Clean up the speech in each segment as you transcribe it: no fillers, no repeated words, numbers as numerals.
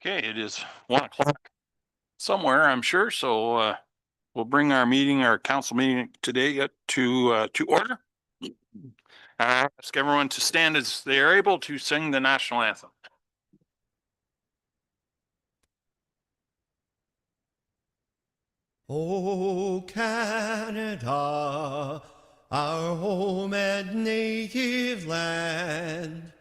Okay, it is 1 o'clock somewhere, I'm sure. So we'll bring our council meeting today to order. I ask everyone to stand as they are able to sing the national anthem. O Canada, our home and native land,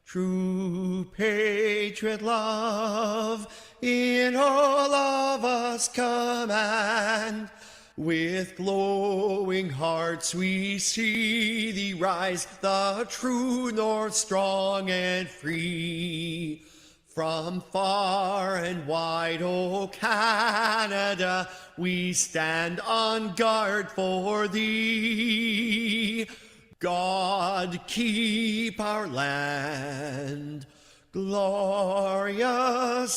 true patriot love in all of us command. With glowing hearts we see thee rise, the true north strong and free. From far and wide, O Canada, we stand on guard for thee. God keep our land glorious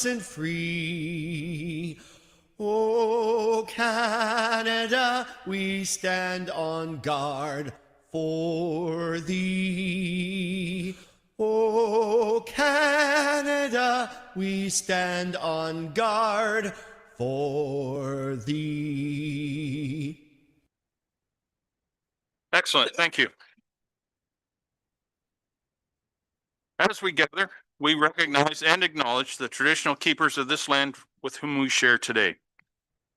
and free. O Canada, we stand on guard for thee. O Canada, we stand on guard for thee. Excellent. Thank you. As we gather, we recognize and acknowledge the traditional keepers of this land with whom we share today.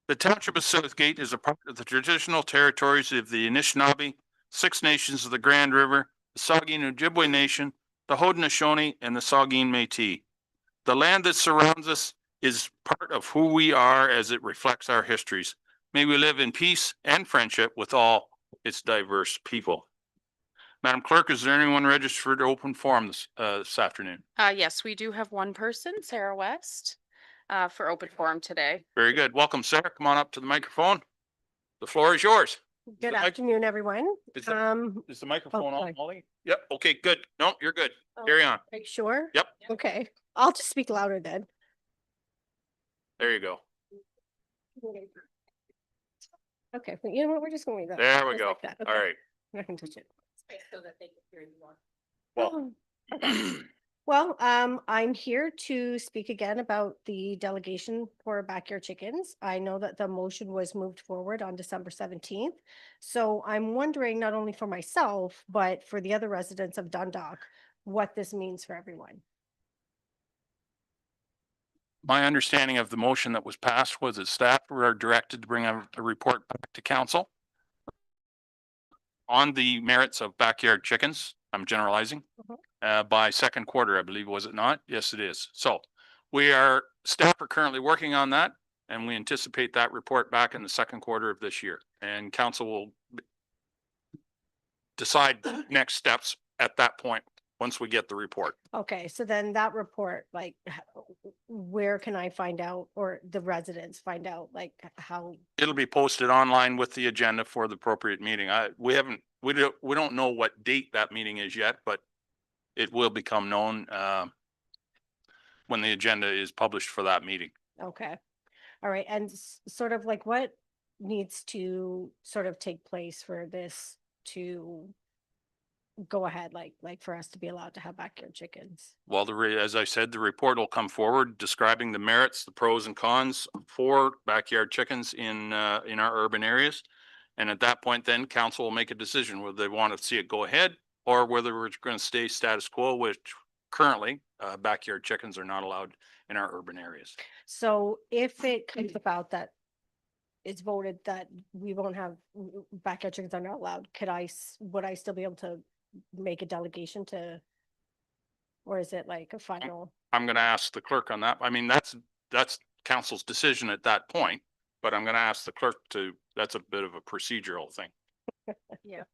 The Township of Southgate is a part of the traditional territories of the Anishinaabe, Six Nations of the Grand River, the Saugeen Ojibwe Nation, the Haudenosaunee, and the Saugeen Métis. The land that surrounds us is part of who we are as it reflects our histories. May we live in peace and friendship with all its diverse people. Madam Clerk, is there anyone registered to open forum this afternoon? Yes, we do have one person, Sarah West, for open forum today. Very good. Welcome, Sarah. Come on up to the microphone. The floor is yours. Good afternoon, everyone. Is the microphone on, sorry. Molly? Yep. Okay, good. No, you're good. Oh. Carry on. Are you sure? Yep. Okay, I'll just speak louder then. There you go. Okay, but you know what, we're just going to. There we go. All right. I'm not gonna touch it. So that they can hear you more. Well, Oh, well, I'm here to speak again about the delegation for Backyard Chickens. I know that the motion was moved forward on December 17th. So I'm wondering, not only for myself, but for the other residents of Dundalk, what this means for everyone. my understanding of the motion that was passed was that staff were directed to bring a report back to council on the merits of backyard chickens. I'm generalizing. By second quarter, I believe, was it not? Yes, it is. So staff are currently working on that, and we anticipate that report back in the second quarter of this year. And council will decide next steps at that point, once we get the report. Okay, so then that report, like, where can I find out, or the residents find out, like, how? It'll be posted online with the agenda for the appropriate meeting. We don't know what date that meeting is yet, but it will become known when the agenda is published for that meeting. Okay, all right, and sort of like what needs to sort of take place for this to go ahead, like for us to be allowed to have backyard chickens? Well, as I said, the report will come forward describing the merits, the pros and cons for backyard chickens in our urban areas. And at that point, then council will make a decision whether they want to see it go ahead or whether we're going to stay status quo, which currently backyard chickens are not allowed in our urban areas. So if it comes about that it's voted that we won't have backyard chickens are not allowed, would I still be able to make a delegation to, or is it like a final? I'm going to ask the clerk on that. I mean, that's council's decision at that point, but I'm going to ask the clerk that's a bit of a procedural thing. Yeah.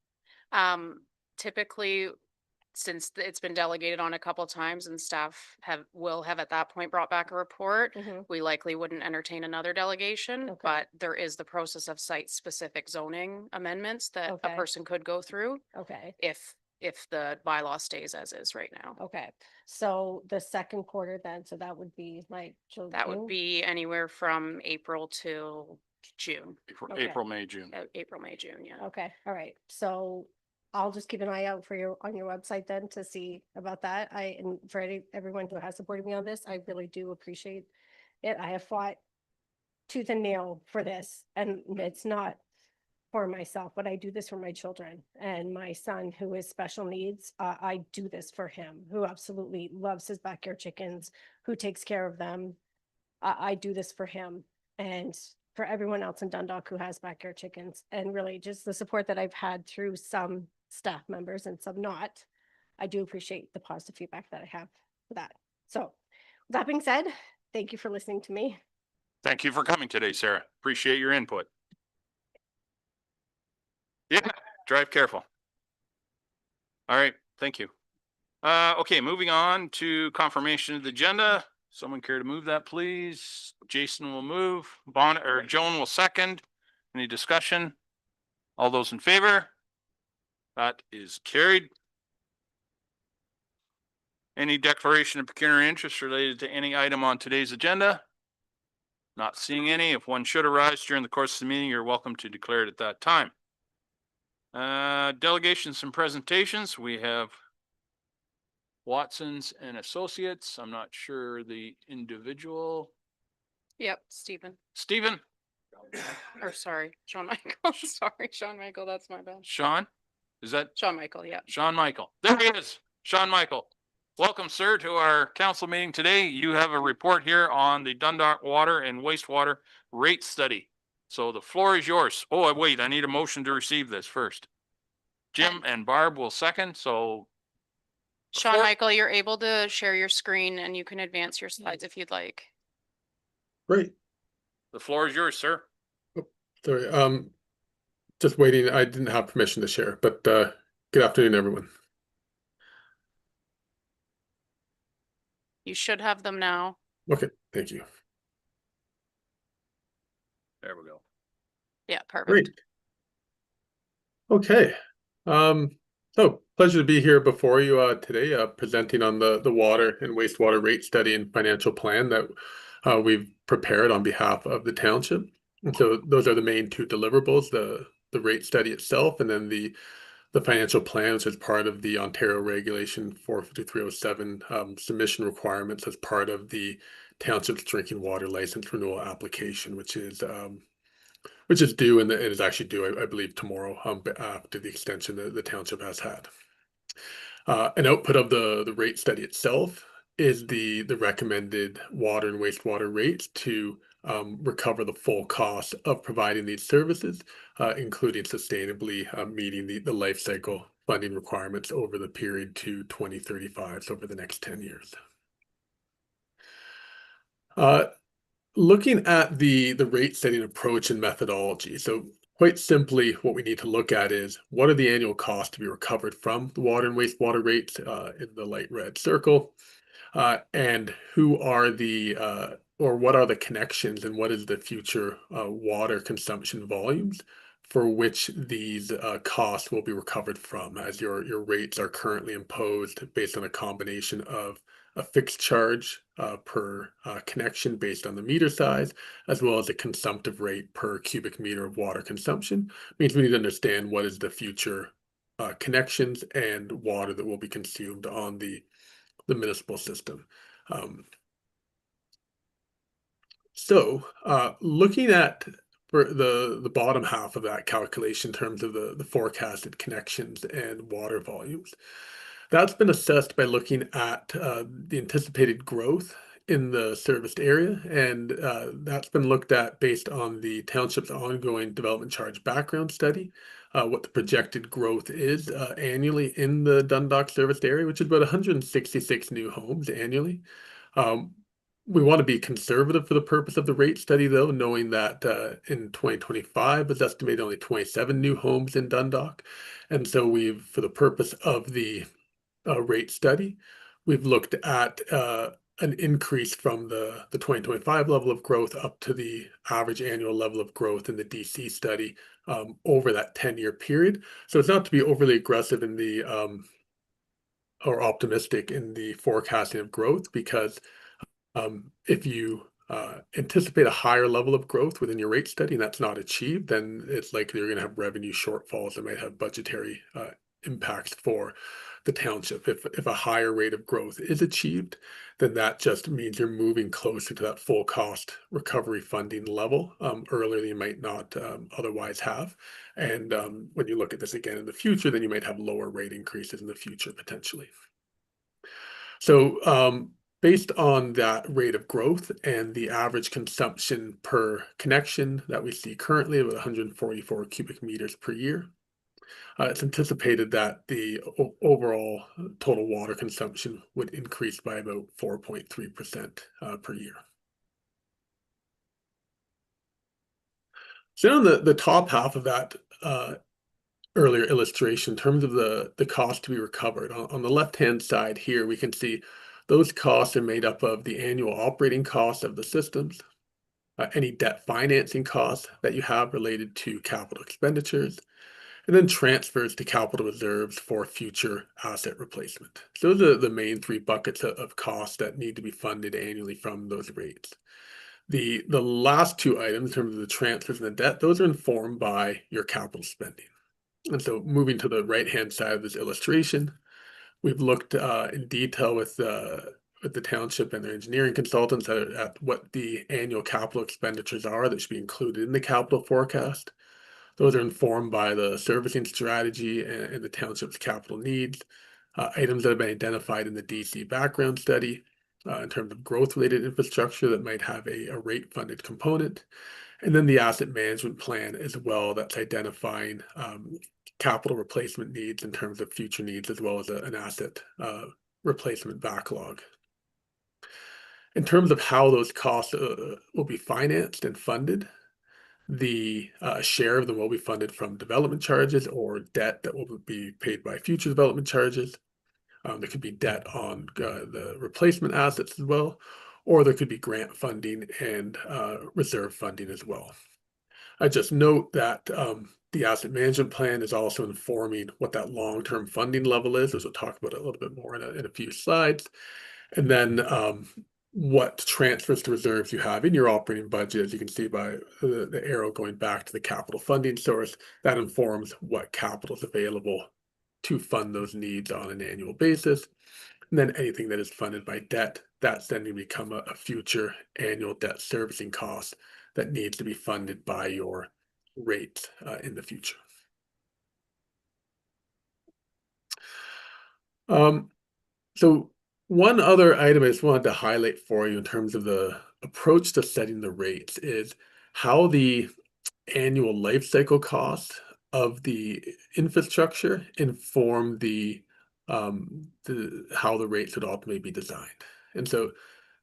Typically, since it's been delegated on a couple of times and staff will have at that point brought back a report, we likely wouldn't entertain another delegation, Okay. but there is the process of site-specific zoning amendments that a Okay. person could go through Okay, if the bylaw stays as is right now. okay. So the second quarter then, so that would be like. That would be anywhere from April to June. Okay. April, May, June. April, May, June, yeah. Okay, all right. So I'll just keep an eye out for on your website then to see about that. And for everyone who has supported me on this, I really do appreciate it. I have fought tooth and nail for this, and it's not for myself, but I do this for my children and my son who is special needs. I do this for him, who absolutely loves his backyard chickens, who takes care of them. I do this for him and for everyone else in Dundalk who has backyard chickens, and really just the support that I've had through some staff members and some not. I do appreciate the positive feedback that I have for that. So with that being said, thank you for listening to me. Thank you for coming today, Sarah. Appreciate your input. Yeah, drive careful. All right, thank you. Okay, moving on to confirmation of the agenda. Someone care to move that, please? Jason will move. Joan will second. Any discussion? All those in favor? That is carried. Any declaration of pecuniary interest related to any item on today's agenda? Not seeing any. If one should arise during the course of the meeting, you're welcome to declare it at that time. Delegations and presentations. We have Watson's and Associates. I'm not sure the individual. Yep, Stephen, Stephen, or sorry, Sean Michael, sorry, Sean Michael, that's my bad. Sean, is that Sean Michael, yeah. Sean Michael? There he is, Sean Michael. Welcome, sir, to our council meeting today. You have a report here on the Dundalk water and wastewater rate study. So the floor is yours. Oh, wait, I need a motion to receive this first. Jim and Barb will second, so. Sean Before- Michael, you're able to share your screen and you can advance your slides if you'd like. Great. The floor is yours, sir. Sorry. Just waiting. I didn't have permission to share, but good afternoon, everyone. You should have them now. Okay, thank you. There we go. Yeah, perfect. Great. Okay. So pleasure to be here before you today, presenting on the water and wastewater rate study and financial plan that we've prepared on behalf of the township. And so those are the main two deliverables: the rate study itself, and then the financial plan, which is part of the Ontario Regulation 45307 submission requirements as part of the township's drinking water license renewal application, which is due, and it is actually due, I believe, tomorrow, after the extension that the township has had. An output of the rate study itself is the recommended water and wastewater rates to recover the full cost of providing these services, including sustainably meeting the life cycle funding requirements over the period to 2035, so over the next 10 years. Looking at the rate setting approach and methodology. So quite simply, what we need to look at is what are the annual costs to be recovered from the water and wastewater rates in the light red circle, and who are or what are the connections and what is the future water consumption volumes for which these costs will be recovered from, as your rates are currently imposed based on a combination of a fixed charge per connection based on the meter size, as well as a consumptive rate per cubic meter of water consumption. Means we need to understand what is the future connections and water that will be consumed on the municipal system. So looking at for the bottom half of that calculation in terms of the forecasted connections and water volumes, that's been assessed by looking at the anticipated growth in the serviced area, and that's been looked at based on the township's ongoing development charge background study, what the projected growth is annually in the Dundalk serviced area, which is about 166 new homes annually. We want to be conservative for the purpose of the rate study, though, knowing that in 2025 is estimated only 27 new homes in Dundalk. And so for the purpose of the rate study, we've looked at an increase from the 2025 level of growth up to the average annual level of growth in the DC study over that 10-year period. So it's not to be overly aggressive in the or optimistic in the forecasting of growth, because if you anticipate a higher level of growth within your rate study and that's not achieved, then it's likely you're going to have revenue shortfalls that might have budgetary impacts for the township. If a higher rate of growth is achieved, then that just means you're moving closer to that full cost recovery funding level earlier than you might not otherwise have. And when you look at this again in the future, then you might have lower rate increases in the future potentially. So based on that rate of growth and the average consumption per connection that we see currently about 144 cubic meters per year, it's anticipated that the overall total water consumption would increase by about 4.3% per year. So on the top half of that earlier illustration, in terms of the cost to be recovered, on the left-hand side here, we can see those costs are made up of the annual operating costs of the systems, any debt financing costs that you have related to capital expenditures, and then transfers to capital reserves for future asset replacement. So those are the main three buckets of costs that need to be funded annually from those rates. The last two items, in terms of the transfers and the debt, those are informed by your capital spending. And so moving to the right-hand side of this illustration, we've looked in detail with the township and their engineering consultants at what the annual capital expenditures are that should be included in the capital forecast. Those are informed by the servicing strategy and the township's capital needs, items that have been identified in the DC background study in terms of growth-related infrastructure that might have a rate-funded component, and then the asset management plan as well that's identifying capital replacement needs in terms of future needs as well as an asset replacement backlog. In terms of how those costs will be financed and funded, the share of them will be funded from development charges or debt that will be paid by future development charges. There could be debt on the replacement assets as well, or there could be grant funding and reserve funding as well. I just note that the asset management plan is also informing what that long-term funding level is, as we'll talk about it a little bit more in a few slides. And then what transfers to reserves you have in your operating budget, as you can see by the arrow going back to the capital funding source, that informs what capital is available to fund those needs on an annual basis. And then anything that is funded by debt, that's then going to become a future annual debt servicing cost that needs to be funded by your rates in the future. So one other item I just wanted to highlight for you in terms of the approach to setting the rates is how the annual life cycle costs of the infrastructure inform how the rates would ultimately be designed. And so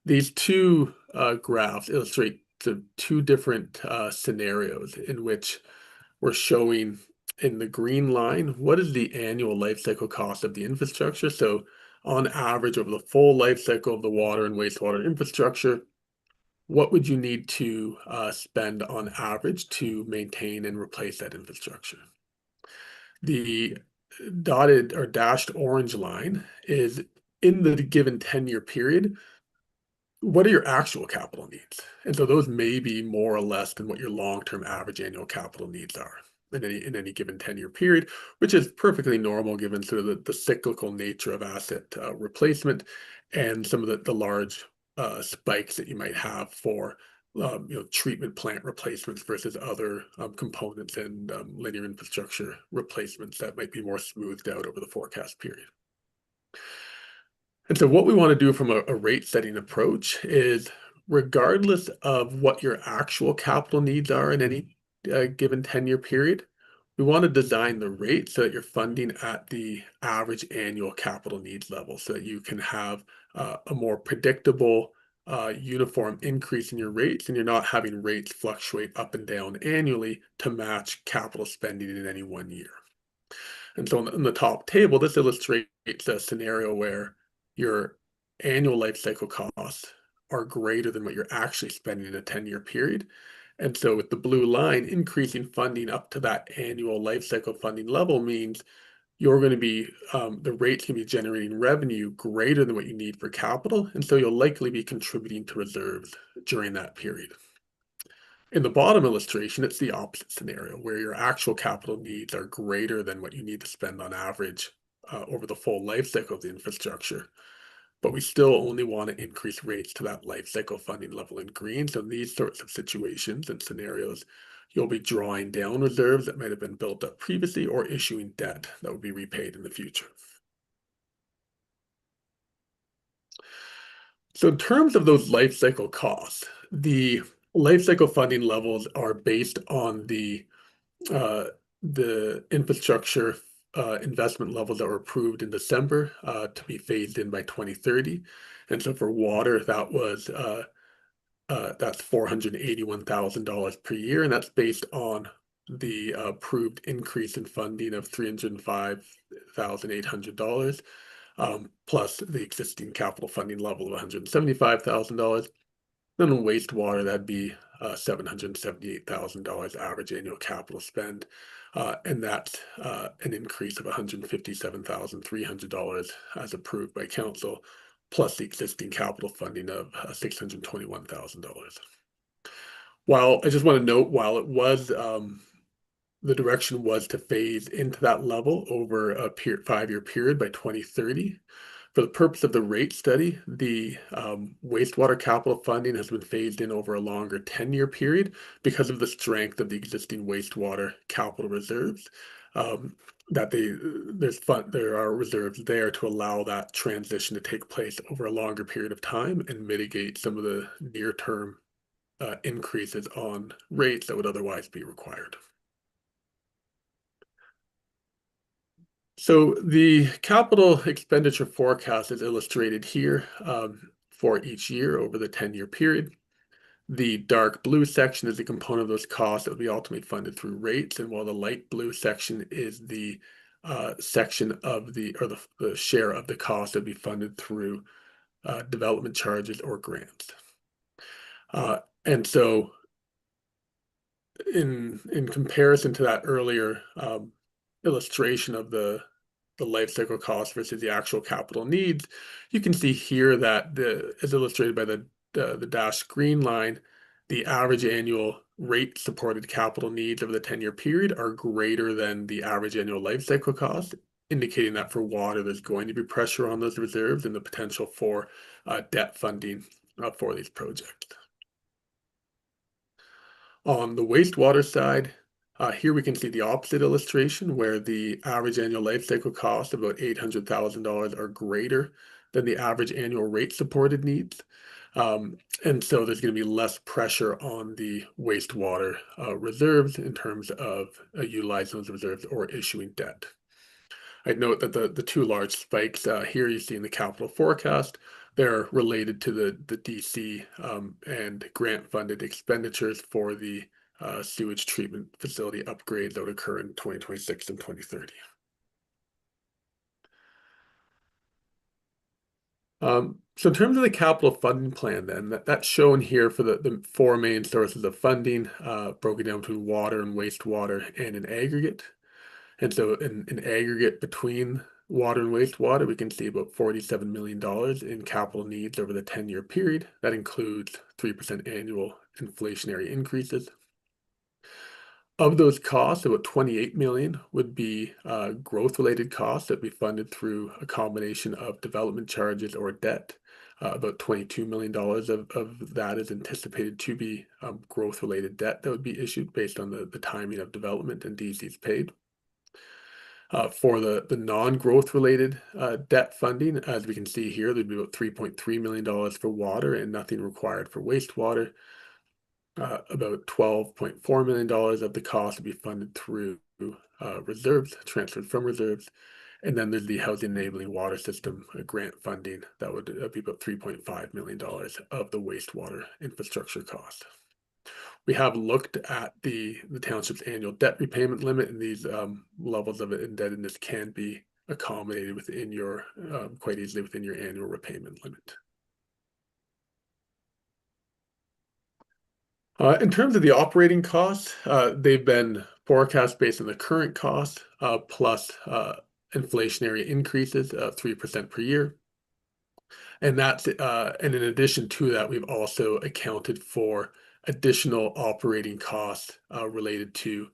these two graphs illustrate the two different scenarios in which we're showing in the green line what is the annual life cycle cost of the infrastructure. So on average, over the full life cycle of the water and wastewater infrastructure, what would you need to spend on average to maintain and replace that infrastructure? The dotted or dashed orange line is in the given 10-year period, what are your actual capital needs? And so those may be more or less than what your long-term average annual capital needs are in any given 10-year period, which is perfectly normal given sort of the cyclical nature of asset replacement and some of the large spikes that you might have for treatment plant replacements versus other components and linear infrastructure replacements that might be more smoothed out over the forecast period. And so what we want to do from a rate setting approach is, regardless of what your actual capital needs are in any given 10-year period, we want to design the rate so that you're funding at the average annual capital needs level so that you can have a more predictable, uniform increase in your rates, and you're not having rates fluctuate up and down annually to match capital spending in any one year. And so in the top table, this illustrates a scenario where your annual life cycle costs are greater than what you're actually spending in a 10-year period. And so with the blue line, increasing funding up to that annual life cycle funding level means you're going to be, the rate's going to be generating revenue greater than what you need for capital. And so you'll likely be contributing to reserves during that period. In the bottom illustration, it's the opposite scenario where your actual capital needs are greater than what you need to spend on average over the full life cycle of the infrastructure. But we still only want to increase rates to that life cycle funding level in green. So in these sorts of situations and scenarios, you'll be drawing down reserves that might have been built up previously or issuing debt that would be repaid in the future. So in terms of those life cycle costs, the life cycle funding levels are based on uh, the infrastructure investment levels that were approved in December to be phased in by 2030. And so for water, that's $481,000 per year, and that's based on the approved increase in funding of $305,800, plus the existing capital funding level of $175,000. Then on wastewater, that'd be $778,000 average annual capital spend, and that's an increase of $157,300 as approved by council, plus the existing capital funding of $621,000. While I just want to note, while it was the direction was to phase into that level over a 5-year period by 2030. For the purpose of the rate study, the wastewater capital funding has been phased in over a longer 10-year period because of the strength of the existing wastewater capital reserves. There are reserves there to allow that transition to take place over a longer period of time and mitigate some of the near-term increases on rates that would otherwise be required. So the capital expenditure forecast is illustrated here for each year over the 10-year period. The dark blue section is the component of those costs that will be ultimately funded through rates, and while the light blue section is the section of the share of the cost that will be funded through development charges or grants. And so in comparison to that earlier illustration of the life cycle cost versus the actual capital needs, you can see here that as illustrated by the dashed green line, the average annual rate supported capital needs over the 10-year period are greater than the average annual life cycle cost, indicating that for water, there's going to be pressure on those reserves and the potential for debt funding for these projects. On the wastewater side, here we can see the opposite illustration where the average annual life cycle cost of about $800,000 are greater than the average annual rate supported needs. And so there's going to be less pressure on the wastewater reserves in terms of utilizing those reserves or issuing debt. I'd note that the two large spikes here you see in the capital forecast, they're related to the DC and grant funded expenditures for the sewage treatment facility upgrades that would occur in 2026 and 2030. So in terms of the capital funding plan, then that's shown here for the four main sources of funding, broken down between water and wastewater and in aggregate. And so in aggregate between water and wastewater, we can see about $47 million in capital needs over the 10-year period. That includes 3% annual inflationary increases. Of those costs, about 28 million would be growth-related costs that would be funded through a combination of development charges or debt. About $22 million of that is anticipated to be growth-related debt that would be issued based on the timing of development and DCs paid. For the non-growth related debt funding, as we can see here, there'd be about $3.3 million for water and nothing required for wastewater. About $12.4 million of the cost would be funded through reserves, transferred from reserves. And then there's the Housing Enabling Water System grant funding that would be about $3.5 million of the wastewater infrastructure cost. We have looked at the township's annual debt repayment limit, and these levels of indebtedness can be accommodated within your quite easily within your annual repayment limit. In terms of the operating costs, they've been forecast based on the current cost plus inflationary increases of 3% per year. And that's and in addition to that, we've also accounted for additional operating costs related to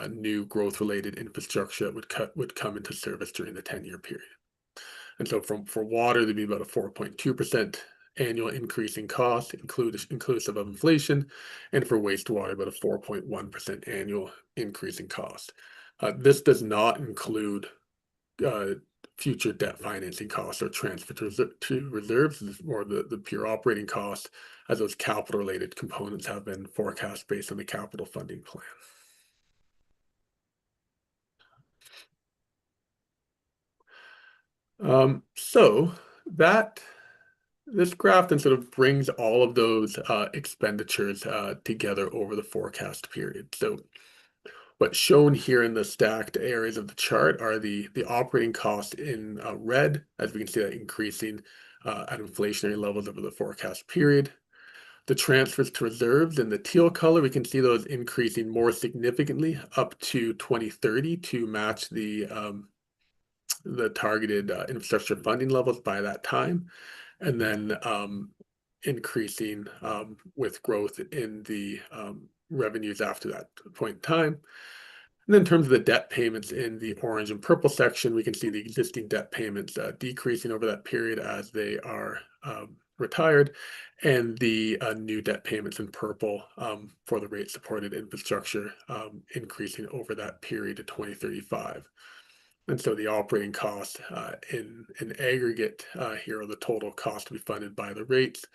new growth-related infrastructure that would come into service during the 10-year period. And so for water, there'd be about a 4.2% annual increase in cost, inclusive of inflation, and for wastewater, about a 4.1% annual increase in cost. This does not include future debt financing costs or transfer to reserves. This is more the pure operating costs, as those capital-related components have been forecast based on the capital funding plan. So this graph then sort of brings all of those expenditures together over the forecast period. So what's shown here in the stacked areas of the chart are the operating costs in red, as we can see that increasing at inflationary levels over the forecast period. The transfers to reserves in the teal color, we can see those increasing more significantly up to 2030 to match the targeted infrastructure funding levels by that time, and then increasing with growth in the revenues after that point in time. And then in terms of the debt payments in the orange and purple section, we can see the existing debt payments decreasing over that period as they are retired, and the new debt payments in purple for the rate-supported infrastructure increasing over that period to 2035. And so the operating costs in aggregate here are the total cost to be funded by the rates,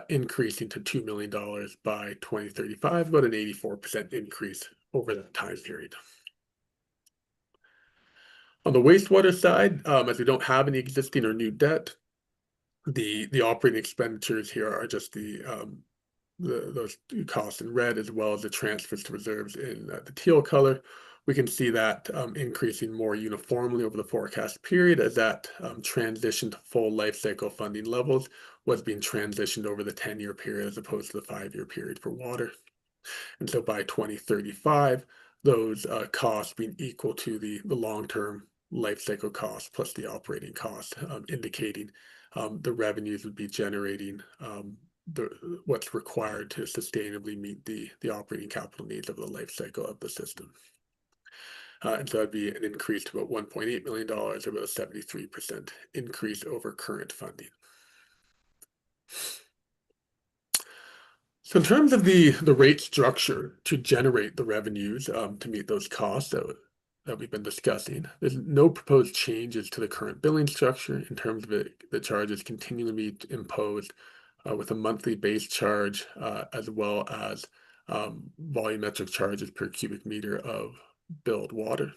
increasing to $2 million by 2035, about an 84% increase over that time period. On the wastewater side, as we don't have any existing or new debt, the operating expenditures here are just those costs in red, as well as the transfers to reserves in the teal color. We can see that increasing more uniformly over the forecast period as that transition to full life cycle funding levels was being transitioned over the 10-year period as opposed to the 5-year period for water. And so by 2035, those costs being equal to the long-term life cycle cost plus the operating cost, indicating the revenues would be generating what's required to sustainably meet the operating capital needs of the life cycle of the system. And so that'd be an increase to about $1.8 million, or about a 73% increase over current funding. So in terms of the rate structure to generate the revenues to meet those costs that we've been discussing, there's no proposed changes to the current billing structure in terms of the charges continually be imposed with a monthly base charge as well as volumetric charges per cubic meter of billed water.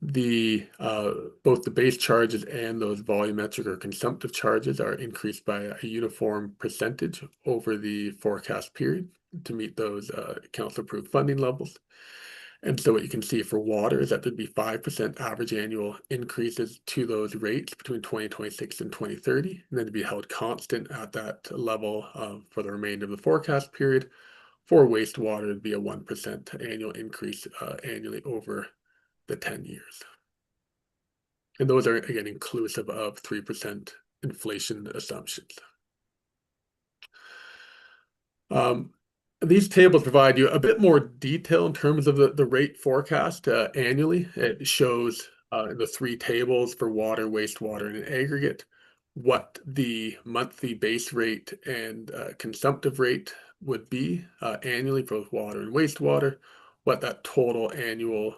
Both the base charges and those volumetric or consumptive charges are increased by a uniform percentage over the forecast period to meet those council-approved funding levels. And so what you can see for water is that there'd be 5% average annual increases to those rates between 2026 and 2030, and then to be held constant at that level for the remainder of the forecast period. For wastewater, it'd be a 1% annual increase annually over the 10 years. And those are, again, inclusive of 3% inflation assumptions. These tables provide you a bit more detail in terms of the rate forecast annually. It shows in the 3 tables for water, wastewater, and in aggregate what the monthly base rate and consumptive rate would be annually for both water and wastewater, what that total annual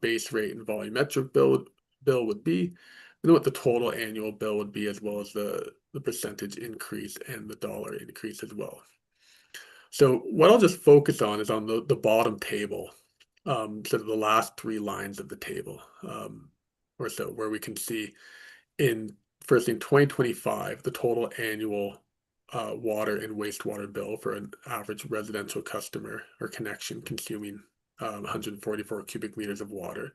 base rate and volumetric bill would be, and then what the total annual bill would be, as well as the percentage increase and the dollar increase as well. So what I'll just focus on is on the bottom table, sort of the last 3 lines of the table, or so, where we can see first in 2025, the total annual water and wastewater bill for an average residential customer or connection consuming 144 cubic meters of water.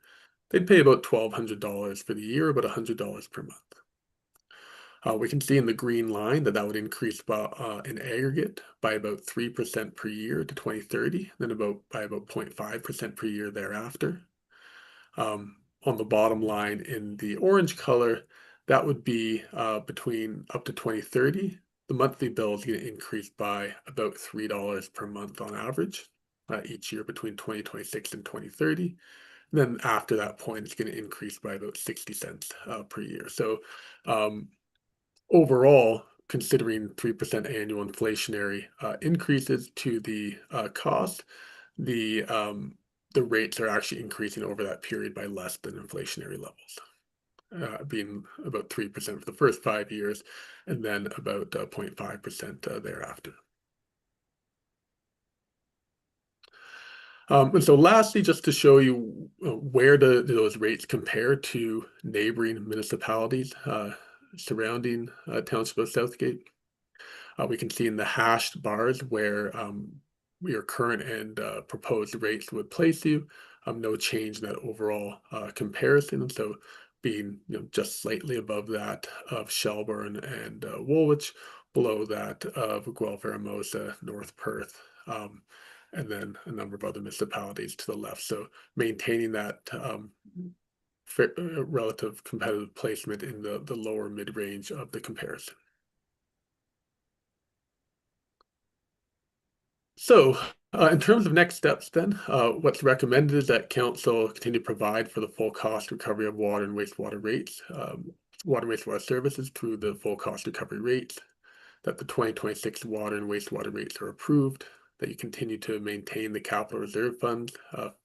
They'd pay about $1,200 for the year, about $100 per month. We can see in the green line that would increase in aggregate by about 3% per year to 2030, then by about 0.5% per year thereafter. On the bottom line in the orange color, that would be between up to 2030, the monthly bill is going to increase by about $3 per month on average each year between 2026 and 2030. And then after that point, it's going to increase by about 60 cents per year. So overall, considering 3% annual inflationary increases to the cost, the rates are actually increasing over that period by less than inflationary levels, being about 3% for the first 5 years, and then about 0.5% thereafter. And so lastly, just to show you where those rates compare to neighboring municipalities surrounding Township of Southgate, we can see in the hashed bars where your current and proposed rates would place you. No change in that overall comparison. And so being just slightly above that of Shelburne and Woolwich, below that of Guelph-Aramosa, North Perth, and then a number of other municipalities to the left. So maintaining that relative competitive placement in the lower mid-range of the comparison. So in terms of next steps then, what's recommended is that council continue to provide for the full cost recovery of water and wastewater rates, water and wastewater services through the full cost recovery rates, that the 2026 water and wastewater rates are approved, that you continue to maintain the capital reserve fund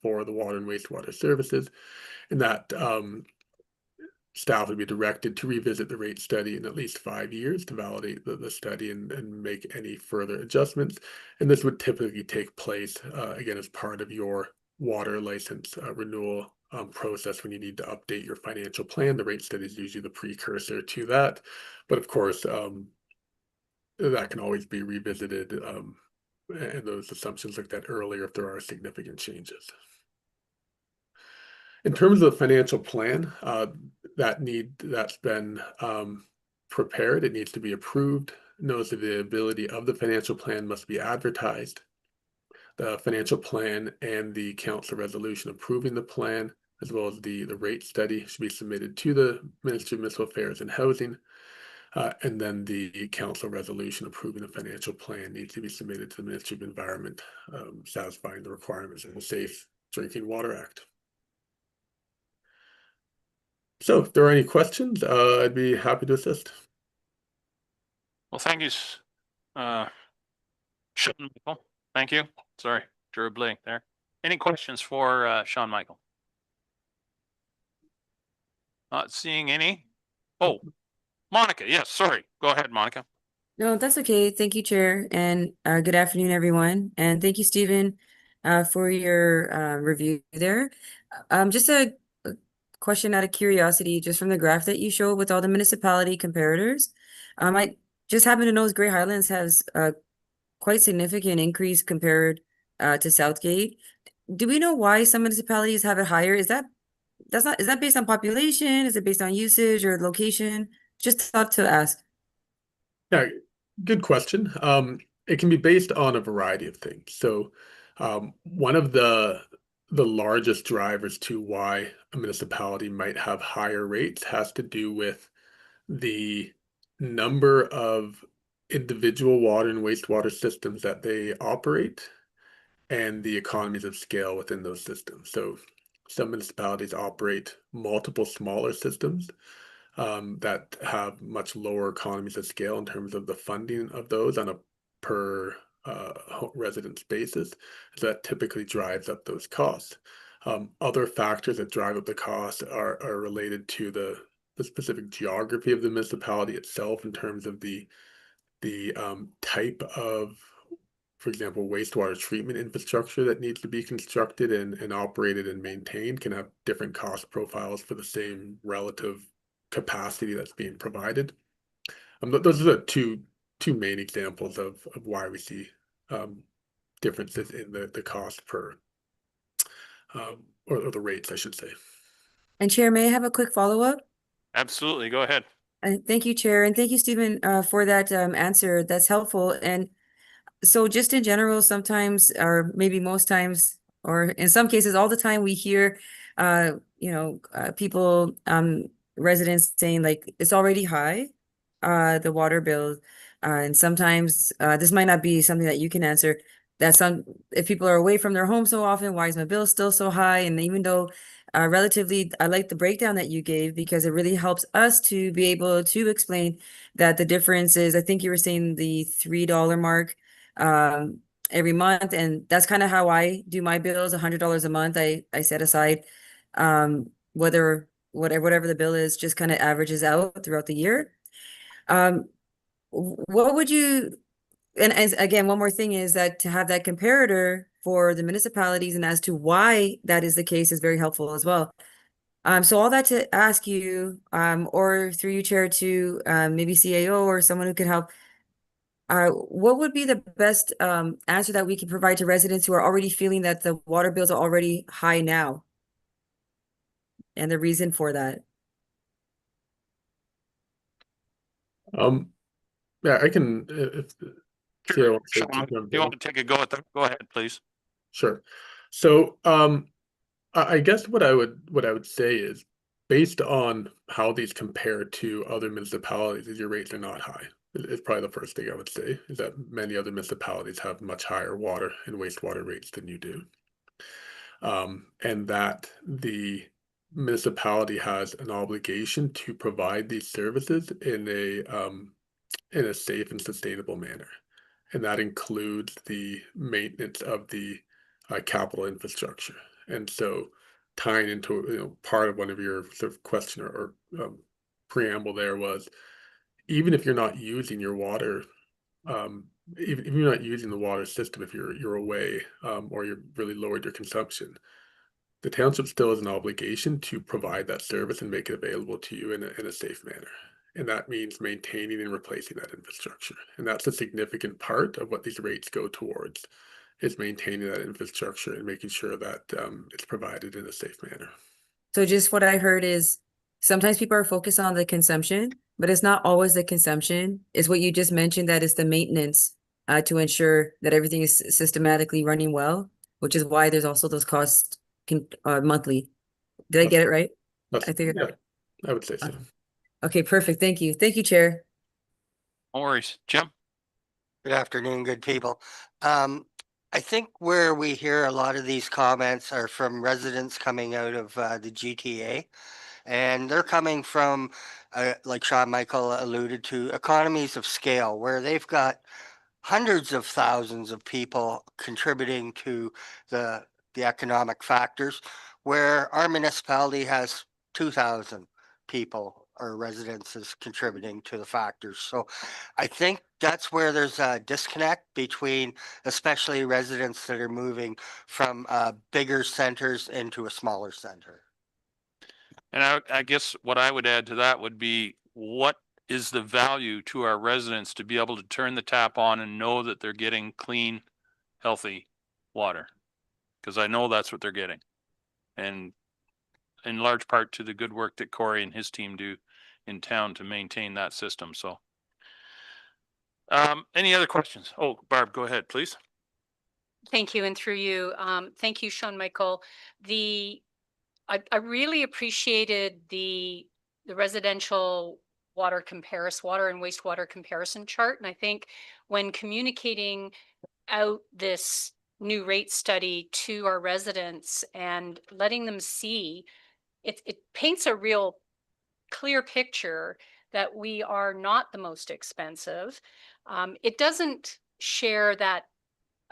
for the water and wastewater services, and that staff would be directed to revisit the rate study in at least 5 years to validate the study and make any further adjustments. And this would typically take place, again, as part of your water license renewal process when you need to update your financial plan. The rate study is usually the precursor to that. But of course, that can always be revisited and those assumptions looked at earlier if there are significant changes. In terms of the financial plan, that's been prepared. It needs to be approved. Notice of the ability of the financial plan must be advertised. The financial plan and the council resolution approving the plan, as well as the rate study, should be submitted to the Ministry of Municipal Affairs and Housing. And then the council resolution approving the financial plan needs to be submitted to the Ministry of Environment, satisfying the requirements of the Safe Drinking Water Act. So if there are any questions, I'd be happy to assist. Well, thank you, Sean Michael. Thank you. Sorry, drew a blank there. Any questions for Sean Michael? Not seeing any. Oh, Monica. Yes, sorry. Go ahead, Monica. No, that's okay. Thank you, Chair, and good afternoon, everyone. And thank you, Stephen, for your review there. Just a question out of curiosity, just from the graph that you showed with all the municipality comparators. I just happen to know Grey Highlands has a quite significant increase compared to Southgate. Do we know why some municipalities have it higher? Is that based on population? Is it based on usage or location? Just thought to ask. Yeah, good question. It can be based on a variety of things. So one of the largest drivers to why a municipality might have higher rates has to do with the number of individual water and wastewater systems that they operate and the economies of scale within those systems. So some municipalities operate multiple smaller systems that have much lower economies of scale in terms of the funding of those on a per residence basis. So that typically drives up those costs. Other factors that drive up the cost are related to the specific geography of the municipality itself in terms of the type of, for example, wastewater treatment infrastructure that needs to be constructed and operated and maintained can have different cost profiles for the same relative capacity that's being provided. Those are the two main examples of why we see differences in the cost per or the rates, I should say. And Chair, may I have a quick follow-up? Absolutely. Go ahead. Thank you, Chair, and thank you, Stephen, for that answer. That's helpful. And so just in general, sometimes, or maybe most times, or in some cases, all the time, we hear, people, residents saying like, it's already high, the water bill. And sometimes this might not be something that you can answer. That some if people are away from their home so often, why is my bill still so high? And even though relatively, I like the breakdown that you gave because it really helps us to be able to explain that the difference is, I think you were saying the $3 mark every month, and that's kind of how I do my bills. $100 a month I set aside, whatever the bill is, just kind of averages out throughout the year. What would you, and as again, one more thing is that to have that comparator for the municipalities and as to why that is the case is very helpful as well. So all that to ask you, or through you, Chair, to maybe CAO or someone who could help. What would be the best answer that we can provide to residents who are already feeling that the water bills are already high now? And the reason for that? Yeah, I can, if CAO wants to Sean, jump you in. want to take a go at that? Go ahead, please. Sure. So, I guess what I would say is based on how these compare to other municipalities, is your rates are not high. It's probably the first thing I would say is that many other municipalities have much higher water and wastewater rates than you do. And that the municipality has an obligation to provide these services in a safe and sustainable manner. And that includes the maintenance of the capital infrastructure. And so, tying into part of one of your sort of question or preamble there was, even if you're not using your water, even if you're not using the water system, if you're away or you're really lowered your consumption, the township still has an obligation to provide that service and make it available to you in a safe manner. And that means maintaining and replacing that infrastructure. And that's a significant part of what these rates go towards, is maintaining that infrastructure and making sure that it's provided in a safe manner. So just what I heard is sometimes people are focused on the consumption, but it's not always the consumption. It's what you just mentioned, that is the maintenance to ensure that everything is systematically running well, which is why there's also those costs monthly. Did I get it right? That's, I figured yeah, I would say so. Okay, perfect. Thank you. Thank you, Chair. No worries. Jim? Good afternoon, good people. I think where we hear a lot of these comments are from residents coming out of the GTA. And they're coming from, like Sean Michael alluded to, economies of scale where they've got hundreds of thousands of people contributing to the economic factors, where our municipality has 2,000 people or residences contributing to the factors. So I think that's where there's a disconnect between especially residents that are moving from bigger centers into a smaller center. And I guess what I would add to that would be, what is the value to our residents to be able to turn the tap on and know that they're getting clean, healthy water? Because I know that's what they're getting. And in large part to the good work that Corey and his team do in town to maintain that system. So any other questions? Oh, Barb, go ahead, please. Thank you, and through you, thank you, Sean Michael. I really appreciated the residential water and wastewater comparison chart, and I think when communicating out this new rate study to our residents and letting them see, it paints a real clear picture that we are not the most expensive. It doesn't share that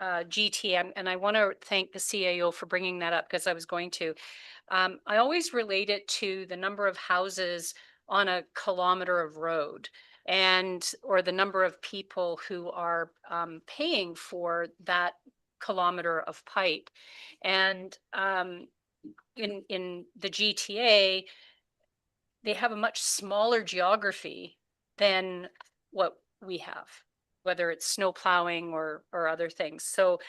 GTM, and I want to thank the CAO for bringing that up because I was going to. I always relate it to the number of houses on a kilometer of road, or the number of people who are paying for that kilometer of pipe. And in the GTA, they have a much smaller geography than what we have, whether it's snow plowing or other things. So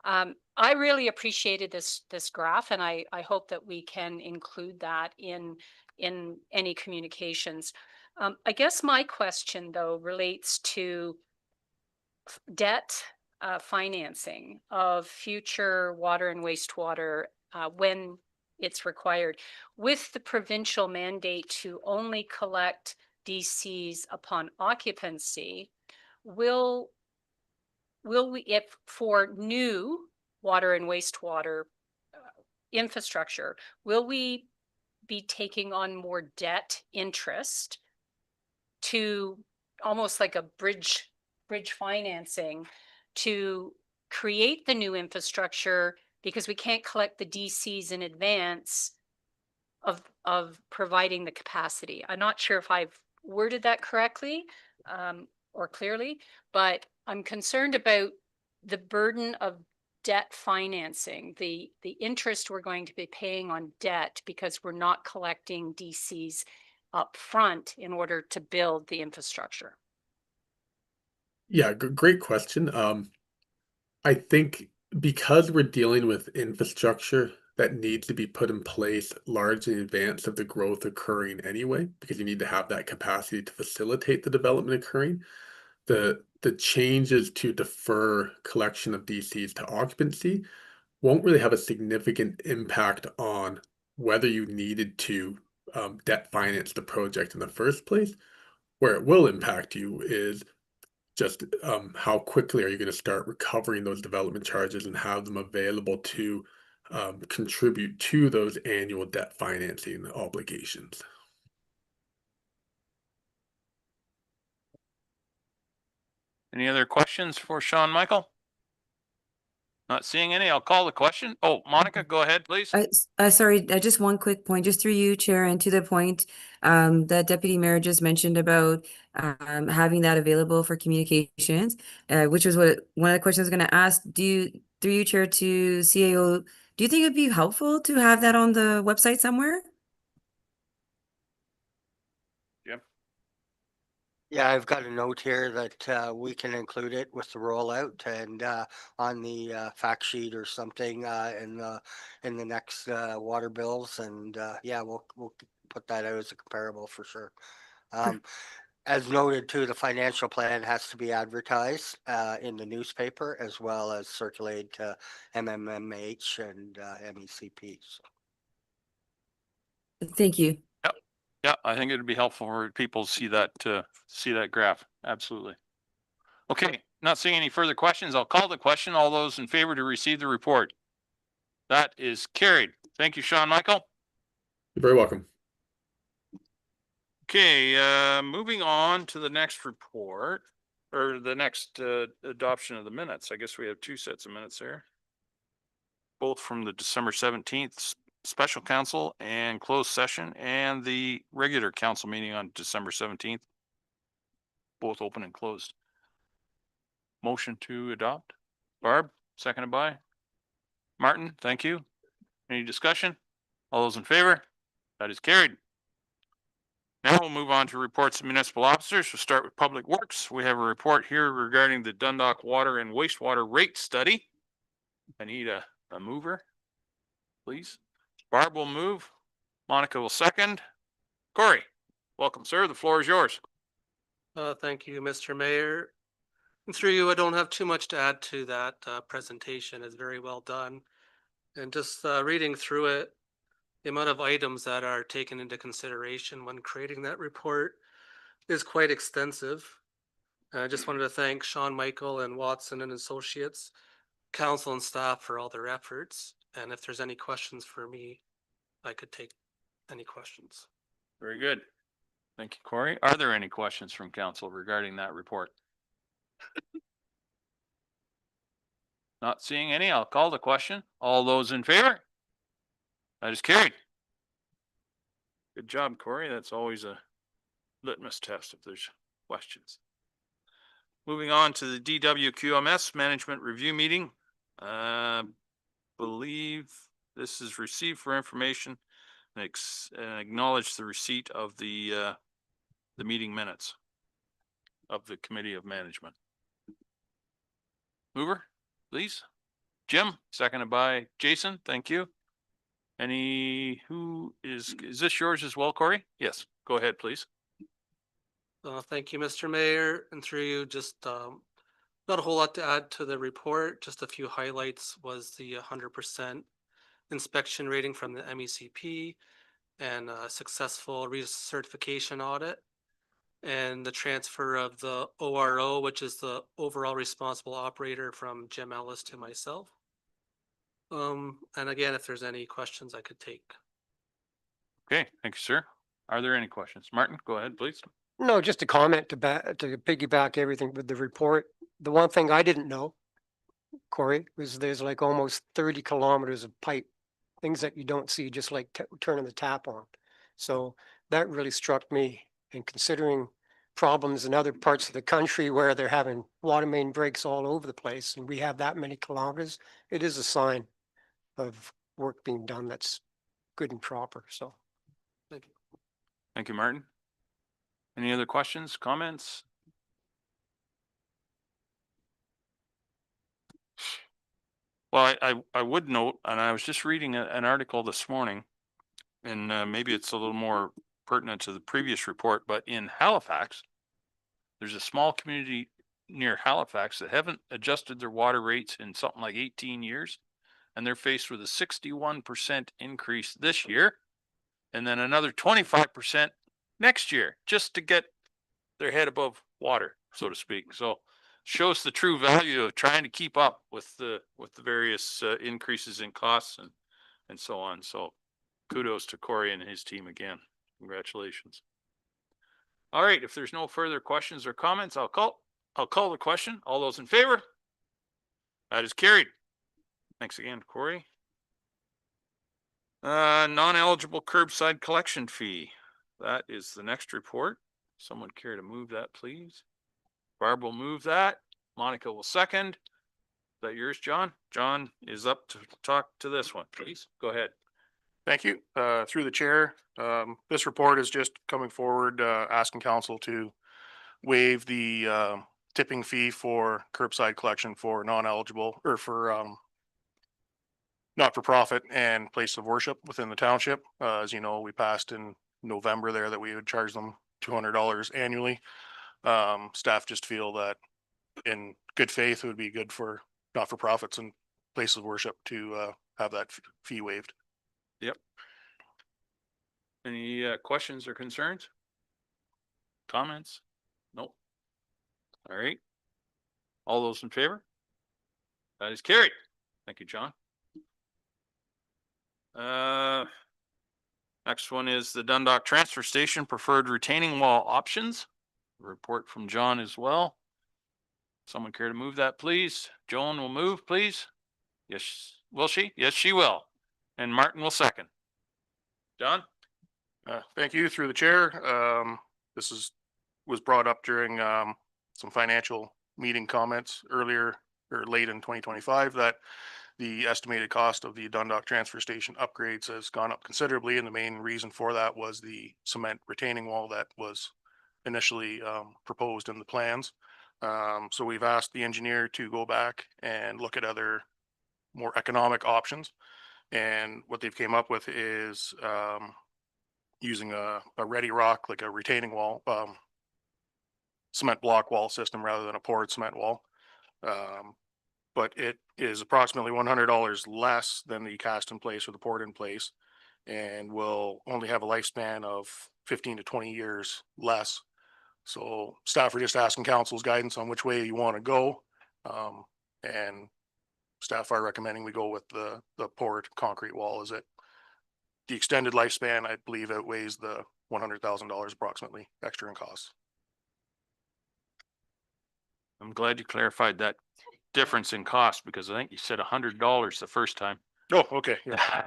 I really appreciated this graph, and I hope that we can include that in any communications. I guess my question though relates to debt financing of future water and wastewater when it's required, with the provincial mandate to only collect DCs upon occupancy. will we, if for new water and wastewater infrastructure, will we be taking on more debt interest to almost like a bridge financing to create the new infrastructure because we can't collect the DCs in advance of providing the capacity? I'm not sure if I've worded that correctly or clearly, but I'm concerned about the burden of debt financing, the interest we're going to be paying on debt because we're not collecting DCs up front in order to build the infrastructure. Yeah, great question. I think because we're dealing with infrastructure that needs to be put in place largely in advance of the growth occurring anyway, because you need to have that capacity to facilitate the development occurring, the changes to defer collection of DCs to occupancy won't really have a significant impact on whether you needed to debt finance the project in the first place. Where it will impact you is just how quickly are you going to start recovering those development charges and have them available to contribute to those annual debt financing obligations. Any other questions for Sean Michael? Not seeing any. I'll call the question. Oh, Monica, go ahead, please. Sorry, just one quick point, just through you, Chair, and to the point that Deputy Mayor just mentioned about having that available for communications, which was what one of the questions I was going to ask. Through you, Chair, to CAO, do you think it'd be helpful to have that on the website somewhere? Yeah, I've got a note here that we can include it with the rollout and on the fact sheet or something in the next water bills, and yeah, we'll put that out as a comparable for sure. As noted too, the financial plan has to be advertised in the newspaper as well as circulated to MMMH and MECP. So. Thank you. Yeah, I think it'd be helpful for people to see that graph. Absolutely. Okay, not seeing any further questions. I'll call the question. All those in favor to receive the report. That is carried. Thank you, Sean Michael. You're very welcome. Okay, moving on to the next report or the next adoption of the minutes. I guess we have two sets of minutes there. Both from the December 17th special council and closed session and the regular council meeting on December 17th. Both open and closed. Motion to adopt. Barb, seconded by Martin. Thank you. Any discussion? All those in favor? That is carried. Now we'll move on to reports of municipal officers. We'll start with Public Works. We have a report here regarding the Dundalk Water and Wastewater Rate Study. I need a mover, please. Barb will move. Monica will second. Corey, welcome, sir. The floor is yours. Thank you, Mr. Mayor. And through you, I don't have too much to add to that presentation. It's very well done. And just reading through it, the amount of items that are taken into consideration when creating that report is quite extensive. I just wanted to thank Sean Michael and Watson and Associates, council and staff for all their efforts. And if there's any questions for me, I could take any questions. Very good. Thank you, Corey. Are there any questions from council regarding that report? Not seeing any. I'll call the question. All those in favor? That is carried. Good job, Corey. That's always a litmus test if there's questions. Moving on to the DWQMS Management Review Meeting. Believe this is received for information and acknowledge the receipt of the meeting minutes of the Committee of Management. Mover, please. Jim, seconded by Jason. Thank you. Is this yours as well, Corey? Yes, go ahead, please. Thank you, Mr. Mayor, and through you, just not a whole lot to add to the report. Just a few highlights was the 100% inspection rating from the MECP and a successful recertification audit. and the transfer of the ORO, which is the overall responsible operator, from Jim Ellis to myself. And again, if there's any questions I could take. Okay, thank you, sir. Are there any questions? Martin, go ahead, please. No, just a comment to piggyback everything with the report. The one thing I didn't know, Corey, was there's like almost 30 kilometers of pipe, things that you don't see, just like turning the tap on. So that really struck me. And considering problems in other parts of the country where they're having water main breaks all over the place, and we have that many kilometers, it is a sign of work being done that's good and proper. So Thank you. Thank you, Martin. Any other questions, comments? Well, I would note, and I was just reading an article this morning, and maybe it's a little more pertinent to the previous report, but in Halifax, there's a small community near Halifax that haven't adjusted their water rates in something like 18 years. And they're faced with a 61% increase this year, and then another 25% next year, just to get their head above water, so to speak. So shows the true value of trying to keep up with the various increases in costs and so on. So kudos to Corey and his team again. Congratulations. All right, if there's no further questions or comments, I'll call the question. All those in favor? That is carried. Thanks again, Corey. Non-eligible curbside collection fee. That is the next report. Someone care to move that, please? Barb will move that. Monica will second. Is that yours, John? John is up to talk to this one, please. Go ahead. Thank you. Through the chair, this report is just coming forward, asking council to waive the tipping fee for curbside collection for non-eligible or for not-for-profit and place of worship within the township. As you know, we passed in November there that we would charge them $200 annually. Staff just feel that in good faith, it would be good for not-for-profits and places of worship to have that fee waived. Yep. Any questions or concerns? Comments? Nope. All right. All those in favor? That is carried. Thank you, John. Next one is the Dundalk Transfer Station preferred retaining wall options. Report from John as well. Someone care to move that, please? Joan will move, please. Yes, will she? Yes, she will. And Martin will second. John? Thank you. Through the chair. This was brought up during some financial meeting comments earlier or late in 2025 that the estimated cost of the Dundalk Transfer Station upgrades has gone up considerably, and the main reason for that was the cement retaining wall that was initially proposed in the plans. So we've asked the engineer to go back and look at other more economic options, and what they've came up with is using a ready rock, like a retaining wall, cement block wall system rather than a poured cement wall. But it is approximately $100 less than the cast in place or the poured in place, and will only have a lifespan of 15 to 20 years less. So staff are just asking council's guidance on which way you want to go. And staff are recommending we go with the poured concrete wall. Is it the extended lifespan? I believe outweighs the $100,000 approximately extra in costs. I'm glad you clarified that difference in cost, because I think you said $100 the first time. Oh, okay. Yeah.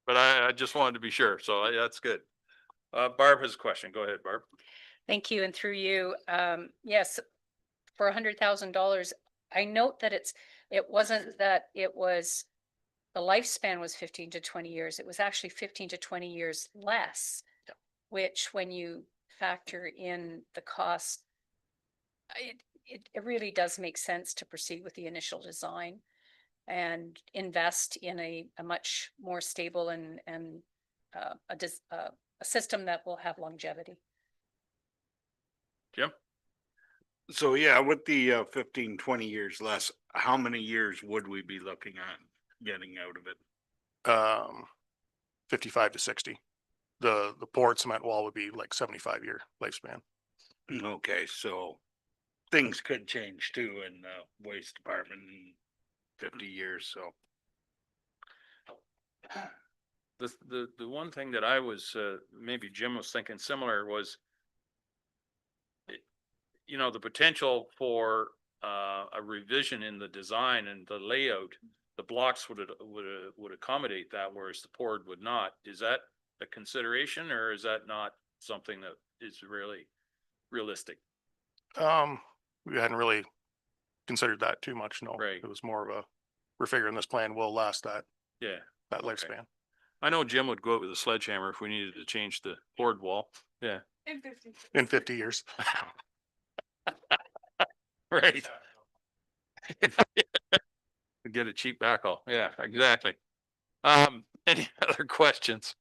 But I just wanted to be sure, so that's good. Barb has a question. Go ahead, Barb. Thank you. And through you, yes, for $100,000, I note that it wasn't that it was, the lifespan was 15 to 20 years. It was actually 15 to 20 years less, which when you factor in the cost, it really does make sense to proceed with the initial design and invest in a much more stable and a system that will have longevity. Jim? So yeah, with the 15, 20 years less, how many years would we be looking at getting out of it? 55 to 60. The poured cement wall would be like 75-year lifespan. Okay, so things could change too in the waste department in 50 years, so. The one thing that I was, maybe Jim was thinking similar was, you know, the potential for a revision in the design and the layout. The blocks would accommodate that, whereas the poured would not. Is that a consideration, or is that not something that is really realistic? We hadn't really considered that too much. No, Right. It was more of a, we're figuring this plan will last that Yeah, that Okay. lifespan. I know Jim would go out with a sledgehammer if we needed to change the poured wall. Yeah, In 50 years. right. Get a cheap backhaul. Yeah, exactly. Any other questions?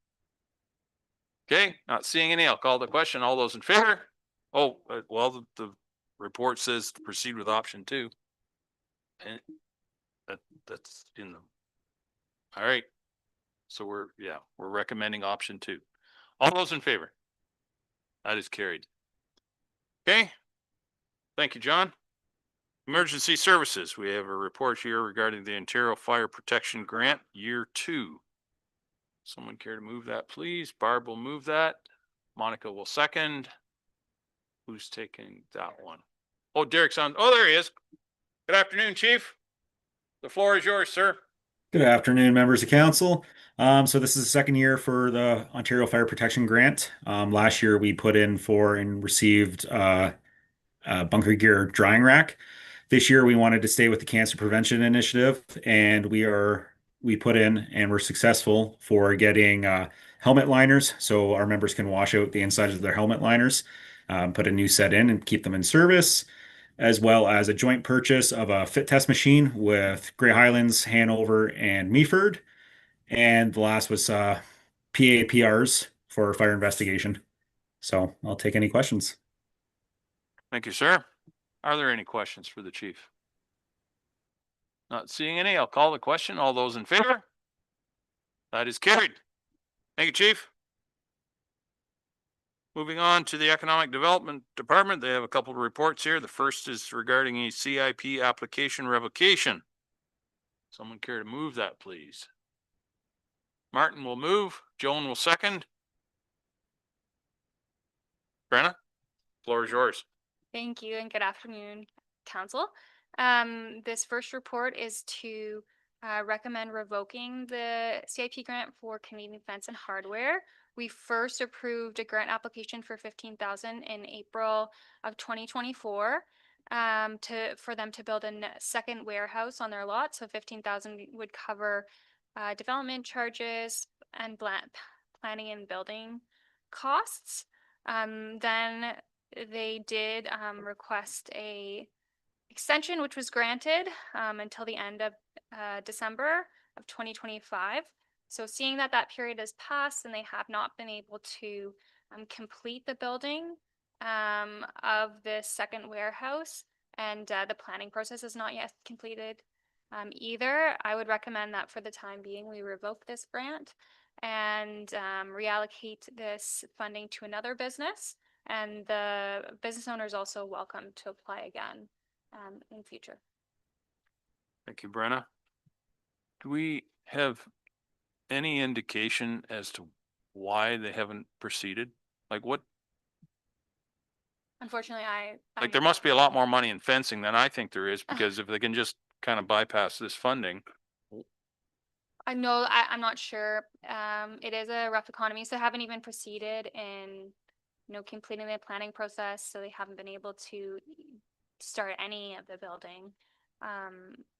Okay, not seeing any. I'll call the question. All those in favor? Oh, well, the report says to proceed with option 2. And that's in the. All right. So we're recommending option 2. All those in favor? That is carried. Okay. Thank you, John. Emergency Services. We have a report here regarding the Ontario Fire Protection Grant, year 2. Someone care to move that, please? Barb will move that. Monica will second. Who's taking that one? Oh, Derek's on. Oh, there he is. Good afternoon, Chief. The floor is yours, sir. Good afternoon, members of council. So this is the second year for the Ontario Fire Protection Grant. Last year we put in for and received a bunker gear drying rack. This year we wanted to stay with the cancer prevention initiative, and we put in and were successful for getting helmet liners, so our members can wash out the insides of their helmet liners, put a new set in and keep them in service, as well as a joint purchase of a fit test machine with Grey Highlands, Hanover, and Meaford. And the last was PAPRs for fire investigation. So I'll take any questions. Thank you, sir. Are there any questions for the chief? Not seeing any. I'll call the question. All those in favor? That is carried. Thank you, Chief. Moving on to the Economic Development Department, they have a couple of reports here. The first is regarding a CIP application revocation. Someone care to move that, please? Martin will move. Joan will second. Brenna, floor is yours. Thank you and good afternoon, Council. This first report is to recommend revoking the CIP grant for Canadian Fence and Hardware. We first approved a grant application for $15,000 in April of 2024 for them to build a second warehouse on their lot. So $15,000 would cover development charges and planning and building costs. Then they did request a extension, which was granted until the end of December of 2025. So seeing that that period has passed and they have not been able to complete the building of this second warehouse, and the planning process is not yet completed either, I would recommend that for the time being we revoke this grant and reallocate this funding to another business. And the business owner is also welcome to apply again in future. Thank you, Brenna. Do we have any indication as to why they haven't proceeded? Like what? Unfortunately, Like there must be a lot more money in fencing than I think there is, because if they can just kind of bypass this funding. I know I'm not sure. It is a rough economy, so haven't even proceeded in completing the planning process, so they haven't been able to start any of the building.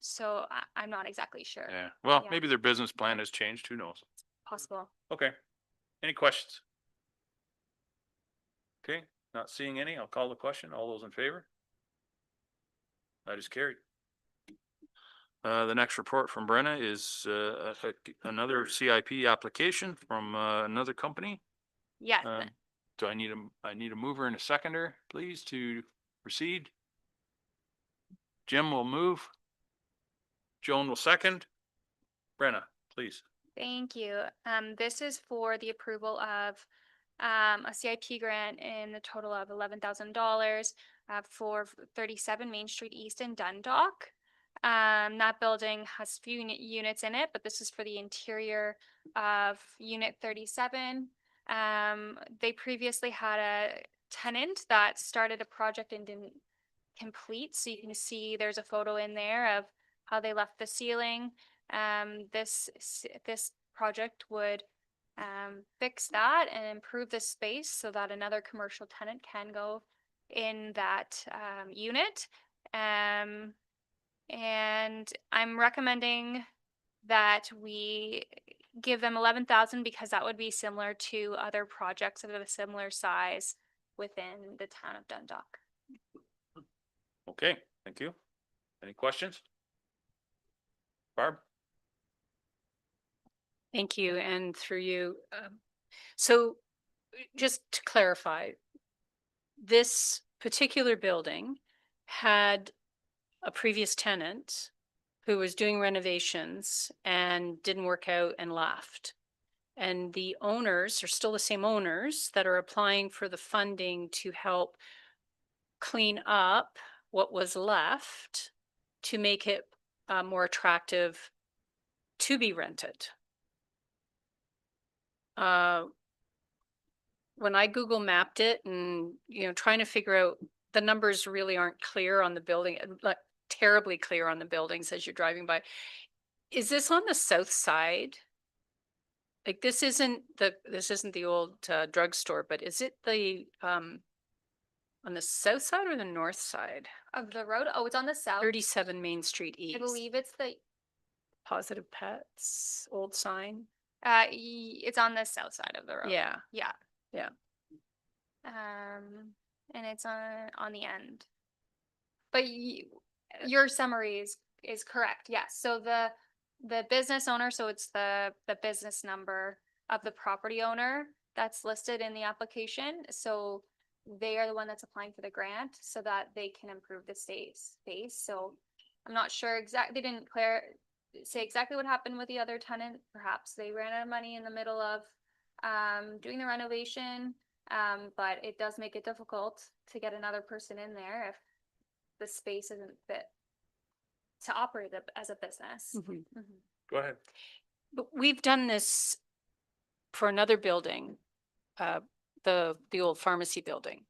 So I'm not exactly sure. Yeah. Well, Yeah. maybe their business plan has changed. Who knows? Possible. Okay. Any questions? Okay. Not seeing any. I'll call the question. All those in favor? That is carried. The next report from Brenna is another CIP application from another company. Yes. Do I need a mover and a seconder, please, to proceed? Jim will move. Joan will second. Brenna, please. Thank you. This is for the approval of a CIP grant in the total of $11,000 for 37 Main Street East in Dundalk. That building has few units in it, but this is for the interior of Unit 37. They previously had a tenant that started a project and didn't complete. So you can see there's a photo in there of how they left the ceiling. This project would fix that and improve the space so that another commercial tenant can go in that unit. And I'm recommending that we give them 11,000 because that would be similar to other projects of a similar size within the town of Dundalk. Okay, thank you. Any questions? Barb? Thank you, and through you. So just to clarify, this particular building had a previous tenant who was doing renovations and didn't work out and left. And the owners are still the same owners that are applying for the funding to help clean up what was left to make it more attractive to be rented. When I Google mapped it and, trying to figure out, the numbers really aren't clear on the building, like terribly clear on the buildings as you're driving by. Is this on the south side? Like this isn't the old drugstore, but is it the on the south side or the north side? Of the road? Oh, it's on the south. 37 Main Street East. I believe it's the Positive Pets, old sign. it's on the south side of the road. Yeah. Yeah. Yeah. And it's on the end. But your summary is correct. Yes. So the business owner, so it's the business number of the property owner that's listed in the application. So they are the one that's applying for the grant so that they can improve the space. So I'm not sure they didn't say exactly what happened with the other tenant. Perhaps they ran out of money in the middle of doing the renovation. But it does make it difficult to get another person in there if the space isn't fit to operate as a business. Go ahead. But we've done this for another building, the old pharmacy building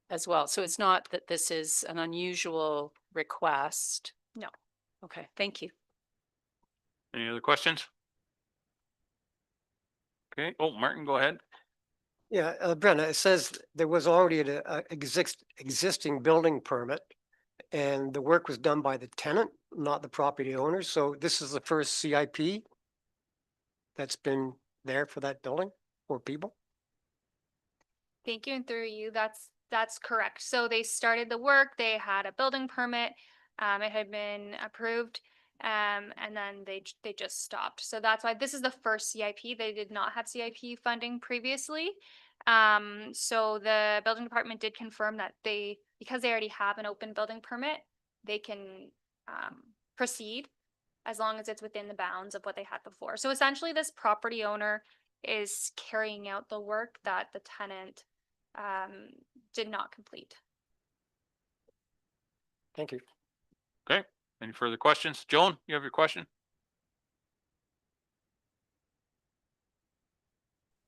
as well. So it's not that this is an unusual request. No. Okay, thank you. Any other questions? Okay. Oh, Martin, go ahead. Yeah, Brenna, it says there was already an existing building permit and the work was done by the tenant, not the property owner. So this is the first CIP that's been there for that building or people? Thank you. And through you, that's correct. So they started the work, they had a building permit, it had been approved, and then they just stopped. So that's why this is the first CIP. They did not have CIP funding previously. So the building department did confirm that because they already have an open building permit, they can proceed as long as it's within the bounds of what they had before. So essentially this property owner is carrying out the work that the tenant did not complete. Thank you. Okay. Any further questions? Joan, you have your question?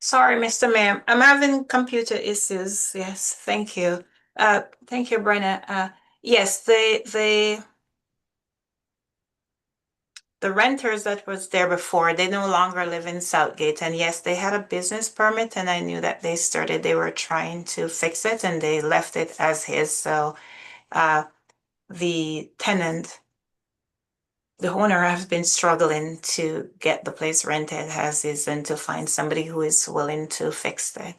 Sorry, Mr. Mayor, I'm having computer issues. Yes, thank you. Thank you, Brenna. Yes, the renters that was there before, they no longer live in Southgate. And yes, they had a business permit and I knew that they were trying to fix it and they left it as is. So the tenant, the owner has been struggling to get the place rented as is and to find somebody who is willing to fix that.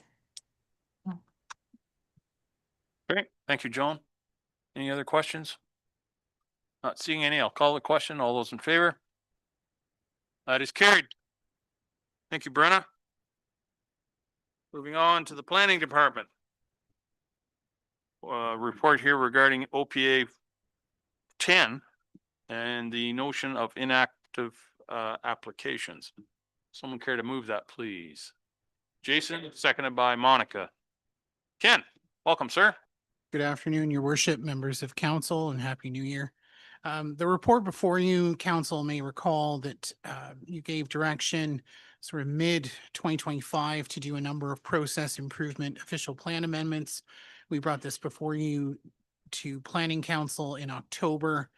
Great. Thank you, Joan. Any other questions? Not seeing any. I'll call the question. All those in favor? That is carried. Thank you, Brenna. Moving on to the planning department. Report here regarding OPA 10 and the notion of inactive applications. Someone care to move that, please? Jason, seconded by Monica. Ken, welcome, sir. Good afternoon, your worship, members of council, and happy new year. The report before you, council may recall that you gave direction sort of mid 2025 to do a number of process improvement official plan amendments. We brought this before you to planning council in October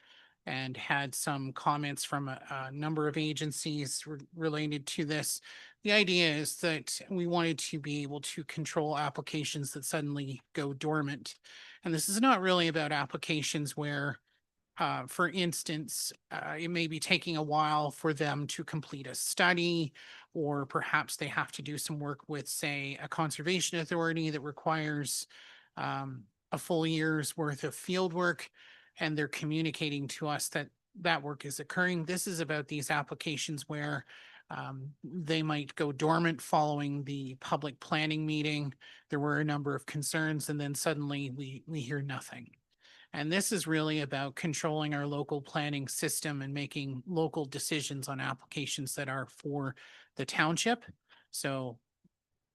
and had some comments from a number of agencies related to this. The idea is that we wanted to be able to control applications that suddenly go dormant. And this is not really about applications where, for instance, it may be taking a while for them to complete a study, or perhaps they have to do some work with, say, a conservation authority that requires a full year's worth of field work, and they're communicating to us that that work is occurring. This is about these applications where they might go dormant following the public planning meeting. There were a number of concerns, and then suddenly we hear nothing. And this is really about controlling our local planning system and making local decisions on applications that are for the township. So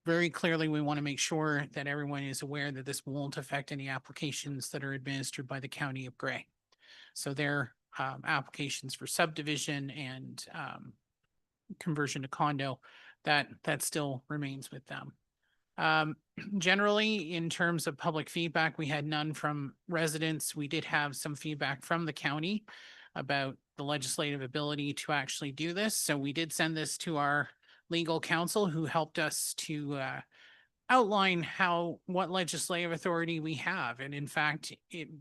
very clearly, we want to make sure that everyone is aware that this won't affect any applications that are administered by the County of Grey. So their applications for subdivision and conversion to condo, that still remains with them. Generally, in terms of public feedback, we had none from residents. We did have some feedback from the county about the legislative ability to actually do this. So we did send this to our legal counsel, who helped us to outline what legislative authority we have. And in fact,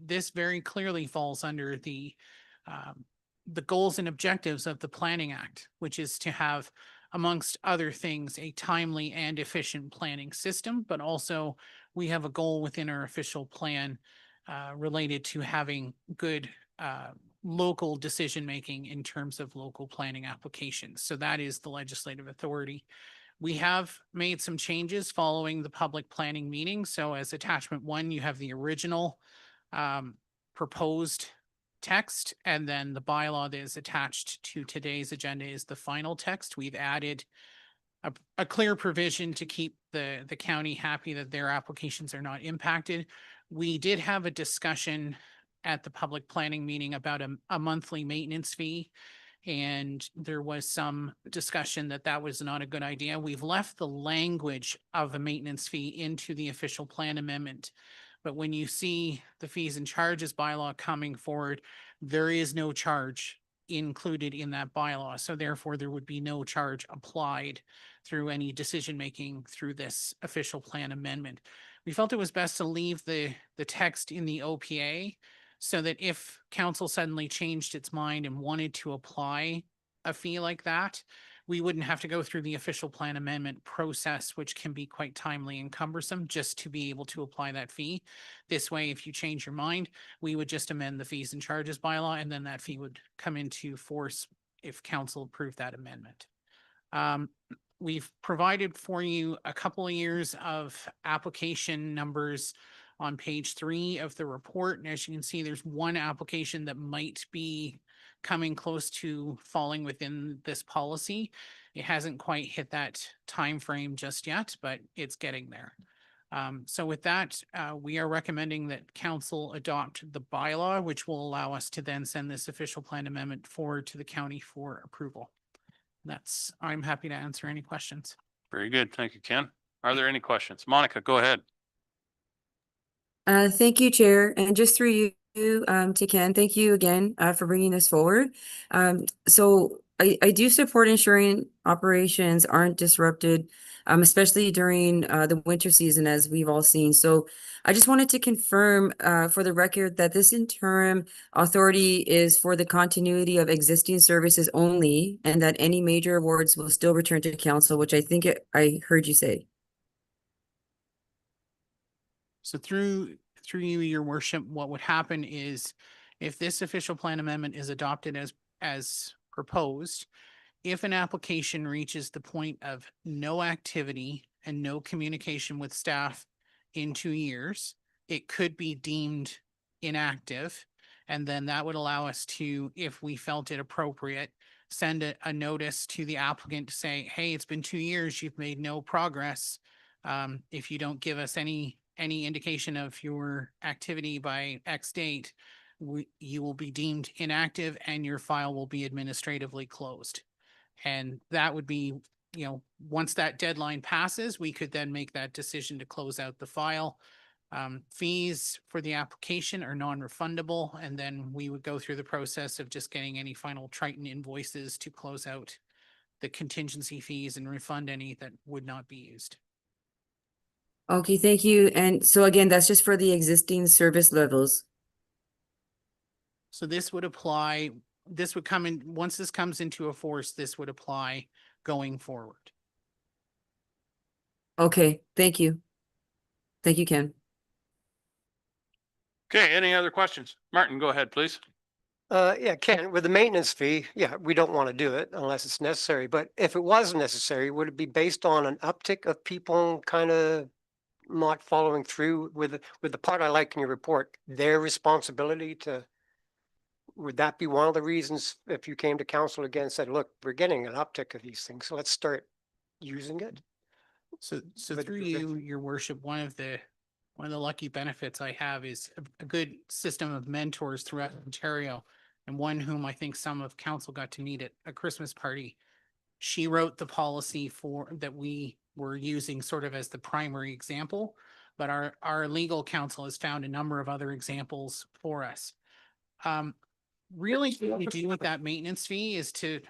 this very clearly falls under the goals and objectives of the Planning Act, which is to have, amongst other things, a timely and efficient planning system. But also we have a goal within our official plan related to having good local decision-making in terms of local planning applications. So that is the legislative authority. We have made some changes following the public planning meeting. So as attachment 1, you have the original proposed text, and then the bylaw that is attached to today's agenda is the final text. We've added a clear provision to keep the county happy that their applications are not impacted. We did have a discussion at the public planning meeting about a monthly maintenance fee, and there was some discussion that that was not a good idea. We've left the language of a maintenance fee into the official plan amendment. But when you see the fees and charges bylaw coming forward, there is no charge included in that bylaw. So therefore, there would be no charge applied through any decision-making through this official plan amendment. We felt it was best to leave the text in the OPA, so that if council suddenly changed its mind and wanted to apply a fee like that, we wouldn't have to go through the official plan amendment process, which can be quite timely and cumbersome, just to be able to apply that fee. This way, if you change your mind, we would just amend the fees and charges bylaw, and then that fee would come into force if council approved that amendment. We've provided for you a couple of years of application numbers on page 3 of the report. And as you can see, there's one application that might be coming close to falling within this policy. It hasn't quite hit that time frame just yet, but it's getting there. So with that, we are recommending that council adopt the bylaw, which will allow us to then send this official plan amendment forward to the county for approval. I'm happy to answer any questions. Very good. Thank you, Ken. Are there any questions? Monica, go ahead. Thank you, Chair. And just through you, to Ken, thank you again for bringing this forward. So I do support ensuring operations aren't disrupted, especially during the winter season, as we've all seen. So I just wanted to confirm for the record that this interim authority is for the continuity of existing services only, and that any major awards will still return to council, which I think I heard you say. So through you, your worship, what would happen is if this official plan amendment is adopted as proposed, if an application reaches the point of no activity and no communication with staff in 2 years, it could be deemed inactive. And then that would allow us to, if we felt it appropriate, send a notice to the applicant to say, hey, it's been 2 years, you've made no progress. If you don't give us any indication of your activity by X date, you will be deemed inactive and your file will be administratively closed. And that would be, once that deadline passes, we could then make that decision to close out the file. Fees for the application are non-refundable, and then we would go through the process of just getting any final Triton invoices to close out the contingency fees and refund any that would not be used. Okay, thank you. And so again, that's just for the existing service levels. So this would apply, this would come in, once this comes into a force, this would apply going forward. Okay, thank you. Thank you, Ken. Okay, any other questions? Martin, go ahead, please. Yeah, Ken, with the maintenance fee, yeah, we don't want to do it unless it's necessary. But if it was necessary, would it be based on an uptick of people kind of not following through with the part I like in your report, their responsibility to, would that be one of the reasons if you came to council again and said, look, we're getting an uptick of these things, so let's start using it? So But- through you, your worship, one of the lucky benefits I have is a good system of mentors throughout Ontario, and one whom I think some of council got to meet at a Christmas party. She wrote the policy that we were using sort of as the primary example, but our legal counsel has found a number of other examples for us. Really, what we do with that maintenance fee is to,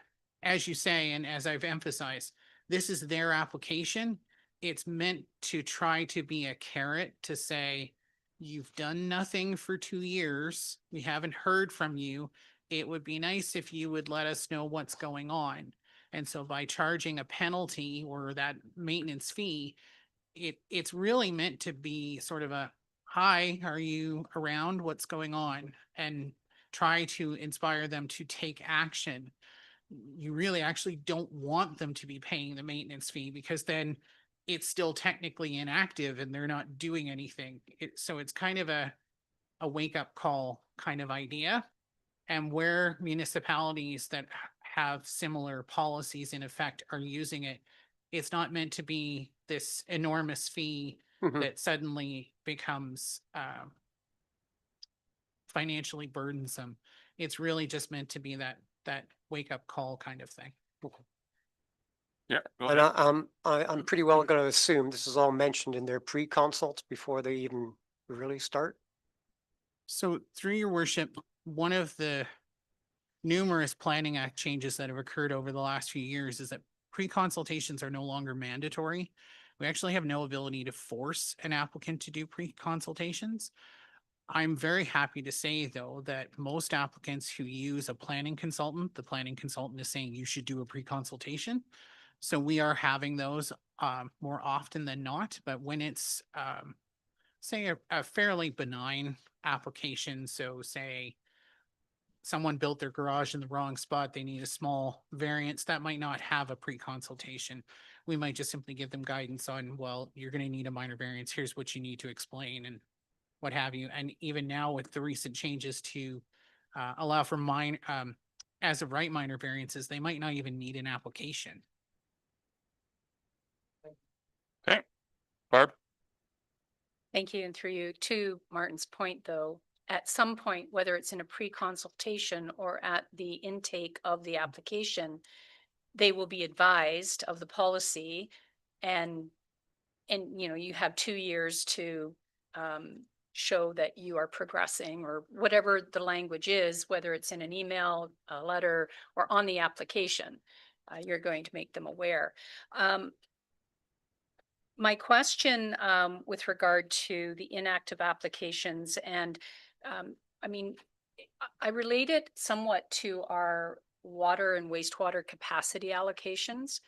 as you say, and as I've emphasized, this is their application. It's meant to try to be a carrot to say, you've done nothing for 2 years. We haven't heard from you. It would be nice if you would let us know what's going on. And so by charging a penalty or that maintenance fee, it's really meant to be sort of a, hi, are you around? What's going on? And try to inspire them to take action. You really actually don't want them to be paying the maintenance fee, because then it's still technically inactive and they're not doing anything. So it's kind of a wake up call kind of idea. And where municipalities that have similar policies in effect are using it, it's not meant to be this enormous fee that suddenly becomes financially burdensome. It's really just meant to be that wake up call kind of thing. Yeah. Go And ahead. I'm pretty well going to assume this is all mentioned in their pre-consults before they even really start. So through your worship, one of the numerous Planning Act changes that have occurred over the last few years is that pre-consultations are no longer mandatory. We actually have no ability to force an applicant to do pre-consultations. I'm very happy to say, though, that most applicants who use a planning consultant, the planning consultant is saying you should do a pre-consultation. So we are having those more often than not, but when it's say a fairly benign application, so say someone built their garage in the wrong spot, they need a small variance, that might not have a pre-consultation. We might just simply give them guidance on, well, you're going to need a minor variance, here's what you need to explain and what have you. And even now with the recent changes to allow for as of right minor variances, they might not even need an application. Okay. Barb? Thank you. And through you, to Martin's point, though, at some point, whether it's in a pre-consultation or at the intake of the application, they will be advised of the policy, and you have 2 years to show that you are progressing, or whatever the language is, whether it's in an email, a letter, or on the application. You're going to make them aware. My question with regard to the inactive applications, and I relate it somewhat to our water and wastewater capacity allocations.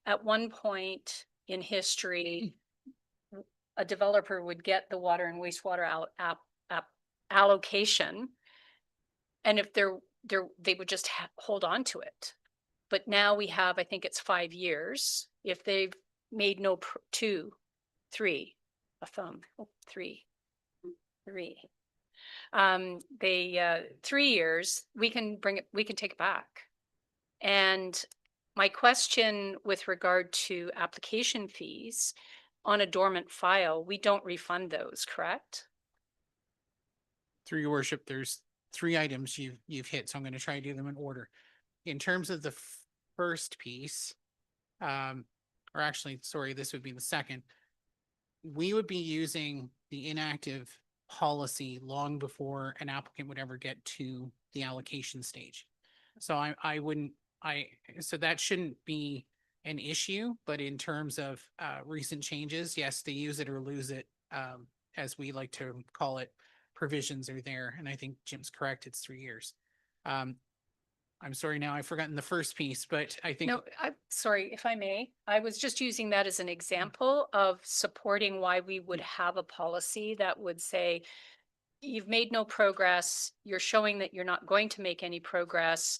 At one point in history, a developer would get the water and wastewater allocation, and if they would just hold on to it. But now we have, I think it's 5 years. If they've made no 2, 3, a thumb, 3. 3 years, we can take it back. And my question with regard to application fees on a dormant file, we don't refund those, correct? Through your worship, there's three items you've hit, so I'm gonna try to do them in order. In terms of the first piece, or actually, sorry, this would be the second. We would be using the inactive policy long before an applicant would ever get to the allocation stage. So I wouldn't, so that shouldn't be an issue, but in terms of recent changes, yes, they use it or lose it, as we like to call it, provisions are there, and I think Jim's correct, it's 3 years. I'm sorry, now I've forgotten the first piece, but I think. No, I'm sorry, if I may, I was just using that as an example of supporting why we would have a policy that would say, you've made no progress, you're showing that you're not going to make any progress.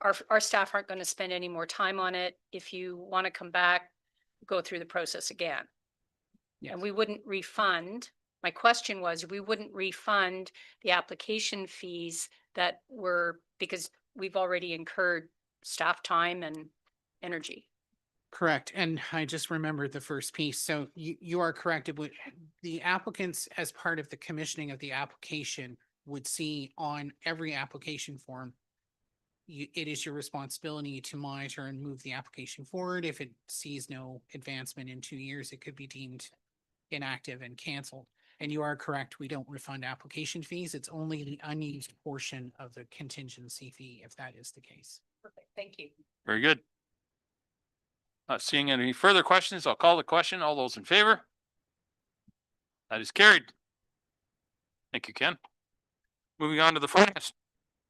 Our staff aren't going to spend any more time on it. If you want to come back, go through the process again. And we wouldn't refund. My question was, we wouldn't refund the application fees that were, because we've already incurred staff time and energy. Correct, and I just remembered the first piece, so you are correct, it would, the applicants, as part of the commissioning of the application, would see on every application form. It is your responsibility to monitor and move the application forward. If it sees no advancement in 2 years, it could be deemed inactive and canceled. And you are correct, we don't refund application fees, it's only the unused portion of the contingency fee, if that is the case. Perfect, thank you. Very good. Not seeing any further questions, I'll call the question. All those in favor? That is carried. Thank you, Ken. Moving on to the finance.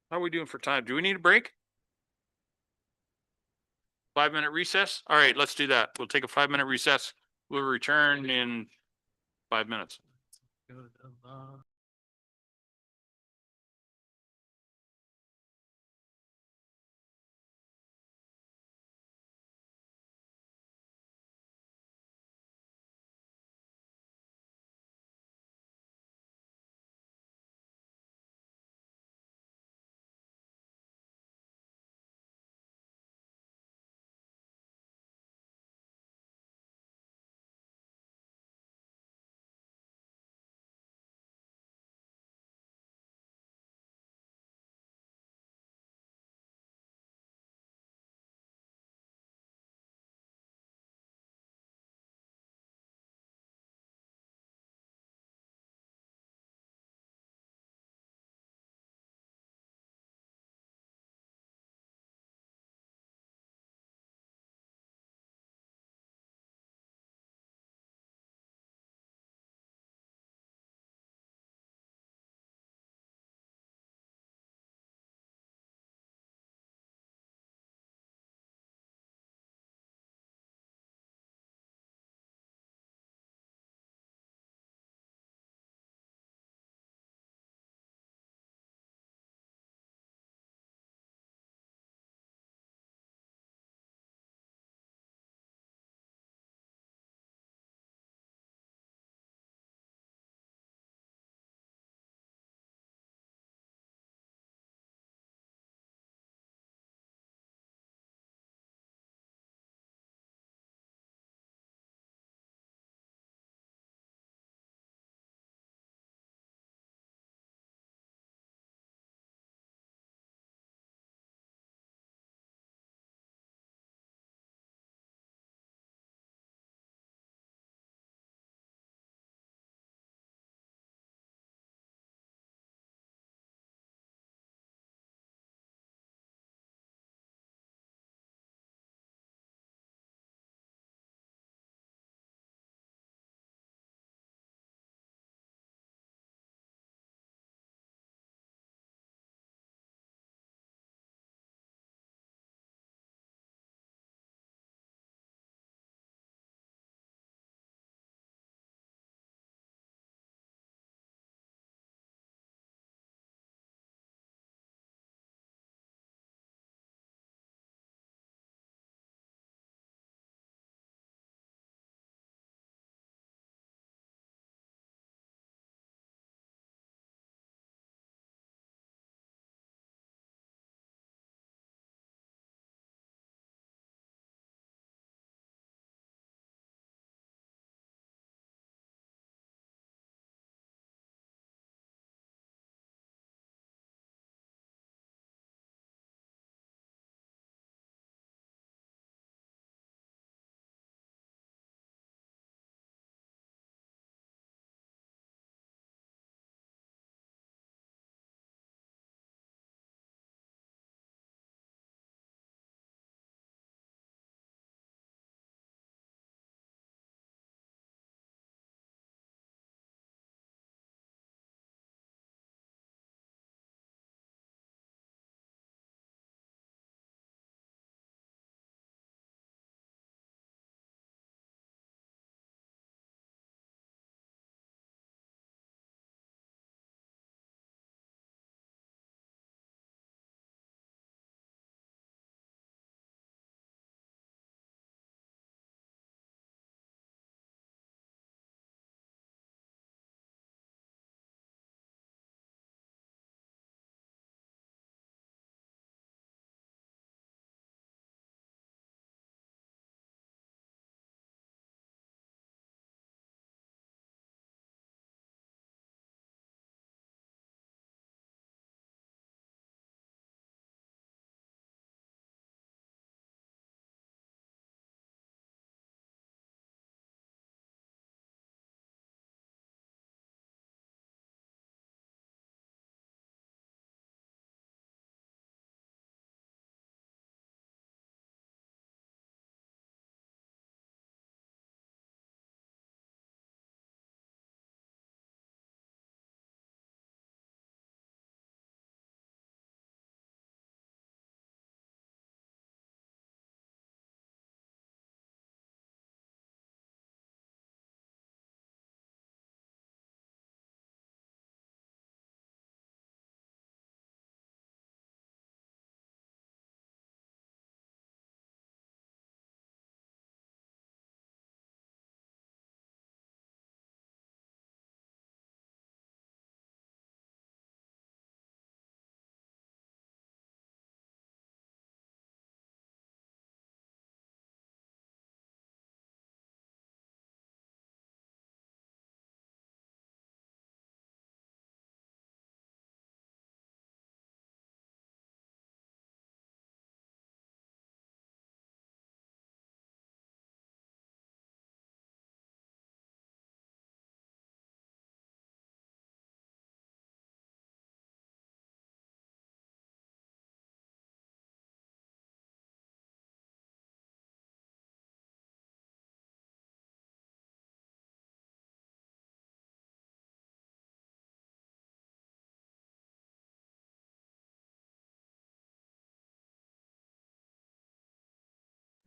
How are we doing for time? Do we need a break? 5-minute recess? All right, let's do that. We'll take a 5-minute recess. We'll return in 5 minutes.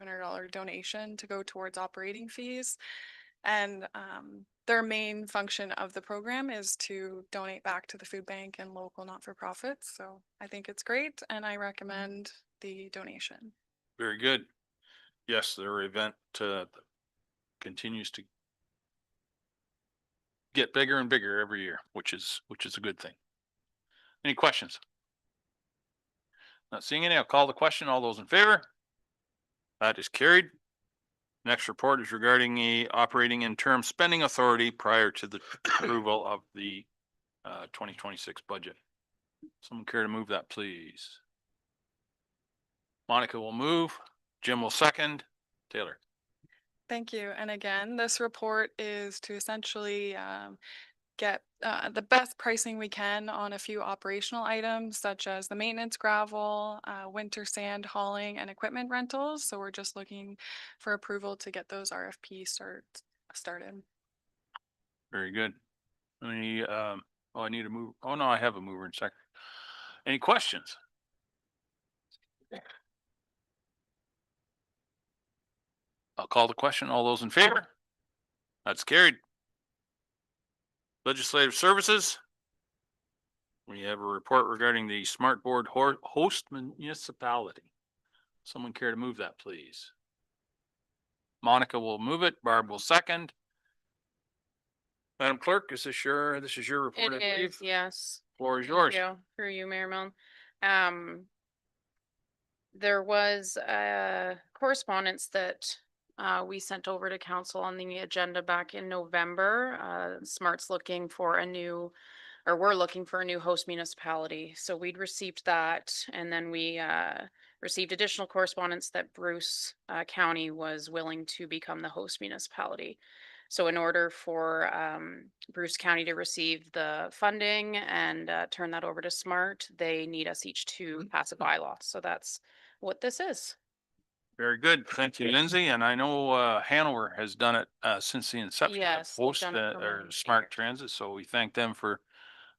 $500 donation to go towards operating fees. And their main function of the program is to donate back to the food bank and local not-for-profits. So I think it's great and I recommend the donation. Very good. Yes, their event continues to get bigger and bigger every year, which is a good thing. Any questions? Not seeing any. I'll call the question. All those in favor? That is carried. Next report is regarding the operating interim spending authority prior to the approval of the 2026 budget. Someone care to move that, please? Monica will move. Jim will second. Taylor. Thank you. And again, this report is to essentially get the best pricing we can on a few operational items such as the maintenance gravel, winter sand hauling and equipment rentals. So we're just looking for approval to get those RFPs started. Very good. Any, I need a move. Oh, no, I have a mover in second. Any questions? I'll call the question. All those in favor? That's carried. Legislative Services. We have a report regarding the Smart Board host municipality. Someone care to move that, please? Monica will move it. Barb will second. Madam Clerk, this is your report, I It believe. is, yes. Floor is Thank yours. you. Through you, Mayor Milne. There was correspondence that we sent over to council on the agenda back in November. Smart's looking for a new, or we're looking for a new host municipality. So we'd received that, and then we received additional correspondence that Bruce County was willing to become the host municipality. So in order for Bruce County to receive the funding and turn that over to Smart, they need us each to pass a bylaw. So that's what this is. Very good. Thank you, Lindsay. And I know Hanover has done it since the inception of Yes, they've host done it for or many Smart years. Transit. So we thank them for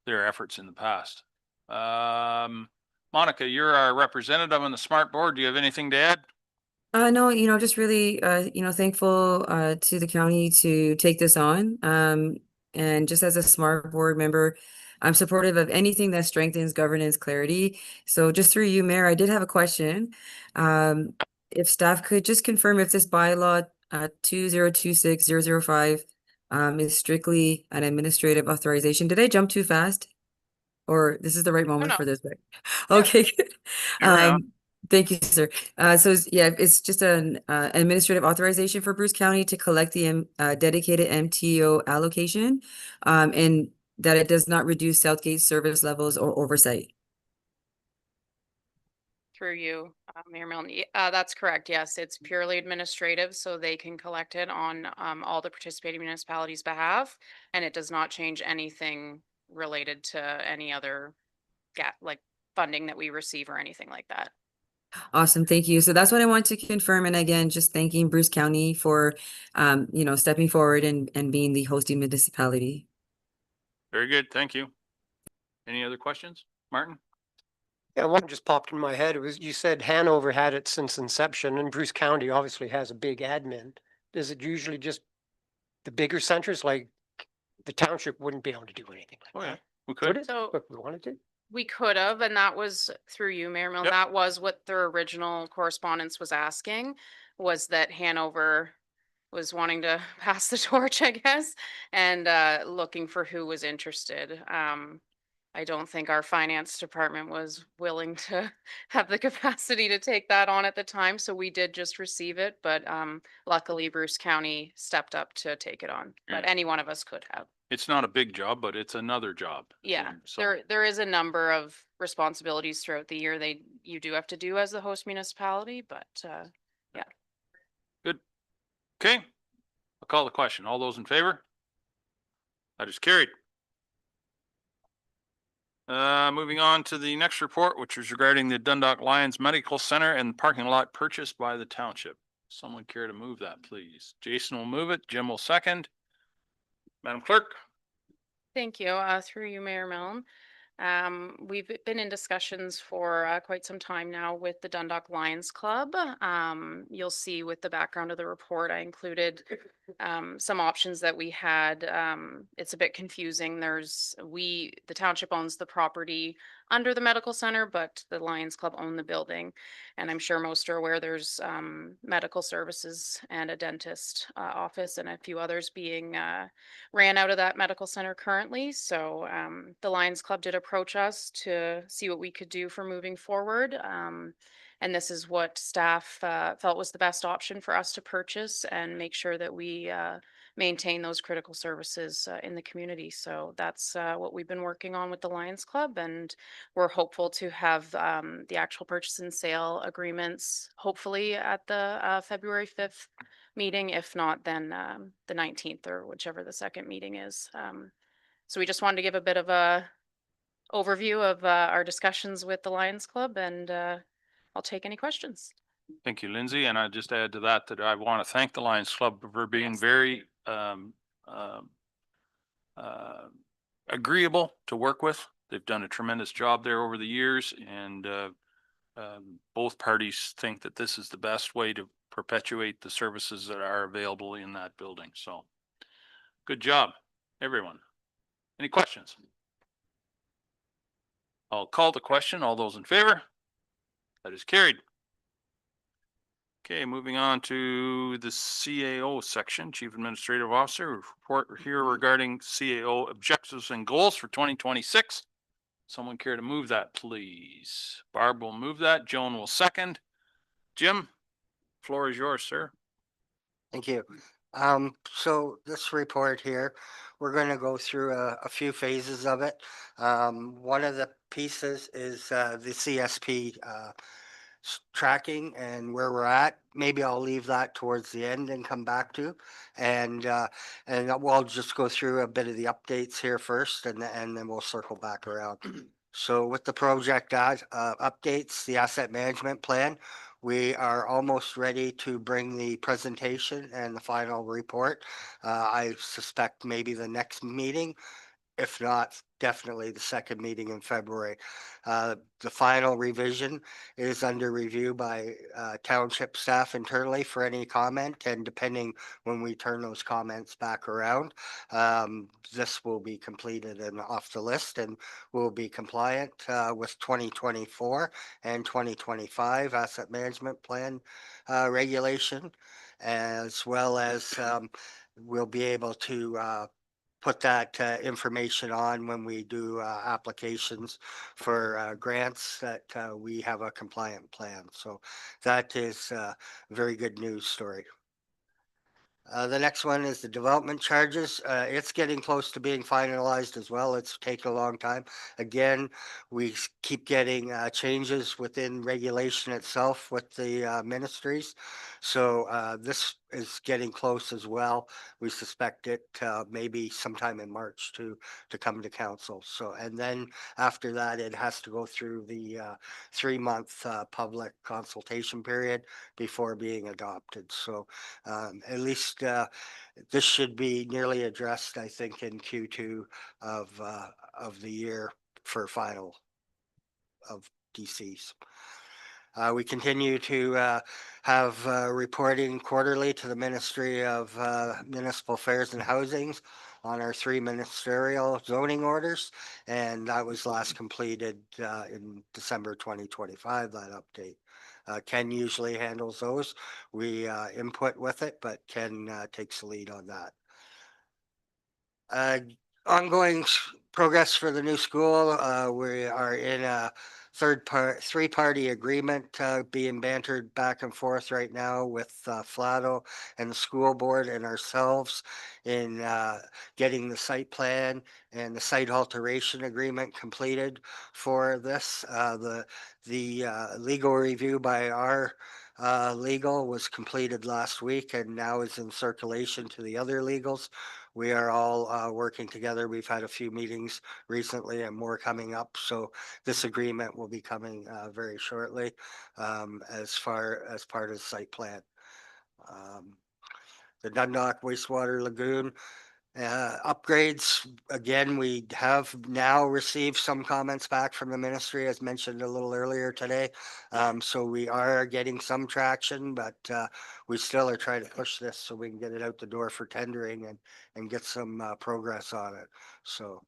their efforts in the past. Monica, you're our representative on the Smart Board. Do you have anything to add? No, just really, thankful, to the county to take this on. And just as a Smart Board member, I'm supportive of anything that strengthens governance clarity. So just through you, Mayor, I did have a question. If staff could just confirm if this bylaw, 2026-005, is strictly an administrative authorization. Did I jump too fast? Or this is the right moment no. for this, right? Okay, good. Carry on. Thank you, sir. It's just an administrative authorization for Bruce County to collect the dedicated MTO allocation, and that it does not reduce Southgate service levels or oversight. Through you, Mayor Milne. That's correct. Yes, it's purely administrative, so they can collect it on all the participating municipalities' behalf, and it does not change anything related to any other like funding that we receive or anything like that. Awesome, thank you. So that's what I want to confirm. And again, just thanking Bruce County for, stepping forward and being the hosting municipality. Very good. Thank you. Any other questions? Martin? Yeah, one just popped in my head. It was, you said Hanover had it since inception and Bruce County obviously has a big admin. Is it usually just the bigger centers, like the township wouldn't be able to do anything like that? We Would could. it? So If we wanted to? we could have, and that was through you, Mayor Milne. Yep. That was what their original correspondence was asking, was that Hanover was wanting to pass the torch, I guess, and looking for who was interested. I don't think our finance department was willing to have the capacity to take that on at the time, so we did just receive it, but luckily Bruce County stepped up to take it on, but Yeah. any one of us could have. It's not a big job, but it's another job. Yeah, And so there is a number of responsibilities throughout the year you do have to do as the host municipality, but yeah. good. Okay. I'll call the question. All those in favor? That is carried. Moving on to the next report, which is regarding the Dundalk Lions Medical Center and parking lot purchased by the township. Someone care to move that, please? Jason will move it. Jim will second. Madam Clerk? Thank you. Through you, Mayor Milne. We've been in discussions for quite some time now with the Dundalk Lions Club. You'll see with the background of the report, I included some options that we had. It's a bit confusing. The township owns the property under the medical center, but the Lions Club own the building. And I'm sure most are aware there's medical services and a dentist office and a few others being ran out of that medical center currently. So the Lions Club did approach us to see what we could do for moving forward. And this is what staff felt was the best option for us to purchase and make sure that we maintain those critical services in the community. So that's what we've been working on with the Lions Club. And we're hopeful to have the actual purchase and sale agreements, hopefully at the February 5th meeting. If not, then the 19th or whichever the second meeting is. So we just wanted to give a bit of a overview of our discussions with the Lions Club, and I'll take any questions. Thank you, Lindsay. And I just add to that that I want to thank the Lions Club for being very agreeable to work with. They've done a tremendous job there over the years, and both parties think that this is the best way to perpetuate the services that are available in that building. So good job, everyone. Any questions? I'll call the question. All those in favor? That is carried. Okay, moving on to the CAO section, Chief Administrative Officer, report here regarding CAO objectives and goals for 2026. Someone care to move that, please? Barb will move that. Joan will second. Jim, floor is yours, sir. Thank you. So this report here, we're going to go through a few phases of it. One of the pieces is the CSP tracking and where we're at. Maybe I'll leave that towards the end and come back to. And we'll just go through a bit of the updates here first, and then we'll circle back around. So with the project updates, the asset management plan, we are almost ready to bring the presentation and the final report. I suspect maybe the next meeting, if not, definitely the second meeting in February. The final revision is under review by township staff internally for any comment, and depending when we turn those comments back around, this will be completed and off the list and will be compliant with 2024 and 2025 asset management plan regulation, as well as we'll be able to put that information on when we do applications for grants that we have a compliant plan. So that is a very good news story. The next one is the development charges. It's getting close to being finalized as well. It's taken a long time. Again, we keep getting changes within regulation itself with the ministries. So this is getting close as well. We suspect it maybe sometime in March to come to council. So, and then after that, it has to go through the 3-month public consultation period before being adopted. So at least this should be nearly addressed, I think, in Q2 of the year for final of DCs. We continue to have reporting quarterly to the Ministry of Municipal Affairs and Housing on our 3 ministerial zoning orders, and that was last completed in December 2025, that update. Ken usually handles those. We input with it, but Ken takes the lead on that. Ongoing progress for the new school. We are in a three-party agreement being bantered back and forth right now with Flato and the school board and ourselves in getting the site plan and the site alteration agreement completed for this. The legal review by our legal was completed last week and now is in circulation to the other legals. We are all working together. We've had a few meetings recently and more coming up. So this agreement will be coming very shortly as part of the site plan. The Dundalk Wastewater Lagoon, Upgrades, again, we have now received some comments back from the ministry, as mentioned a little earlier today. So we are getting some traction, but we still are trying to push this so we can get it out the door for tendering and get some progress on it. So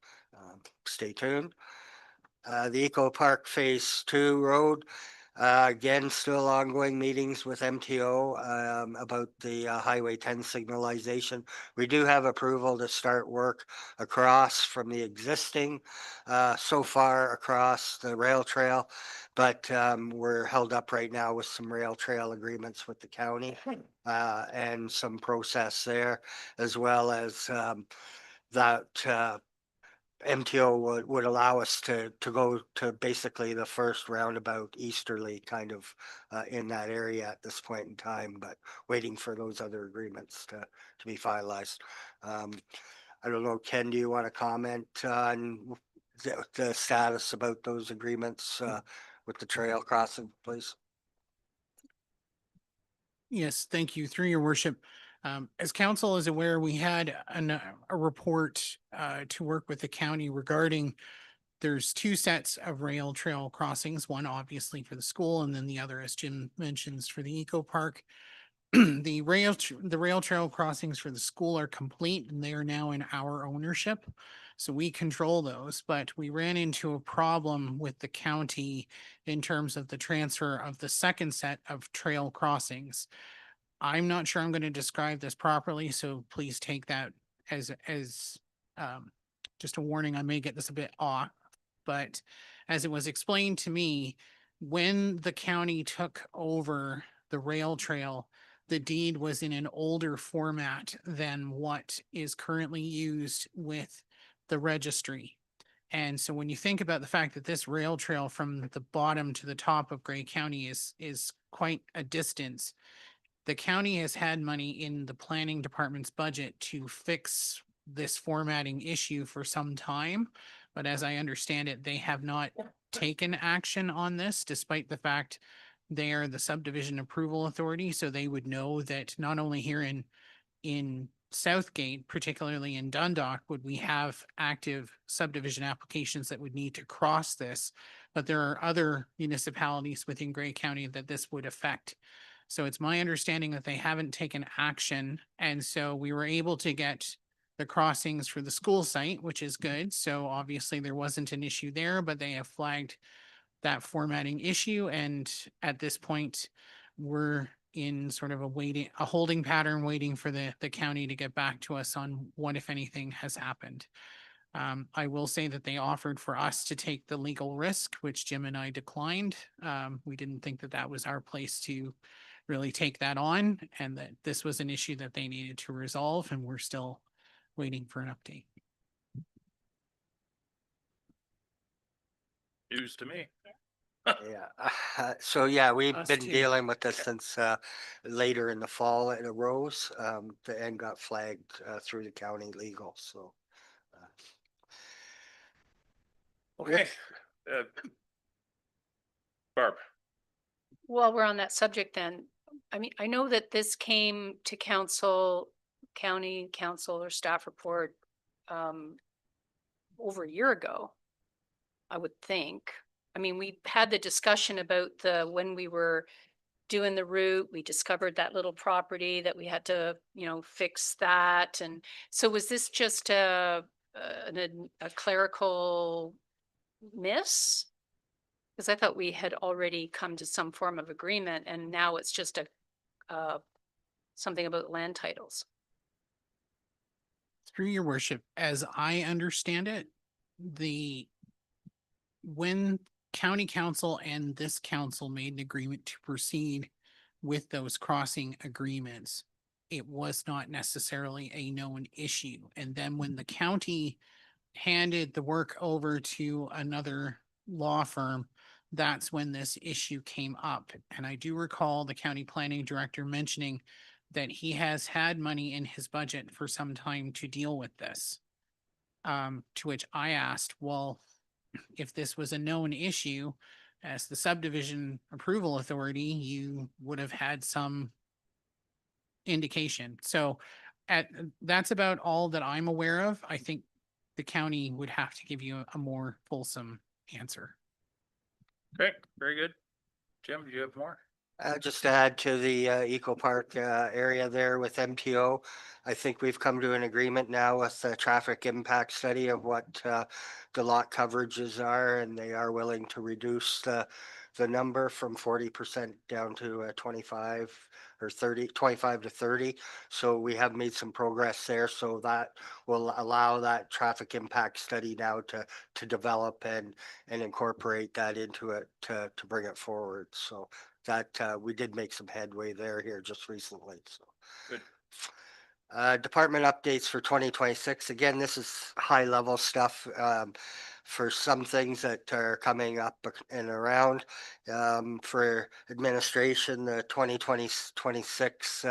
stay tuned. The Eco Park Phase 2 road, again, still ongoing meetings with MTO about the Highway 10 signalization. We do have approval to start work across from the existing, so far across the rail trail, but we're held up right now with some rail trail agreements with the county and some process there, as well as that MTO would allow us to go to basically the first roundabout easterly kind of in that area at this point in time, but waiting for those other agreements to be finalized. I don't know, Ken, do you want to comment on the status about those agreements with the trail crossing, please? Yes, thank you. Through your worship. As council is aware, we had a report to work with the county regarding there's two sets of rail trail crossings, one obviously for the school and then the other, as Jim mentions, for the eco park. The rail trail crossings for the school are complete and they are now in our ownership. So we control those, but we ran into a problem with the county in terms of the transfer of the second set of trail crossings. I'm not sure I'm going to describe this properly, so please take that as just a warning. I may get this a bit off, but as it was explained to me, when the county took over the rail trail, the deed was in an older format than what is currently used with the registry. And so when you think about the fact that this rail trail from the bottom to the top of Grey County is quite a distance, the county has had money in the planning department's budget to fix this formatting issue for some time. But as I understand it, they have not taken action on this, despite the fact they are the subdivision approval authority. So they would know that not only here in Southgate, particularly in Dundalk, would we have active subdivision applications that would need to cross this, but there are other municipalities within Grey County that this would affect. So it's my understanding that they haven't taken action. And so we were able to get the crossings for the school site, which is good. So obviously there wasn't an issue there, but they have flagged that formatting issue. And at this point, we're in sort of a holding pattern, waiting for the county to get back to us on what, if anything, has happened. I will say that they offered for us to take the legal risk, which Jim and I declined. We didn't think that that was our place to really take that on, and that this was an issue that they needed to resolve, and we're still waiting for an update. News to me. Yeah. So yeah, we've Us been too. dealing with this since later in the fall it arose and got flagged through the county legal. So Okay. Barb. While we're on that subject then, I mean, I know that this came to council, county council or staff report over a year ago, I would think. I mean, we had the discussion about when we were doing the route, we discovered that little property that we had to, fix that. And so was this just a clerical miss? Because I thought we had already come to some form of agreement and now it's just something about land titles. Through your worship, as I understand it, when county council and this council made an agreement to proceed with those crossing agreements, it was not necessarily a known issue. And then when the county handed the work over to another law firm, that's when this issue came up. And I do recall the county planning director mentioning that he has had money in his budget for some time to deal with this. To which I asked, well, if this was a known issue, as the subdivision approval authority, you would have had some indication. So that's about all that I'm aware of. I think the county would have to give you a more fulsome answer. Okay, very good. Jim, do you have more? Just to add to the Eco Park area there with MTO, I think we've come to an agreement now with the traffic impact study of what the lot coverages are, and they are willing to reduce the number from 40% down to 25 or 30, 25 to 30. So we have made some progress there. So that will allow that traffic impact study now to develop and incorporate that into it to bring it forward. So that we did make some headway there here just recently. So good. Department updates for 2026. Again, this is high level stuff for some things that are coming up and around. For administration, the 2026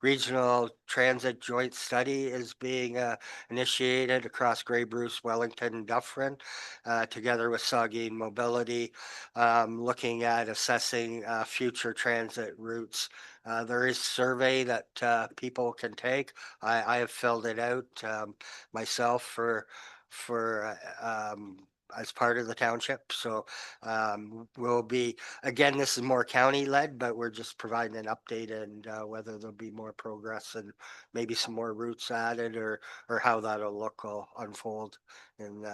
regional transit joint study is being initiated across Grey Bruce, Wellington, and Dufferin, together with Saugeen Mobility, looking at assessing future transit routes. There is survey that people can take. I have filled it out myself for as part of the township. So we'll be, again, this is more county led, but we're just providing an update and whether there'll be more progress and maybe some more routes added or how that'll look will unfold in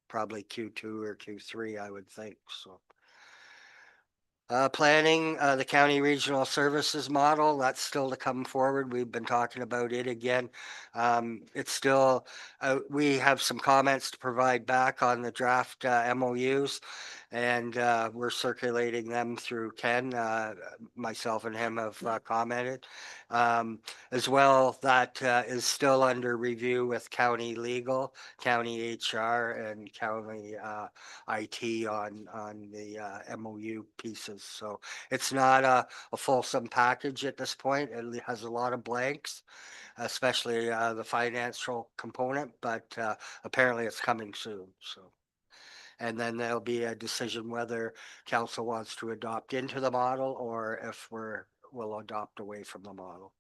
probably Q2 or Q3, I would think. So. Planning the county regional services model, that's still to come forward. We've been talking about it again. It's still, we have some comments to provide back on the draft MOUs, and we're circulating them through Ken. Myself and him have commented. As well, that is still under review with county legal, county HR, and county IT on the MOU pieces. So it's not a fulsome package at this point. It has a lot of blanks, especially the financial component, but apparently it's coming soon. So. And then there'll be a decision whether council wants to adopt into the model or if we'll adopt away from the model.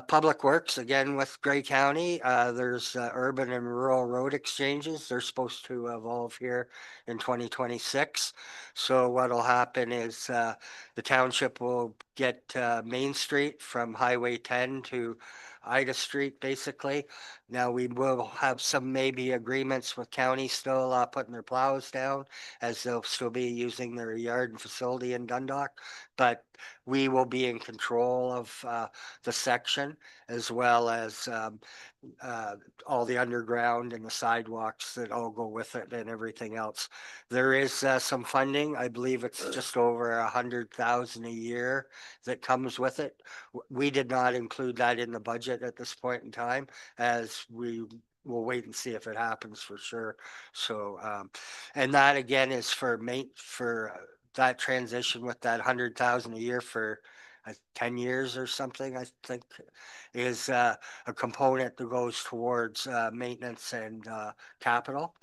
Public Works, again with Grey County, there's urban and rural road exchanges. They're supposed to evolve here in 2026. So what'll happen is the township will get Main Street from Highway 10 to Ida Street, basically. Now we will have some maybe agreements with county still putting their plows down, as they'll still be using their yard and facility in Dundalk, but we will be in control of the section as well as all the underground and the sidewalks that all go with it and everything else. There is some funding. I believe it's just over 100,000 a year that comes with it. We did not include that in the budget at this point in time, as we will wait and see if it happens for sure. So, and that again is for that transition with that 100,000 a year for 10 years or something, I think, is a component that goes towards maintenance and capital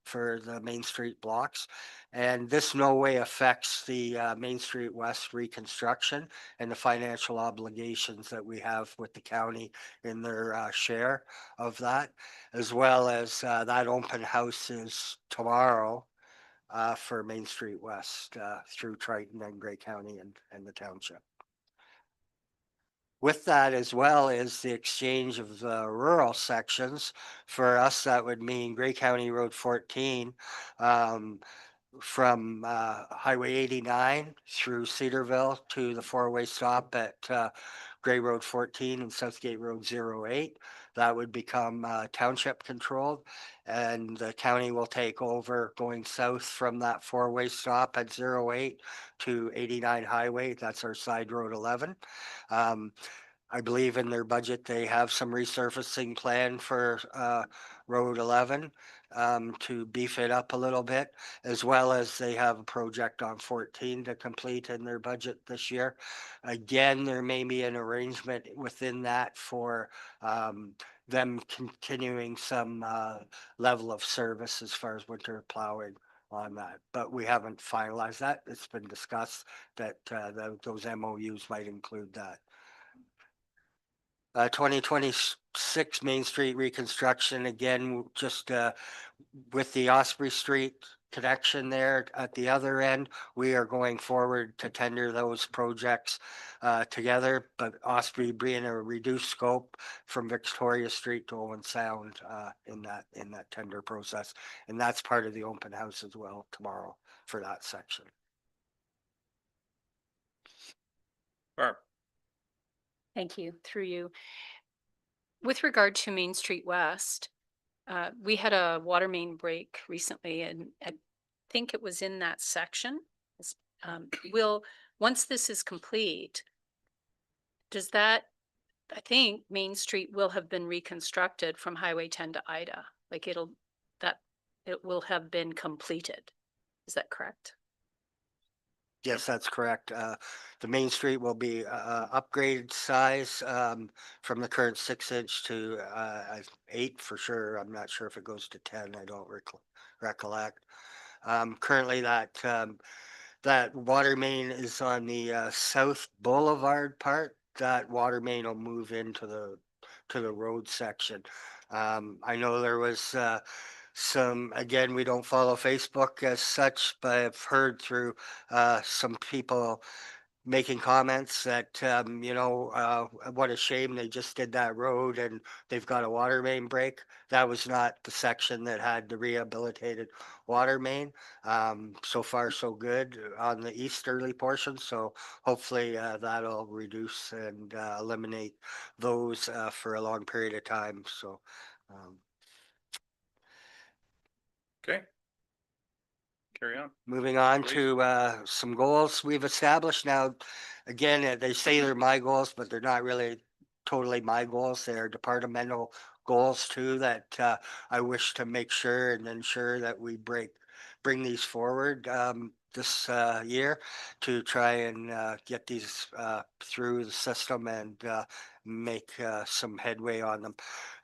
for the Main Street blocks. And this no way affects the Main Street West reconstruction and the financial obligations that we have with the county in their share of that, as well as that open house is tomorrow for Main Street West through Triton and Grey County and the township. With that, as well as the exchange of the rural sections, for us, that would mean Grey County Road 14 from Highway 89 through Cedarville to the four-way stop at Grey Road 14 and Southgate Road 08. That would become township controlled, and the county will take over going south from that four-way stop at 08 to 89 Highway. That's our side road 11. I believe in their budget, they have some resurfacing plan for Road 11 to beef it up a little bit, as well as they have a project on 14 to complete in their budget this year. Again, there may be an arrangement within that for them continuing some level of service as far as winter plowing on that, but we haven't finalized that. It's been discussed that those MOUs might include that. 2026 Main Street reconstruction, again, just with the Osprey Street connection there at the other end, we are going forward to tender those projects together, but Osprey being a reduced scope from Victoria Street to Owen Sound in that tender process. And that's part of the open house as well tomorrow for that section. Barb. Thank you, through you. With regard to Main Street West, we had a water main break recently, and I think it was in that section. Once this is complete, does that, I think Main Street will have been reconstructed from Highway 10 to Ida. Like it will have been completed. Is that correct? Yes, that's correct. The Main Street will be upgraded size from the current 6-inch to 8 for sure. I'm not sure if it goes to 10. I don't recollect. Currently, that water main is on the South Boulevard part. That water main will move into the road section. I know there was again, we don't follow Facebook as such, but I've heard through some people making comments that, what a shame they just did that road and they've got a water main break. That was not the section that had the rehabilitated water main. So far, so good on the easterly portion. So hopefully that'll reduce and eliminate those for a long period of time. So, Okay. Carry on. moving on Please. to some goals we've established now. Again, they say they're my goals, but they're not really totally my goals. They're departmental goals too that I wish to make sure and ensure that we bring these forward this year to try and get these through the system and make some headway on them.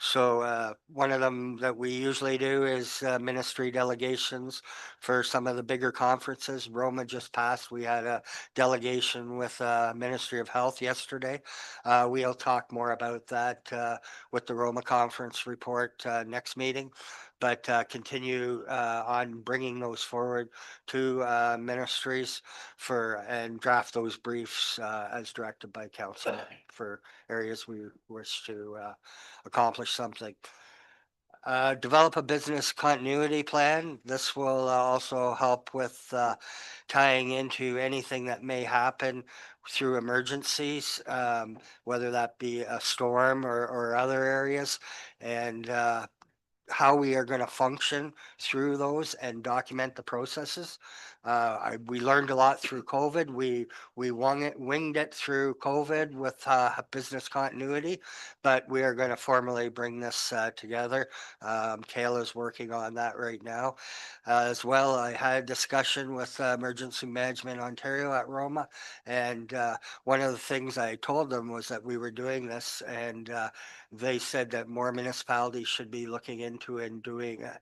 So one of them that we usually do is ministry delegations for some of the bigger conferences. Roma just passed. We had a delegation with Ministry of Health yesterday. We'll talk more about that with the Roma conference report next meeting, but continue on bringing those forward to ministries and draft those briefs as directed by council for areas we wish to accomplish something. Develop a business continuity plan. This will also help with tying into anything that may happen through emergencies, whether that be a storm or other areas, and how we are going to function through those and document the processes. We learned a lot through COVID. We winged it through COVID with business continuity, but we are going to formally bring this together. Kayla's working on that right now. As well, I had a discussion with Emergency Management Ontario at Roma, and one of the things I told them was that we were doing this, and they said that more municipalities should be looking into and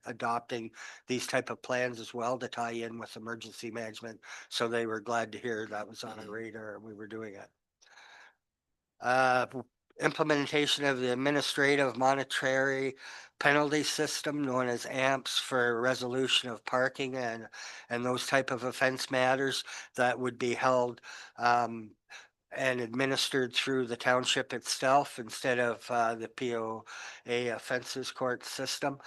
adopting these type of plans as well to tie in with emergency management. So they were glad to hear that was on our radar and we were doing it. Implementation of the administrative monetary penalty system known as AMPS for resolution of parking and those type of offense matters that would be held and administered through the township itself instead of the POA offenses court system.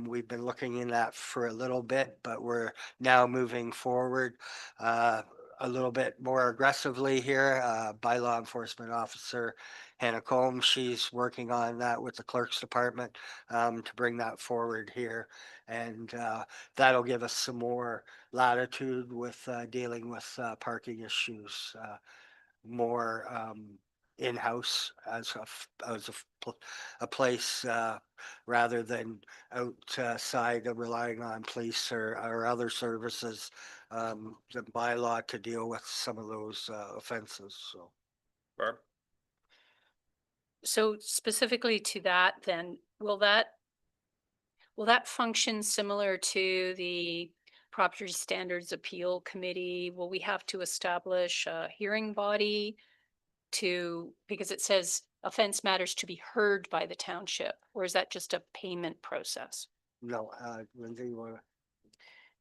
We've been looking in that for a little bit, but we're now moving forward a little bit more aggressively here. Bylaw enforcement officer Hannah Combs, she's working on that with the clerk's department to bring that forward here. And that'll give us some more latitude with dealing with parking issues more in-house as a place rather than outside of relying on police or other services, the bylaw to deal with some of those offenses. So, Barb. So specifically to that, then will that function similar to the Property Standards Appeal Committee? Will we have to establish a hearing body because it says offense matters to be heard by the township, or is that just a payment process? No, Lindsay, you wanna?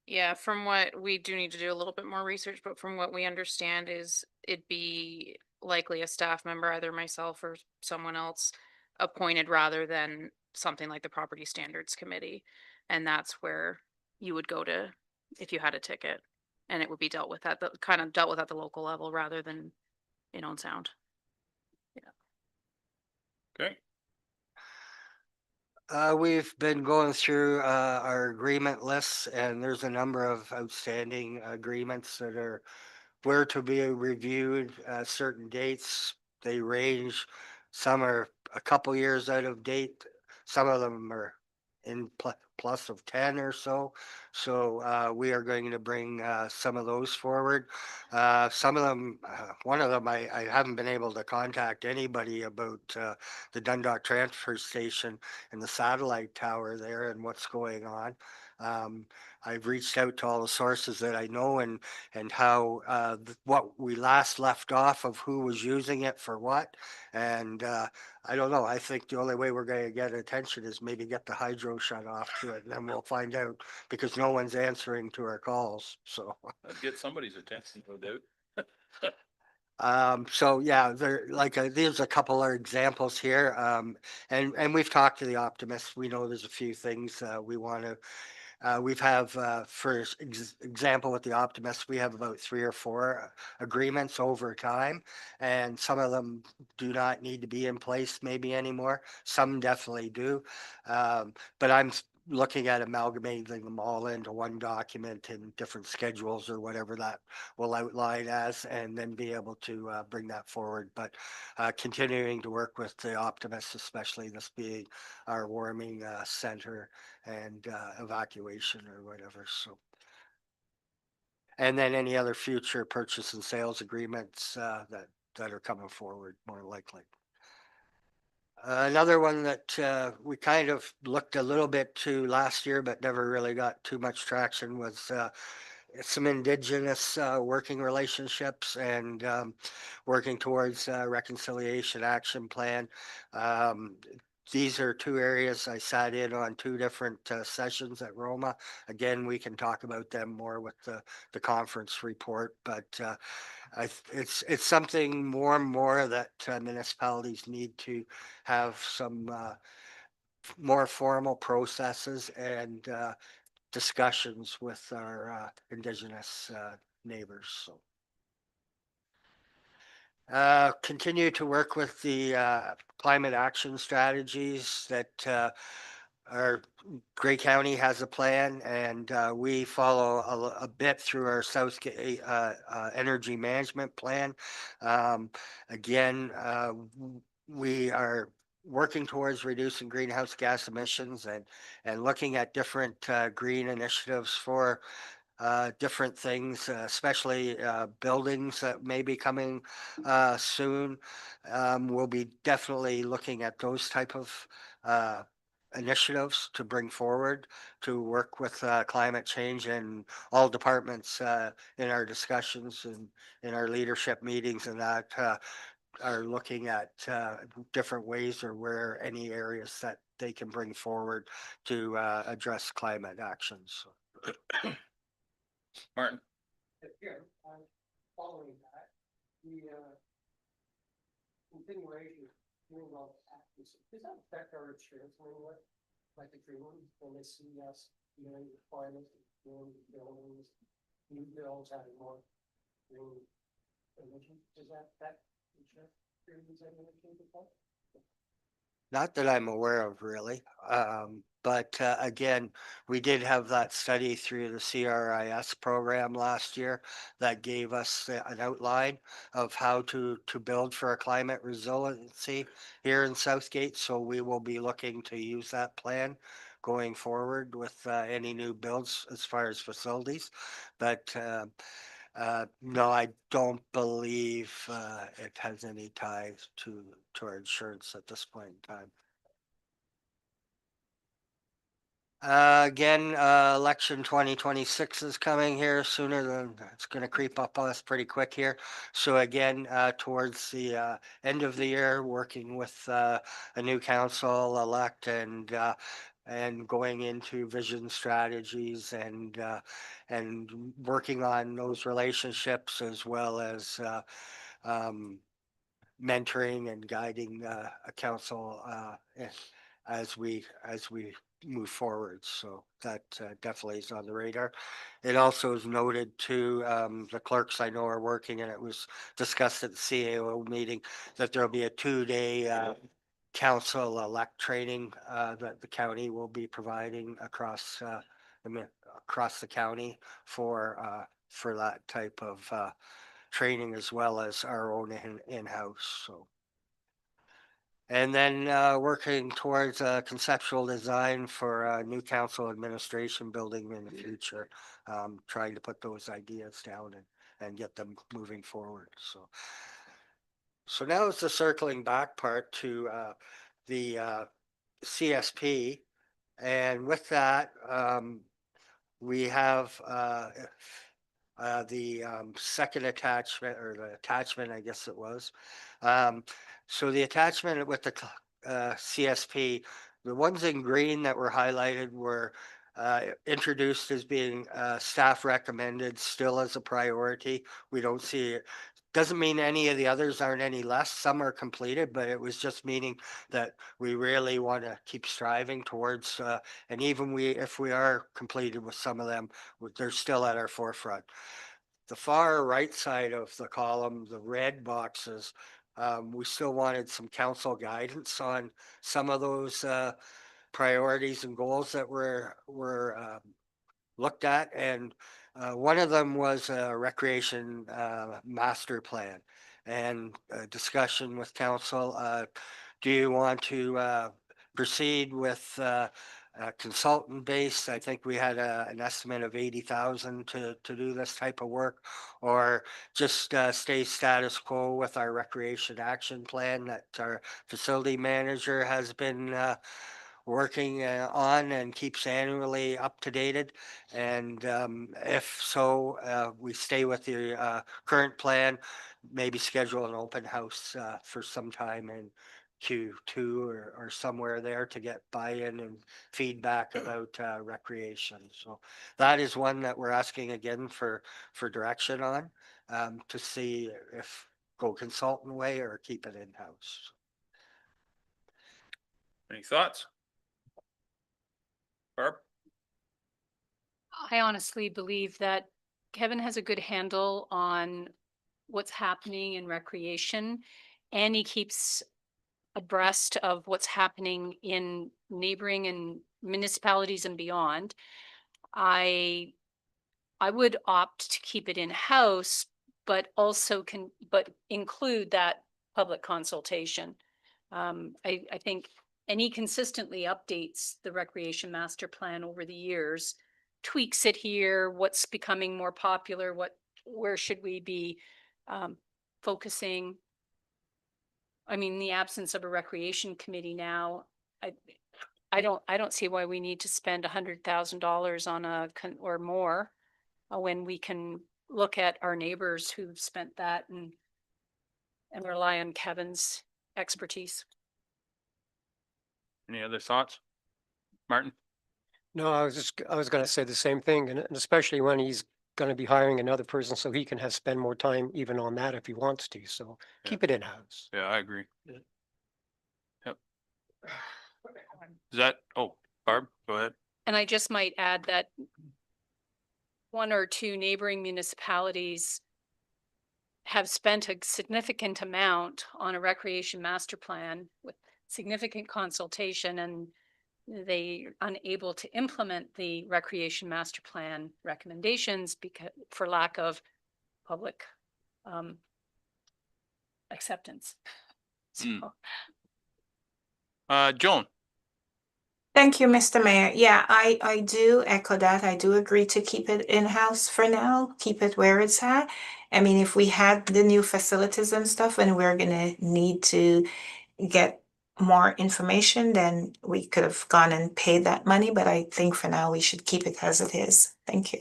Yeah, from what we do need to do a little bit more research, but from what we understand is it'd be likely a staff member, either myself or someone else appointed rather than something like the Property Standards Committee. And that's where you would go to if you had a ticket. And it would be dealt with at the kind of dealt with at the local level rather than in Owen Sound. Okay. We've been going through our agreement lists, and there's a number of outstanding agreements that are where to be reviewed, certain dates. They range, some are a couple years out of date, some of them are in plus of 10 or so. So we are going to bring some of those forward. Some of them, one of them, I haven't been able to contact anybody about the Dundalk Transfer Station and the satellite tower there and what's going on. I've reached out to all the sources that I know and how what we last left off of who was using it for what. And I don't know. I think the only way we're going to get attention is maybe get the hydro shut off to it, and then we'll find out because no one's answering to our calls. So. I'd get somebody's attention, no doubt. So yeah, there there's a couple of examples here. And we've talked to the optimists. We know there's a few things we want to. We've for example, with the optimists, we have about 3 or 4 agreements over time, and some of them do not need to be in place maybe anymore. Some definitely do. But I'm looking at amalgamating them all into one document in different schedules or whatever that will outline as, and then be able to bring that forward. But continuing to work with the optimists, especially this being our warming center and evacuation or whatever. So, and then any other future purchase and sales agreements that are coming forward, more likely. Another one that we kind of looked a little bit to last year, but never really got too much traction was some Indigenous working relationships and working towards reconciliation action plan. These are 2 areas I sat in on 2 different sessions at Roma. Again, we can talk about them more with the conference report, but it's something more and more that municipalities need to have some more formal processes and discussions with our Indigenous neighbors. So. Continue to work with the climate action strategies that our Grey County has a plan, and we follow a bit through our Southgate energy management plan. Again, we are working towards reducing greenhouse gas emissions and looking at different green initiatives for different things, especially buildings that may be coming soon. We'll be definitely looking at those type of initiatives to bring forward to work with climate change, and all departments in our discussions and in our leadership meetings and that are looking at different ways or where any areas that they can bring forward to address climate actions. Martin. Here, following that, the continuation of actions, does that affect our insurance in any way? Like the Greenland, when they see us doing requirements, doing buildings, new builds having more green emissions, does that insurance premiums any change at all? Not that I'm aware of, really. But again, we did have that study through the CRIS program last year that gave us an outline of how to build for a climate resiliency here in Southgate. So we will be looking to use that plan going forward with any new builds as far as facilities. But no, I don't believe it has any ties to our insurance at this point in time. Again, election 2026 is coming here sooner than, it's gonna creep up on us pretty quick here. So again, towards the end of the year, working with a new council elect and going into vision strategies and working on those relationships as well as mentoring and guiding a council as we move forward. So that definitely is on the radar. It also is noted too, the clerks I know are working, and it was discussed at the CAO meeting that there'll be a 2-day council elect training that the county will be providing across the county for that type of training, as well as our own in-house. So. And then working towards conceptual design for a new council administration building in the future, trying to put those ideas down and get them moving forward. So now it's the circling back part to the CSP. And with that, we have the second attachment, or the attachment, I guess it was. So the attachment with the CSP, the ones in green that were highlighted were introduced as being staff recommended, still as a priority. We don't see it. Doesn't mean any of the others aren't any less. Some are completed, but it was just meaning that we really want to keep striving towards, and even if we are completed with some of them, they're still at our forefront. The far right side of the column, the red boxes, we still wanted some council guidance on some of those priorities and goals that were looked at. And one of them was a recreation master plan, and a discussion with council. Do you want to proceed with consultant based? I think we had an estimate of 80,000 to do this type of work, or just stay status quo with our recreation action plan that our facility manager has been working on and keeps annually up to date. And if so, we stay with the current plan, maybe schedule an open house for some time in Q2 or somewhere there to get buy-in and feedback about recreation. So that is one that we're asking again for direction on, to see if go consultant way or keep it in-house. Any thoughts? Barb? I honestly believe that Kevin has a good handle on what's happening in recreation, and he keeps abreast of what's happening in neighboring and municipalities and beyond. I would opt to keep it in-house, but also include that public consultation. I think, and he consistently updates the recreation master plan over the years, tweaks it here, what's becoming more popular, where should we be focusing. I mean, in the absence of a recreation committee now, I don't see why we need to spend $100,000 on or more when we can look at our neighbors who've spent that and rely on Kevin's expertise. Any other thoughts? Martin? No, I was going to say the same thing, and especially when he's going to be hiring another person, so he can spend more time even on that if he wants to. So keep it in-house. Yeah, I agree. Yep. Is that, Barb, go ahead. And I just might add that one or two neighboring municipalities have spent a significant amount on a recreation master plan with significant consultation, and they are unable to implement the recreation master plan recommendations for lack of public acceptance. So. Joan? Thank you, Mr. Mayor. Yeah, I do echo that. I do agree to keep it in-house for now, keep it where it's at. I mean, if we had the new facilities and stuff and we're gonna need to get more information, then we could have gone and paid that money, but I think for now we should keep it as it is. Thank you.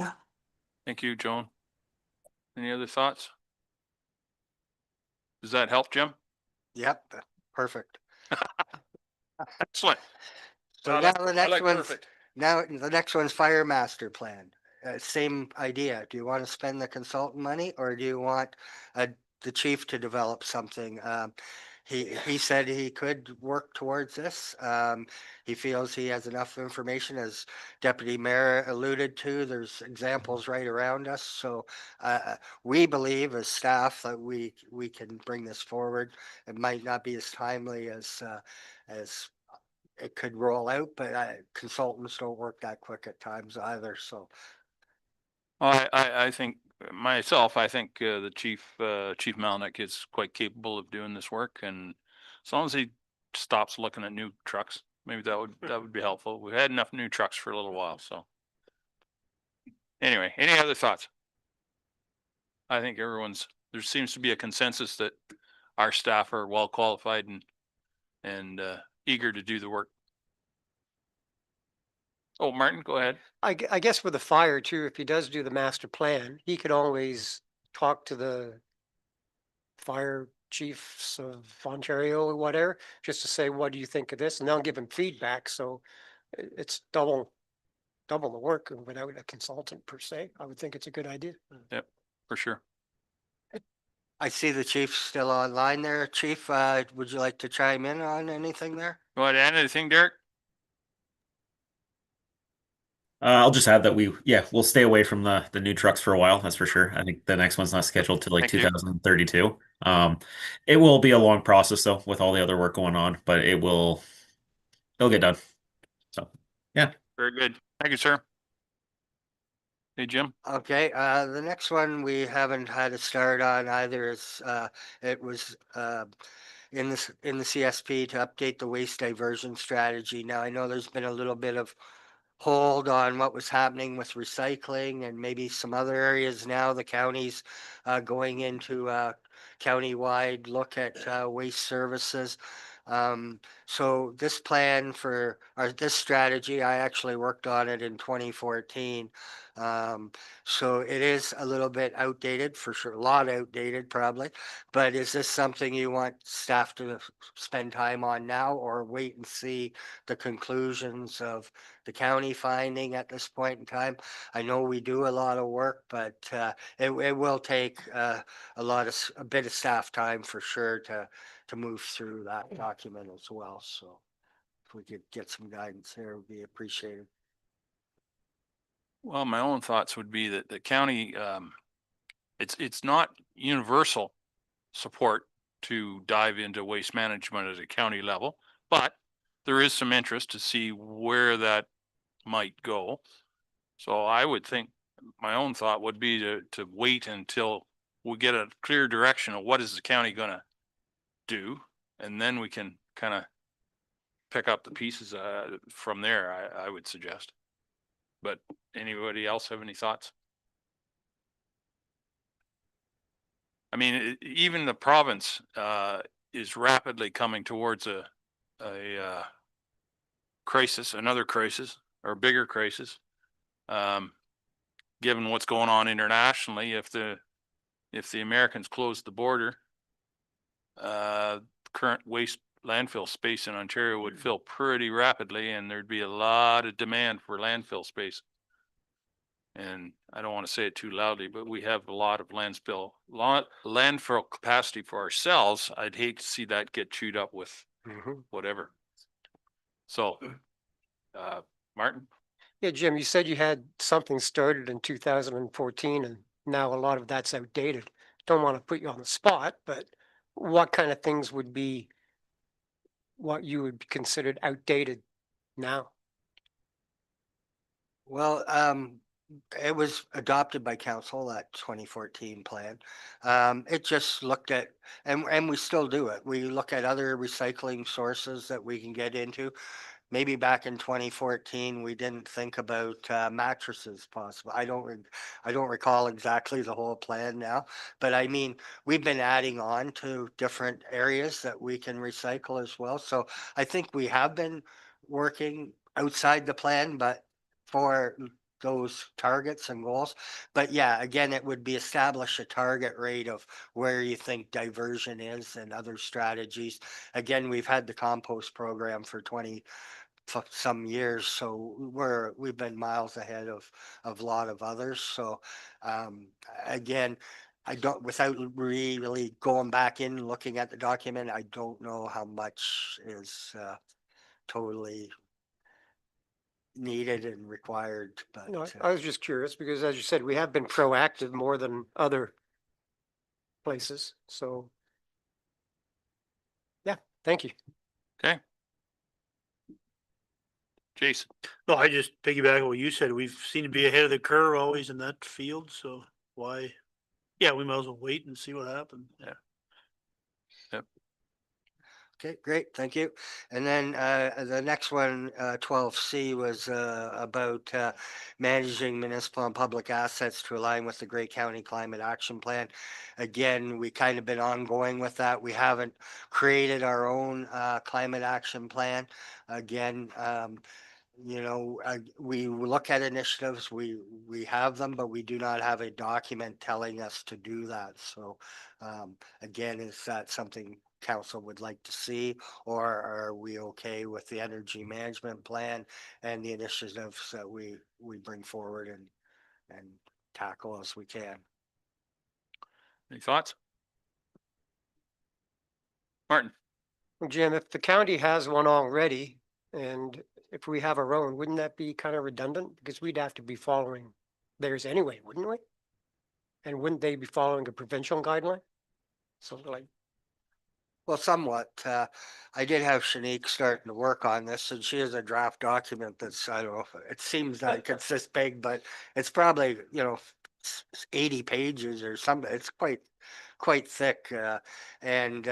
Thank you, Joan. Any other thoughts? Does that help, Jim? Yep, perfect. Excellent. So I now like- the I next like one's, perfect. now the next one's fire master plan. Same idea. Do you want to spend the consultant money or do you want the chief to develop something? He said he could work towards this. He feels he has enough information, as Deputy Mayor alluded to. There's examples right around us. So we believe as staff that we can bring this forward. It might not be as timely as it could roll out, but consultants don't work that quick at times either, so. I think myself, I think the Chief Malnick is quite capable of doing this work, and as long as he stops looking at new trucks, maybe that would be helpful. We've had enough new trucks for a little while, so. Anyway, any other thoughts? I think there seems to be a consensus that our staff are well qualified and eager to do the work. Oh, Martin, go ahead. I guess with the fire too, if he does do the master plan, he could always talk to the fire chiefs of Ontario or whatever, just to say, what do you think of this? And they'll give him feedback. So it's double the work without a consultant per se. I would think it's a good idea. Yep, for sure. I see the chief still online there. Chief, would you like to chime in on anything there? You want to add anything, Derek? I'll just add that we'll stay away from the new trucks for a while. That's for sure. I think the next one's not scheduled till like Thank you. 2032. It will be a long process though with all the other work going on, but it'll get done. So yeah. Very good. Thank you, sir. Hey, Jim. Okay, the next one we haven't had a start on either. Is it was in the CSP to update the waste diversion strategy. Now I know there's been a little bit of hold on what was happening with recycling and maybe some other areas now. The county's going into a county-wide look at waste services. So this plan this strategy, I actually worked on it in 2014. So it is a little bit outdated for sure, a lot outdated probably, but is this something you want staff to spend time on now or wait and see the conclusions of the county finding at this point in time? I know we do a lot of work, but it will take a bit of staff time for sure to move through that document as well. So if we could get some guidance there, it would be appreciated. Well, my own thoughts would be that the county, it's not universal support to dive into waste management at a county level, but there is some interest to see where that might go. So I would think my own thought would be to wait until we get a clear direction of what is the county gonna do, and then we can kind of pick up the pieces from there, I would suggest. But anybody else have any thoughts? I mean, even the province is rapidly coming towards a crisis, another crisis or bigger crisis. Given what's going on internationally, if the Americans close the border, current waste landfill space in Ontario would fill pretty rapidly, and there'd be a lot of demand for landfill space. And I don't want to say it too loudly, but we have a lot of landfill capacity for ourselves. I'd hate to see that get chewed up with whatever. So, Martin? Yeah, Jim, you said you had something started in 2014 and now a lot of that's outdated. Don't want to put you on the spot, but what kind of things would be what you would consider outdated now? Well, it was adopted by council, that 2014 plan. It just looked at, and we still do it. We look at other recycling sources that we can get into. maybe back in 2014, we didn't think about mattresses possible. I don't recall exactly the whole plan now, but I mean, we've been adding on to different areas that we can recycle as well. So I think we have been working outside the plan, but for those targets and goals. But yeah, again, it would be establish a target rate of where you think diversion is and other strategies. Again, we've had the compost program for 20 some years, so we've been miles ahead of a lot of others. So again, I don't, without really going back in and looking at the document, I don't know how much is totally needed and required, but No, I was just curious because as you said, we have been proactive more than other places. So yeah, thank you. Okay. Jason. No, I just piggyback on what you said. We've seemed to be ahead of the curve always in that field, so why? Yeah, we might as well wait and see what happens. Yeah. okay, great, thank you. And then the next one, 12C, was about managing municipal and public assets to align with the Grey County Climate Action Plan. Again, we kind of been ongoing with that. We haven't created our own climate action plan. Again, you know, we look at initiatives, we have them, but we do not have a document telling us to do that. So again, is that something council would like to see, or are we okay with the energy management plan and the initiatives that we bring forward and tackle as we can? Any thoughts? Martin. Well, Jim, if the county has one already, and if we have our own, wouldn't that be kind of redundant? Because we'd have to be following theirs anyway, wouldn't we? And wouldn't they be following a provincial guideline? So like, well, somewhat. I did have Shanique starting to work on this, and she has a draft document that's, I don't know, it seems like it's this big, but it's probably, you know, 80 pages or something. It's quite thick, and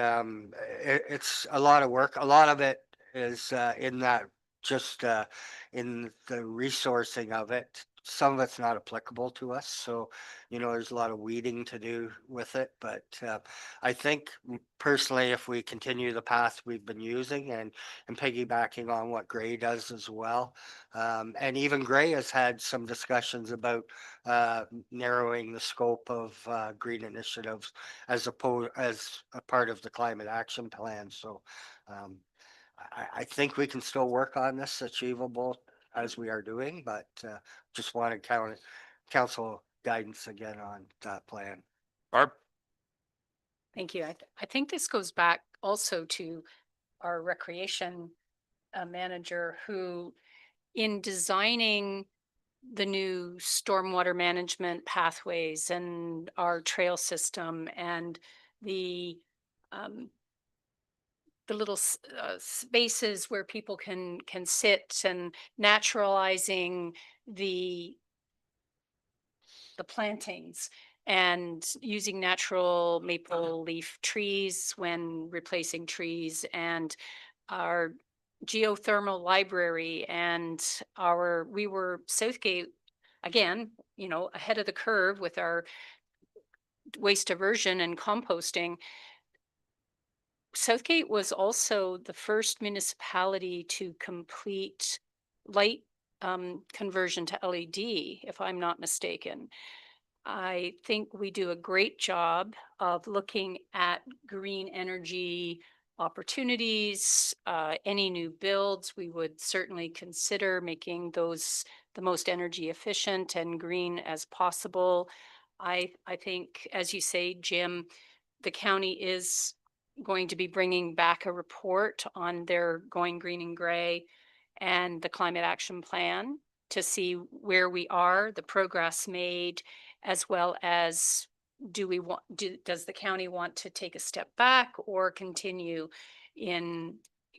it's a lot of work. A lot of it is in that, just in the resourcing of it. Some of it's not applicable to us, so you know there's a lot of weeding to do with it. But I think personally, if we continue the path we've been using and piggybacking on what Gray does as well, and even Gray has had some discussions about narrowing the scope of green initiatives as a part of the climate action plan. So I think we can still work on this achievable as we are doing, but just wanted council guidance again on that plan. Barb. Thank you. I think this goes back also to our recreation manager, who in designing the new stormwater management pathways and our trail system and the little spaces where people can sit, and naturalizing the plantings and using natural maple leaf trees when replacing trees, and our geothermal library, and we were Southgate, again, you know, ahead of the curve with our waste diversion and composting. Southgate was also the first municipality to complete light conversion to LED, if I'm not mistaken. I think we do a great job of looking at green energy opportunities. Any new builds, we would certainly consider making those the most energy efficient and green as possible. I think, as you say, Jim, the county is going to be bringing back a report on their Going Green and Gray and the climate action plan to see where we are, the progress made, as well as does the county want to take a step back or continue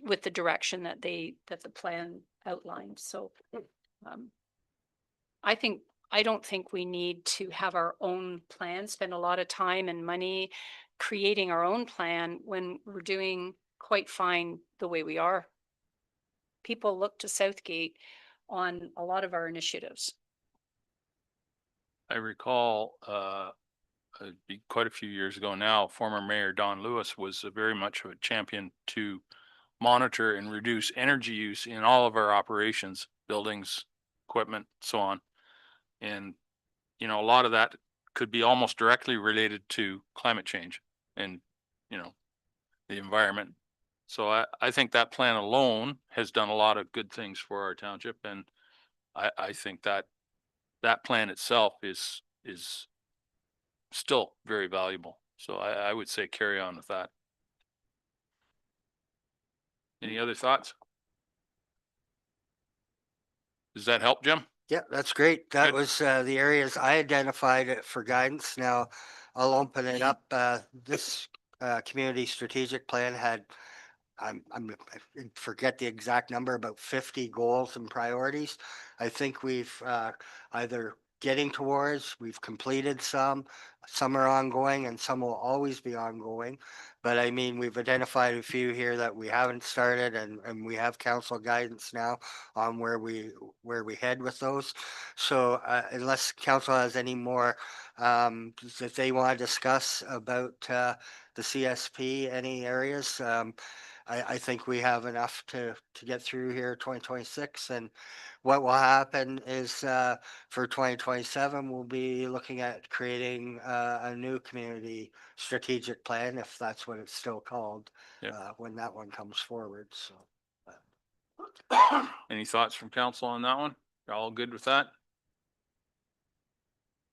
with the direction that the plan outlined. So I don't think we need to have our own plan, spend a lot of time and money creating our own plan when we're doing quite fine the way we are. people look to Southgate on a lot of our initiatives. I recall, it'd be quite a few years ago now, former Mayor Don Lewis was very much of a champion to monitor and reduce energy use in all of our operations, buildings, equipment, so on. And, you know, a lot of that could be almost directly related to climate change and, you know, the environment. So I think that plan alone has done a lot of good things for our township, and I think that that plan itself is still very valuable. So I would say carry on with that. Any other thoughts? Does that help, Jim? Yeah, that's great. That Good. was the areas I identified for guidance. Now I'll open it up. This community strategic plan had, I forget the exact number, about 50 goals and priorities. I think we've either getting towards, we've completed some are ongoing, and some will always be ongoing. But I mean, we've identified a few here that we haven't started, and we have council guidance now on where we head with those. So unless council has any more that they want to discuss about the CSP, any areas, I think we have enough to get through here 2026. And what will happen is for 2027, we'll be looking at creating a new community strategic plan, if that's what it's still called, Yeah. when that one comes forward. So. Any thoughts from council on that one? You're all good with that?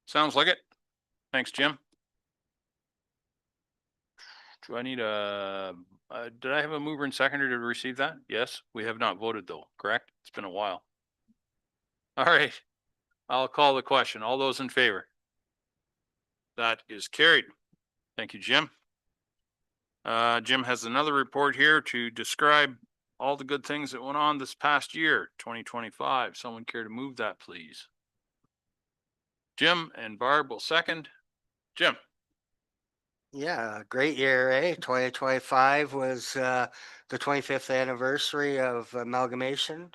Sounds like it. Thanks, Jim. Do I need did I have a mover and seconder to receive that? Yes, we have not voted though, correct? It's been a while. All right, I'll call the question. All those in favor? That is carried. Thank you, Jim. Jim has another report here to describe all the good things that went on this past year, 2025. Someone care to move that, please? Jim, and Barb will second. Jim. Yeah, great year, eh? 2025 was the 25th anniversary of amalgamation.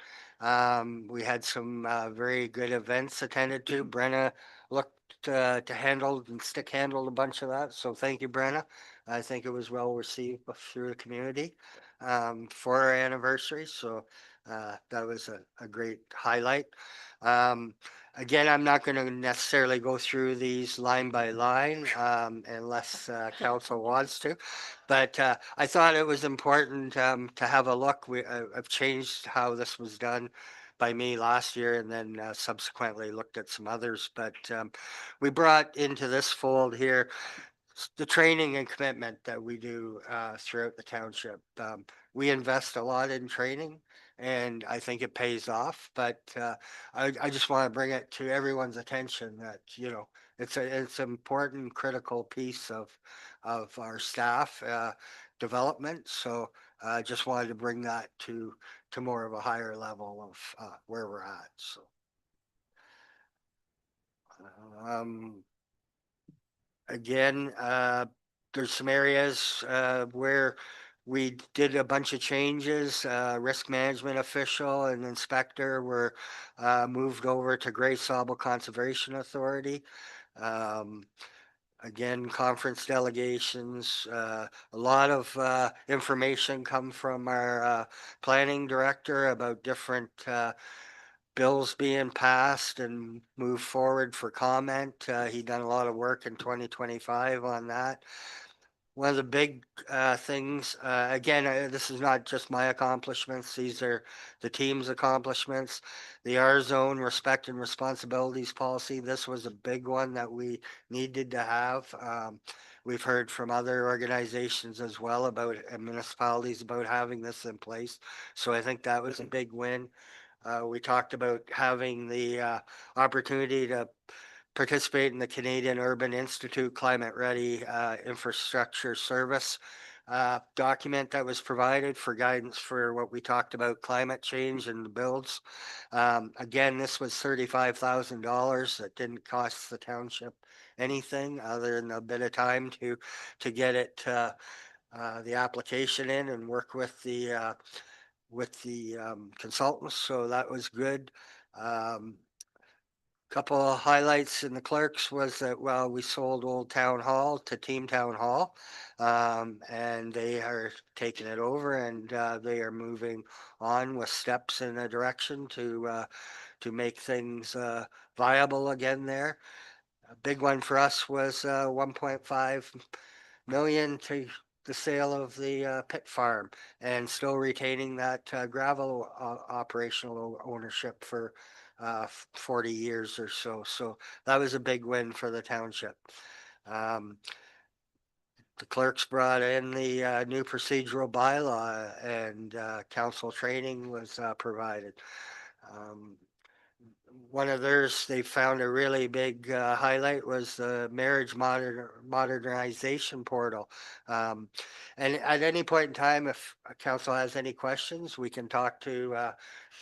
We had some very good events attended to. Brenna looked to handle and stick handled a bunch of that. So thank you, Brenna. I think it was well received through the community for our anniversary. So that was a great highlight. Again, I'm not going to necessarily go through these line by line unless council wants to, but I thought it was important to have a look. I've changed how this was done by me last year, and then subsequently looked at some others. But we brought into this fold here the training and commitment that we do throughout the township. We invest a lot in training, and I think it pays off. But I just want to bring it to everyone's attention that, you know, it's an important, critical piece of our staff development. So I just wanted to bring that to more of a higher level of where we're at. So. Again, there's some areas where we did a bunch of changes. Risk management official and inspector were moved over to Gray Sable Conservation Authority. Again, conference delegations, a lot of information come from our planning director about different bills being passed and moved forward for comment. He done a lot of work in 2025 on that. One of the big things, again, this is not just my accomplishments, these are the team's accomplishments. The R Zone Respect and Responsibilities Policy, this was a big one that we needed to have. We've heard from other organizations as well about municipalities about having this in place. So I think that was a big win. We talked about having the opportunity to participate in the Canadian Urban Institute Climate Ready Infrastructure Service document that was provided for guidance for what we talked about, climate change and the builds. Again, this was $35,000. That didn't cost the township anything other than a bit of time to get it the application in and work with the with the consultants, so that was good. Couple of highlights in the clerks was that, well, we sold Old Town Hall to Team Town Hall. And they are taking it over, and they are moving on with steps in a direction to make things viable again there. A big one for us was 1.5 million to the sale of the pit farm, and still retaining that gravel operational ownership for 40 years or so. So that was a big win for the township. The clerks brought in the new procedural bylaw, and council training was provided. One of theirs, they found a really big highlight was the marriage modernization portal. And at any point in time, if council has any questions, we can talk to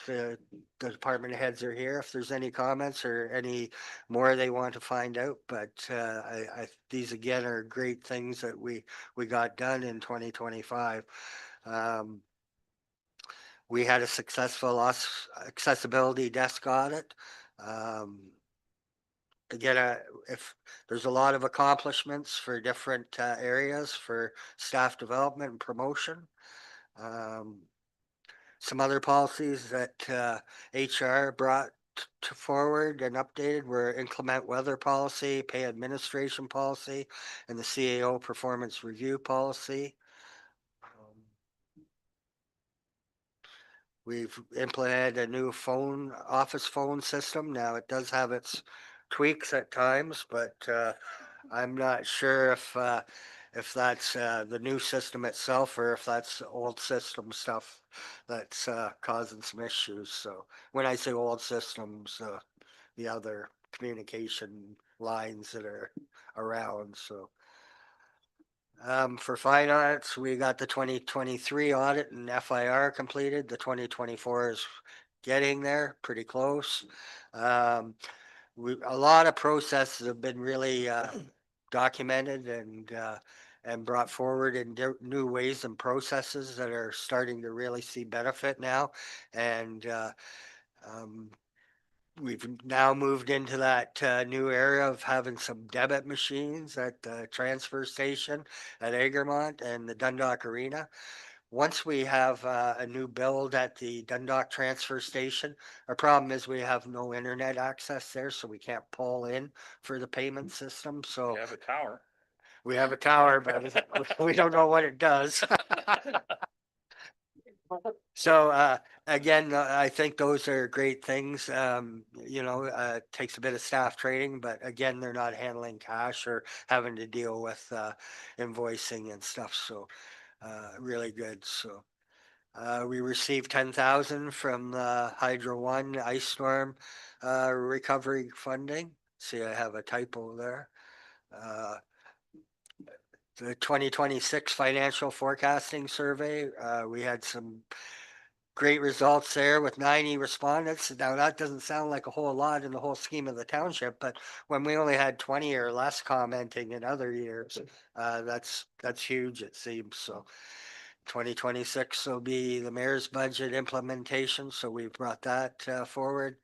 the department heads are here if there's any comments or any more they want to find out. But these again are great things that we got done in 2025. We had a successful accessibility desk audit. Again, if there's a lot of accomplishments for different areas for staff development and promotion. Some other policies that HR brought forward and updated were inclement weather policy, pay administration policy, and the CAO performance review policy. We've implemented a new office phone system. Now it does have its tweaks at times, but I'm not sure if that's the new system itself or if that's old system stuff that's causing some issues. So when I say old systems, the other communication lines that are around. So for finance, we got the 2023 audit and FIR completed. The 2024 is getting there, pretty close. A lot of processes have been really documented and brought forward in new ways and processes that are starting to really see benefit now. And we've now moved into that new area of having some debit machines at the transfer station at Egremont and the Dundalk Arena. Once we have a new build at the Dundalk transfer station, our problem is we have no internet access there, so we can't pull in for the payment system. So You have a tower. we have a tower, but we don't know what it does. So again, I think those are great things. It takes a bit of staff training, but again, they're not handling cash or having to deal with invoicing and stuff. So really good. So we received 10,000 from the Hydro One ice storm recovery funding. See, I have a typo there. The 2026 financial forecasting survey, we had some great results there with 90 respondents. Now that doesn't sound like a whole lot in the whole scheme of the township, but when we only had 20 or less commenting in other years, that's huge, it seems. So 2026 will be the mayor's budget implementation, so we've brought that forward.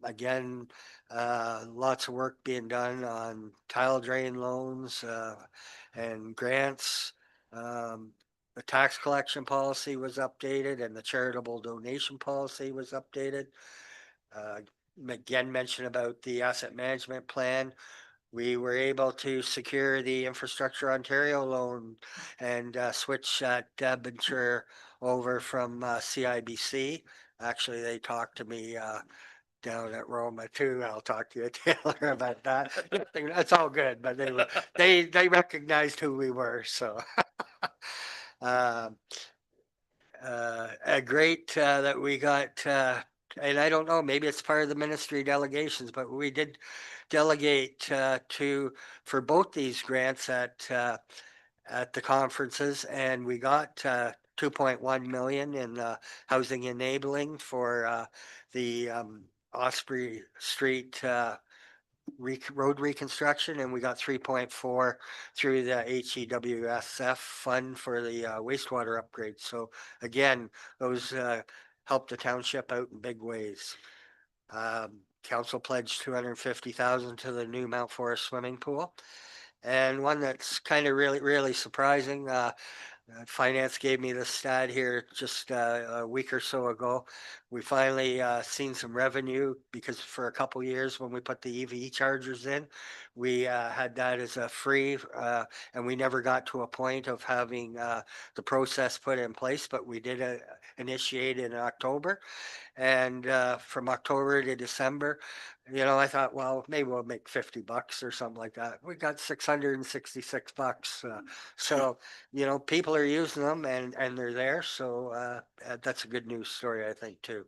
Again, lots of work being done on tile drain loans and grants. The tax collection policy was updated and the charitable donation policy was updated. Again, mentioned about the asset management plan. We were able to secure the Infrastructure Ontario loan and switch that debenture over from CIBC. Actually, they talked to me down at Roma too. I'll talk to you, Taylor, about that. That's all good, but they recognized who we were. So great that we got. And I don't know, maybe it's part of the ministry delegations, but we did delegate for both these grants at the conferences, and we got 2.1 million in housing enabling for the Osprey Street road reconstruction, and we got 3.4 through the HEWSF fund for the wastewater upgrade. So again, those helped the township out in big ways. Council pledged 250,000 to the new Mount Forest swimming pool. And one that's kind of really surprising, Finance gave me the stat here just a week or so ago. We finally seen some revenue because for a couple years when we put the EV chargers in, we had that as a free, and we never got to a point of having the process put in place, but we did initiate in October. And from October to December, I thought, well, maybe we'll make $50 or something like that. We got $666. So, people are using them and they're there. So that's a good news story, I think, too.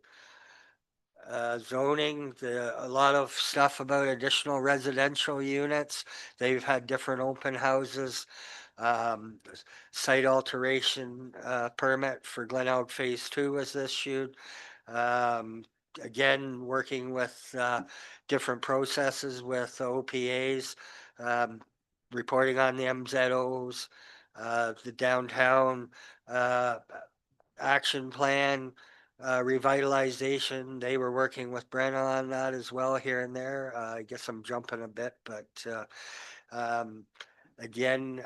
Zoning, a lot of stuff about additional residential units. They've had different open houses. Site alteration permit for Glenelg Phase 2 was issued. Again, working with different processes with OPAs, reporting on the MZOs, the downtown action plan, revitalization. They were working with Brenna on that as well here and there. I guess I'm jumping a bit, but again,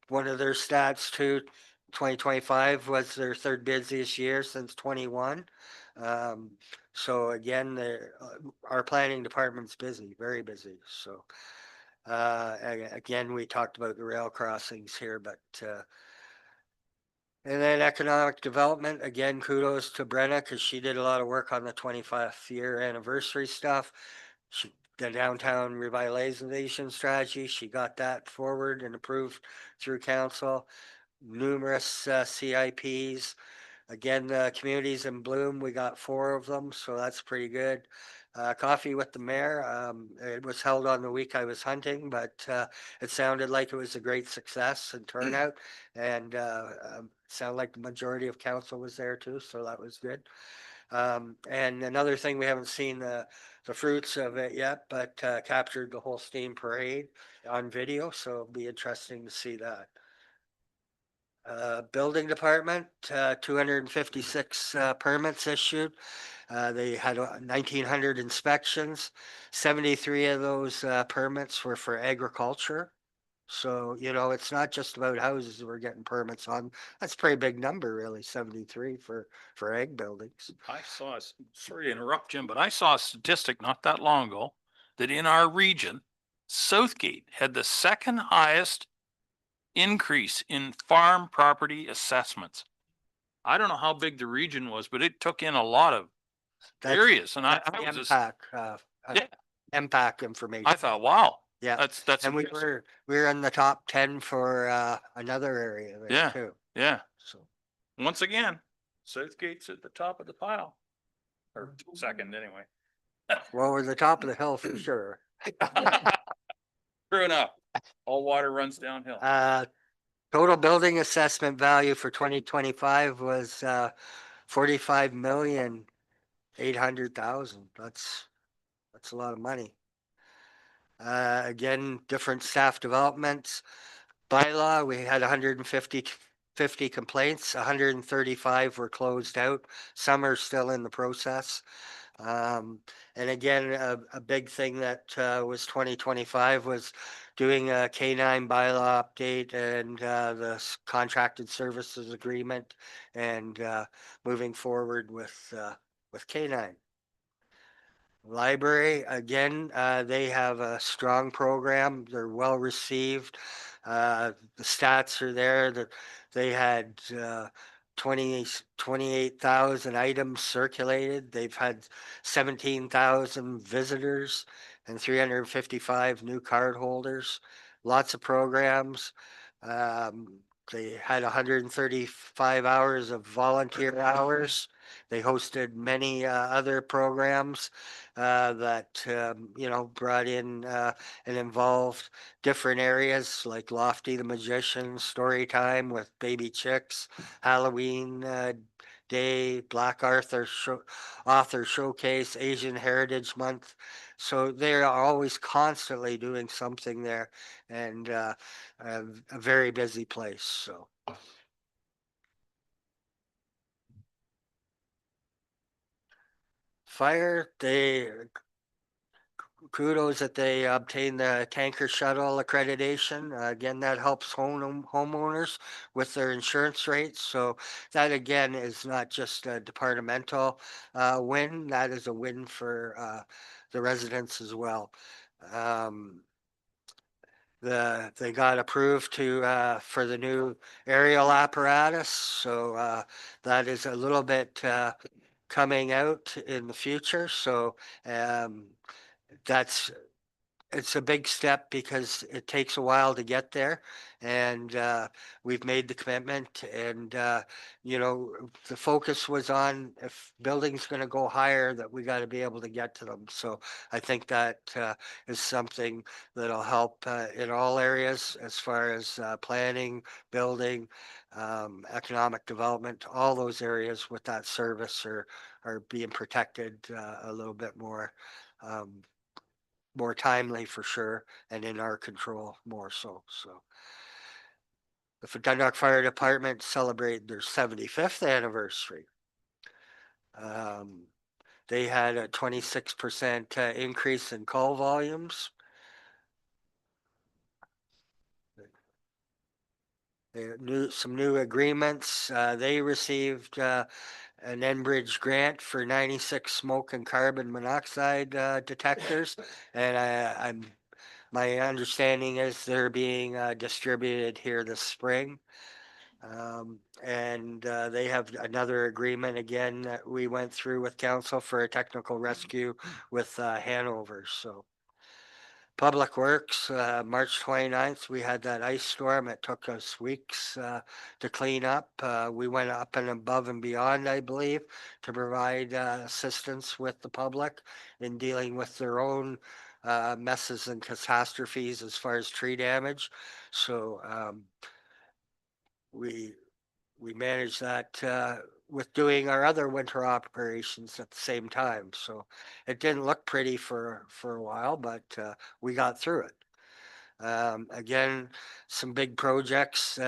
one of their stats too, 2025 was their third busiest year since 21. So again, our planning department's busy, very busy. So again, we talked about the rail crossings here, but and then economic development, again, kudos to Brenna because she did a lot of work on the 25th year anniversary stuff. The downtown revitalization strategy, she got that forward and approved through council. Numerous CIPs. Again, the communities in bloom, we got 4 of them, so that's pretty good. Coffee with the mayor, it was held on the week I was hunting, but it sounded like it was a great success and turnout, and sounded like the majority of council was there too, so that was good. And another thing, we haven't seen the fruits of it yet, but captured the whole steam parade on video, so it'll be interesting to see that. Building department, 256 permits issued. They had 1,900 inspections. 73 of those permits were for agriculture. So, it's not just about houses we're getting permits on. That's a pretty big number, really, 73 for ag buildings. Sorry to interrupt, Jim, but I saw a statistic not that long ago that in our region, Southgate had the second highest increase in farm property assessments. I don't know how big the region was, but it took in a lot of areas, and I was just, MPAC information. I thought, wow. Yeah, that's and we were in the top 10 for another area there too. Yeah. So Once again, Southgate's at the top of the pile, or second anyway. well, we're the top of the hill for sure. True enough. All water runs downhill. Total building assessment value for 2025 was 45,800,000. That's a lot of money. Again, different staff developments. Bylaw, we had 150 complaints, 135 were closed out. Some are still in the process. And again, a big thing that was 2025 was doing a K9 bylaw update and the contracted services agreement and moving forward with K9. Library, again, they have a strong program. They're well received. The stats are there that they had 28,000 items circulated. They've had 17,000 visitors and 355 new card holders. Lots of programs. They had 135 hours of volunteer hours. They hosted many other programs that brought in and involved different areas like Lofty the Magician, Story Time with baby chicks, Halloween Day, Black Author Showcase, Asian Heritage Month. So they are always constantly doing something there, and a very busy place. So. Fire, kudos that they obtained the tanker shuttle accreditation. Again, that helps homeowners with their insurance rates. So that again is not just a departmental win, that is a win for the residents as well. They got approved to for the new aerial apparatus, so that is a little bit coming out in the future. So that's it's a big step because it takes a while to get there, and we've made the commitment. And you know, the focus was on if buildings going to go higher, that we got to be able to get to them. So I think that is something that'll help in all areas as far as planning, building, economic development. All those areas with that service are being protected a little bit more. More timely for sure, and in our control more so. So the Dundalk Fire Department celebrated their 75th anniversary. They had a 26% increase in call volumes. Some new agreements. They received an Enbridge grant for 96 smoke and carbon monoxide detectors, and my understanding is they're being distributed here this spring. And they have another agreement again that we went through with council for a technical rescue with Hanover. So Public Works, March 29th, we had that ice storm. It took us weeks to clean up. We went up and above and beyond, I believe, to provide assistance with the public in dealing with their own messes and catastrophes as far as tree damage. So we managed that with doing our other winter operations at the same time. So it didn't look pretty for a while, but we got through it. Again, some big projects.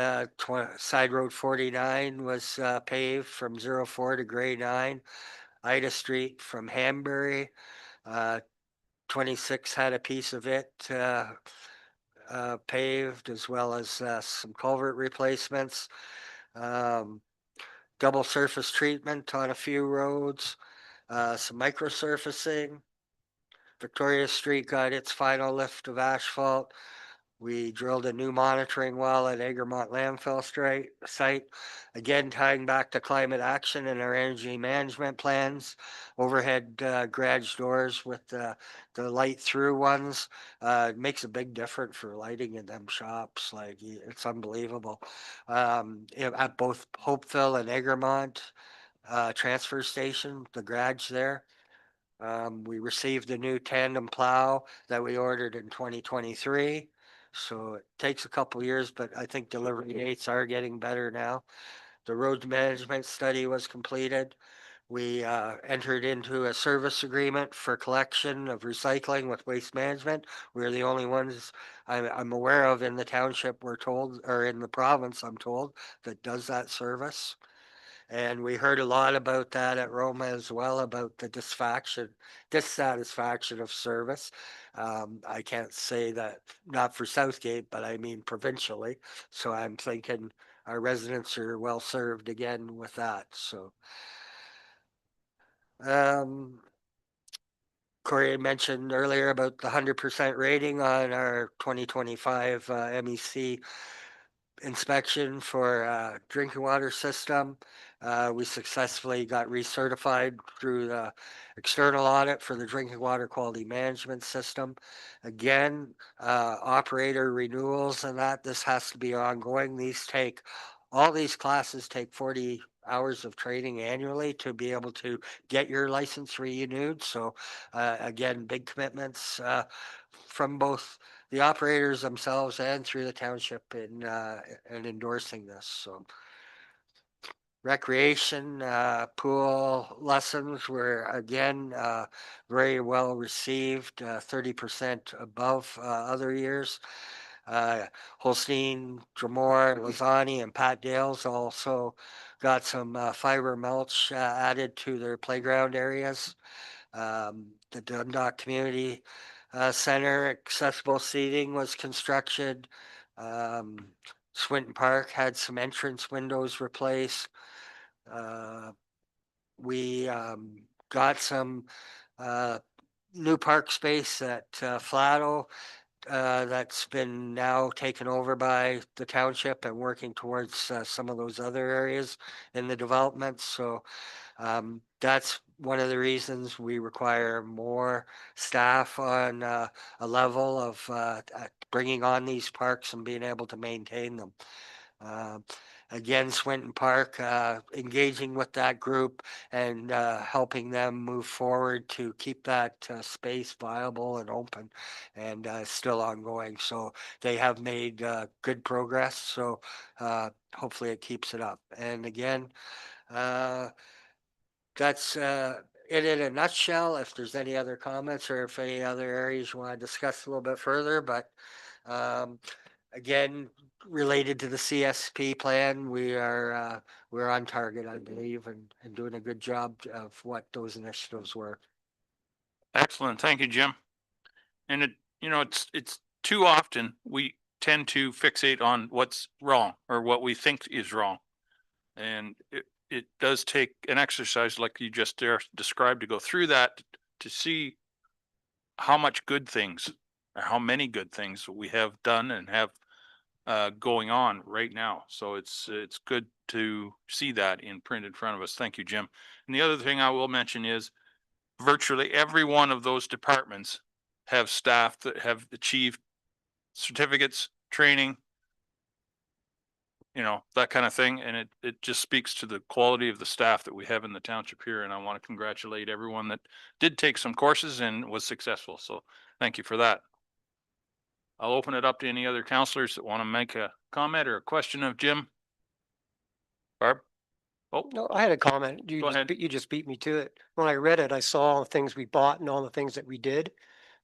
Side Road 49 was paved from 04 to grade 9. Ida Street from Hanbury. 26 had a piece of it paved, as well as some culvert replacements. Double surface treatment on a few roads, some microsurfacing. Victoria Street got its final lift of asphalt. We drilled a new monitoring well at Egremont landfill site. Again, tying back to climate action and our energy management plans. Overhead garage doors with the light through ones makes a big difference for lighting in them shops. Like, it's unbelievable. At both Hopeville and Egremont transfer station, the garage there. We received a new tandem plow that we ordered in 2023. So it takes a couple years, but I think delivery dates are getting better now. The road management study was completed. We entered into a service agreement for collection of recycling with Waste Management. We're the only ones I'm aware of in the township, we're told, or in the province, I'm told, that does that service. And we heard a lot about that at Roma as well, about the dissatisfaction of service. I can't say that, not for Southgate, but I mean provincially. So I'm thinking our residents are well served again with that. So Corey mentioned earlier about the 100% rating on our 2025 MEC inspection for drinking water system. We successfully got recertified through the external audit for the drinking water quality management system. Again, operator renewals and that, this has to be ongoing. All these classes take 40 hours of training annually to be able to get your license renewed. So again, big commitments from both the operators themselves and through the township in endorsing this. So recreation, pool lessons were again, very well received, 30% above, other years. Holstein, Drumore, Lozani, and Pat Dale's also got some, fiber mulch, added to their playground areas. The Dundalk Community, Center accessible seating was constructed. Swinton Park had some entrance windows replaced. We got some new park space at Flato that's been now taken over by the township and working towards some of those other areas in the development. So that's one of the reasons we require more staff on a level of bringing on these parks and being able to maintain them. Again, Swinton Park, engaging with that group and helping them move forward to keep that space viable and open and still ongoing. So they have made good progress. So hopefully it keeps it up. And again, that's it in a nutshell. If there's any other comments or if any other areas you want to discuss a little bit further, but again, related to the CSP plan, we're on target, I believe, and doing a good job of what those initiatives were. Excellent. Thank you, Jim. And it's too often we tend to fixate on what's wrong or what we think is wrong. And it does take an exercise like you just described to go through that to see how much good things or how many good things we have done and have going on right now. So it's good to see that in print in front of us. Thank you, Jim. And the other thing I will mention is virtually every one of those departments have staff that have achieved certificates, training, that kind of thing. And it just speaks to the quality of the staff that we have in the township here. And I want to congratulate everyone that did take some courses and was successful. So thank you for that. I'll open it up to any other counselors that want to make a comment or a question of Jim. Barb? Oh, No, I had a comment. Go ahead. You just beat me to it. When I read it, I saw all the things we bought and all the things that we did.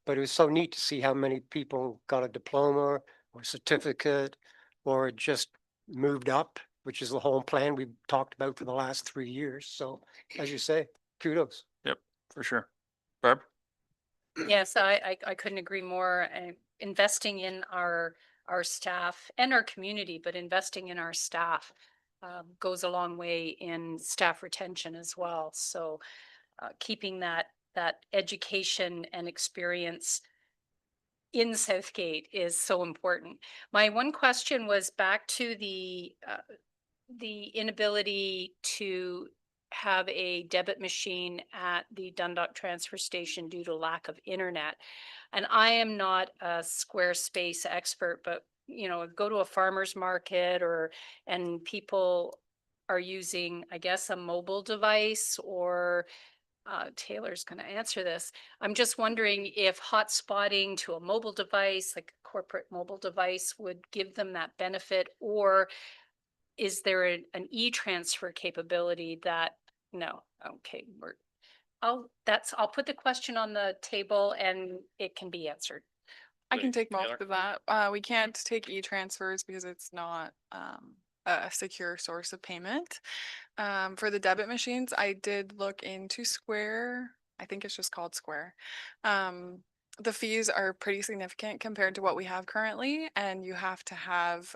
But it was so neat to see how many people got a diploma or certificate or just moved up, which is the whole plan we've talked about for the last 3 years. So as you say, kudos. Yep, for sure. Barb? Yes, I couldn't agree more. Investing in our staff and our community, but investing in our staff goes a long way in staff retention as well. So keeping that education and experience in Southgate is so important. My one question was back to the inability to have a debit machine at the Dundalk transfer station due to lack of internet. And I am not a Squarespace expert, but go to a farmer's market and people are using, I guess, a mobile device or Taylor's going to answer this. I'm just wondering if hotspotting to a mobile device, like a corporate mobile device, would give them that benefit, or is there an e-transfer capability that, no, okay, I'll put the question on the table and it can be answered. I can take most of that. We can't take e-transfers because it's not a secure source of payment. For the debit machines, I did look into Square. I think it's just called Square. The fees are pretty significant compared to what we have currently, and you have to have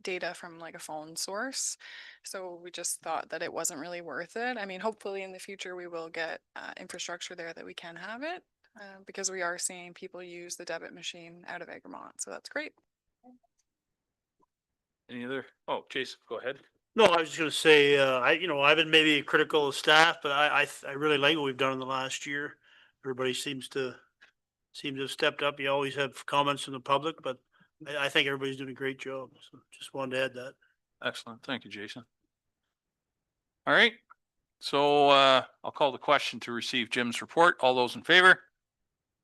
data from like a phone source. So we just thought that it wasn't really worth it. I mean, hopefully in the future we will get infrastructure there that we can have it, because we are seeing people use the debit machine out of Egremont. So that's great. Any other? Oh, Jason, go ahead. No, I was just gonna say, I've been maybe critical of staff, but I really like what we've done in the last year. Everybody seems to have stepped up. You always have comments from the public, but I think everybody's doing a great job. So just wanted to add that. Excellent. Thank you, Jason. All right. So I'll call the question to receive Jim's report. All those in favor?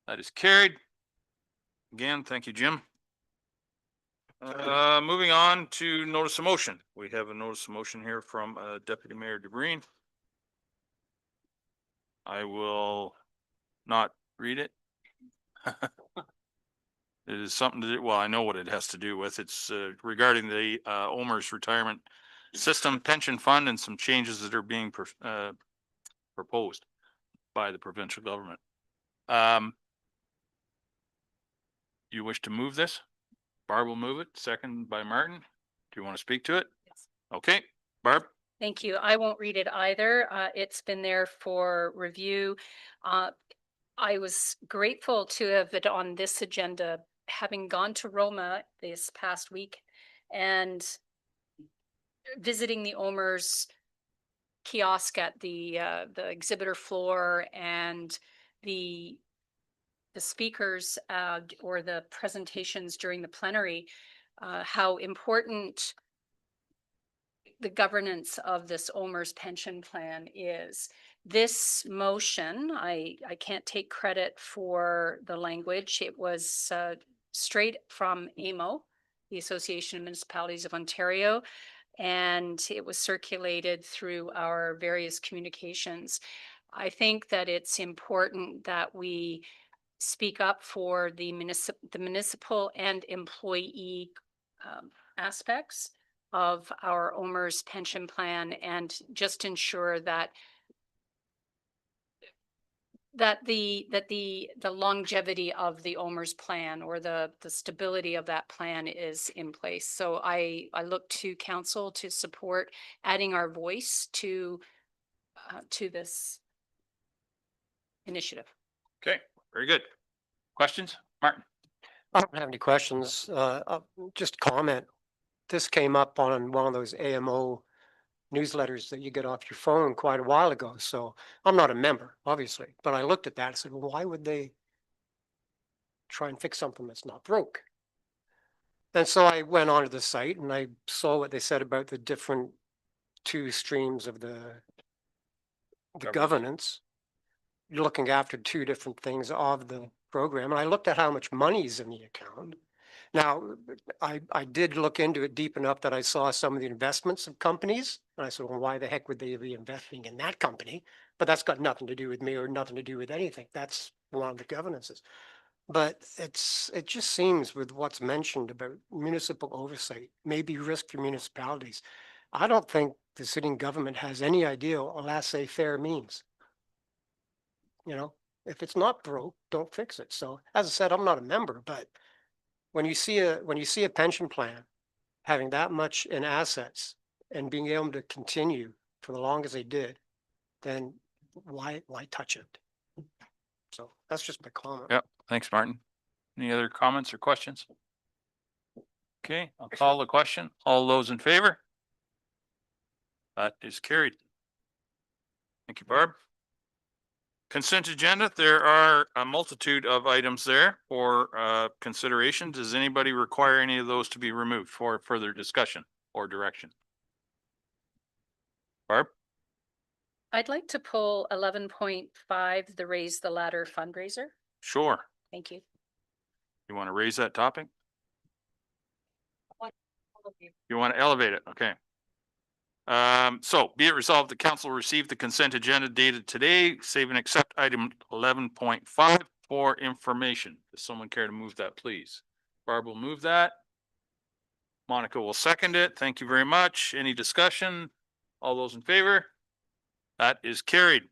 That is carried. Again, thank you, Jim. Moving on to notice of motion. We have a notice of motion here from Deputy Mayor DeBreen. I will not read it. It is something to do, well, I know what it has to do with. It's regarding the OMERS retirement system pension fund and some changes that are being proposed by the provincial government. You wish to move this? Barb will move it, second by Martin. Do you want to speak to it? Yes. Okay, Barb? Thank you. I won't read it either. It's been there for review. I was grateful to have it on this agenda, having gone to Roma this past week and visiting the OMERS kiosk at the exhibitor floor and the speakers or the presentations during the plenary, how important the governance of this OMERS pension plan is. This motion, I can't take credit for the language. It was straight from AMO, the Association of Municipalities of Ontario, and it was circulated through our various communications. I think that it's important that we speak up for the municipal and employee aspects of our OMERS pension plan, and just ensure that the longevity of the OMERS plan or the stability of that plan is in place. So I look to council to support adding our voice to this initiative. Okay, very good. Questions? Martin? I don't have any questions. Just comment. This came up on one of those AMO newsletters that you get off your phone quite a while ago. So I'm not a member, obviously, but I looked at that and said, well, why would they try and fix something that's not broke? And so I went onto the site and I saw what they said about the different two streams of the governance, looking after two different things of the program. And I looked at how much money's in the account. Now, I did look into it deep enough that I saw some of the investments of companies. And I said, well, why the heck would they be investing in that company? But that's got nothing to do with me or nothing to do with anything. That's one of the governances. But it just seems with what's mentioned about municipal oversight, maybe risk for municipalities. I don't think the sitting government has any idea what laissez-faire means. You know, if it's not broke, don't fix it. So as I said, I'm not a member, but when you see a pension plan having that much in assets and being able to continue for the long as they did, then why touch it? So that's just my comment. Yep. Thanks, Martin. Any other comments or questions? Okay, I'll call the question. All those in favor? That is carried. Thank you, Barb. Consent agenda, there are a multitude of items there for consideration. Does anybody require any of those to be removed for further discussion or direction? Barb? I'd like to pull 11.5, the Raise the Ladder fundraiser. Sure. Thank you. You want to raise that topic? You want to elevate it? Okay. So be it resolved, the council received the consent agenda dated today, save and accept item 11.5 for information. Does someone care to move that, please? Barb will move that. Monica will second it. Thank you very much. Any discussion? All those in favor? That is carried.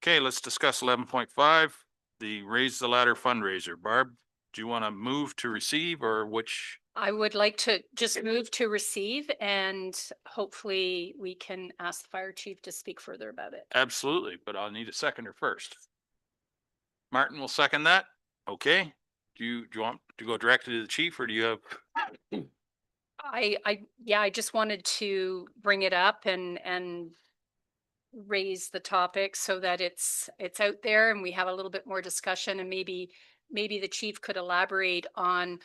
Okay, let's discuss 11.5, the Raise the Ladder fundraiser. Barb, do you want to move to receive or which? I would like to just move to receive, and hopefully we can ask the fire chief to speak further about it. Absolutely, but I'll need a seconder first. Martin will second that. Okay. Do you want to go directly to the chief, or do you have? I just wanted to bring it up and raise the topic so that it's out there and we have a little bit more discussion, and maybe the chief could elaborate on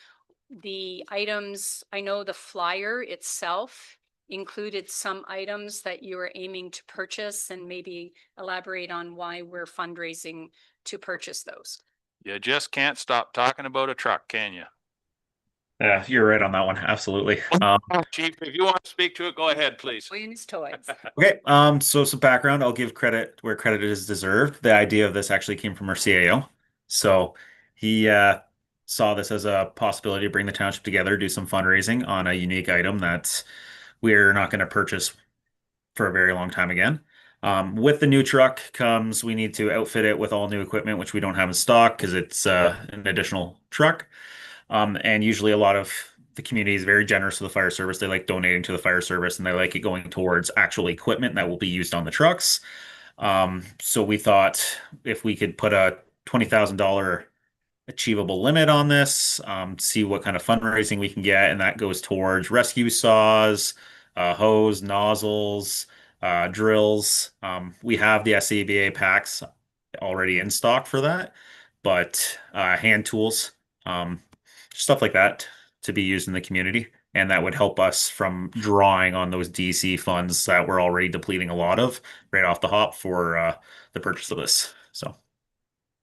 the items. I know the flyer itself included some items that you are aiming to purchase, and maybe elaborate on why we're fundraising to purchase those. You just can't stop talking about a truck, can you? Yeah, you're right on that one. Absolutely. Chief, if you want to speak to it, go ahead, please. Williams Toys. Okay, so some background. I'll give credit where credit is deserved. The idea of this actually came from our CAO. So he saw this as a possibility to bring the township together, do some fundraising on a unique item that we're not going to purchase for a very long time again. With the new truck comes, we need to outfit it with all new equipment, which we don't have in stock because it's an additional truck. And usually a lot of the community is very generous to the fire service. They like donating to the fire service and they like it going towards actual equipment that will be used on the trucks. So we thought if we could put a $20,000 achievable limit on this, see what kind of fundraising we can get, and that goes towards rescue saws, hose, nozzles, drills. We have the SCBA packs already in stock for that, but hand tools, stuff like that to be used in the community. And that would help us from drawing on those DC funds that we're already depleting a lot of right off the hop for the purchase of this. So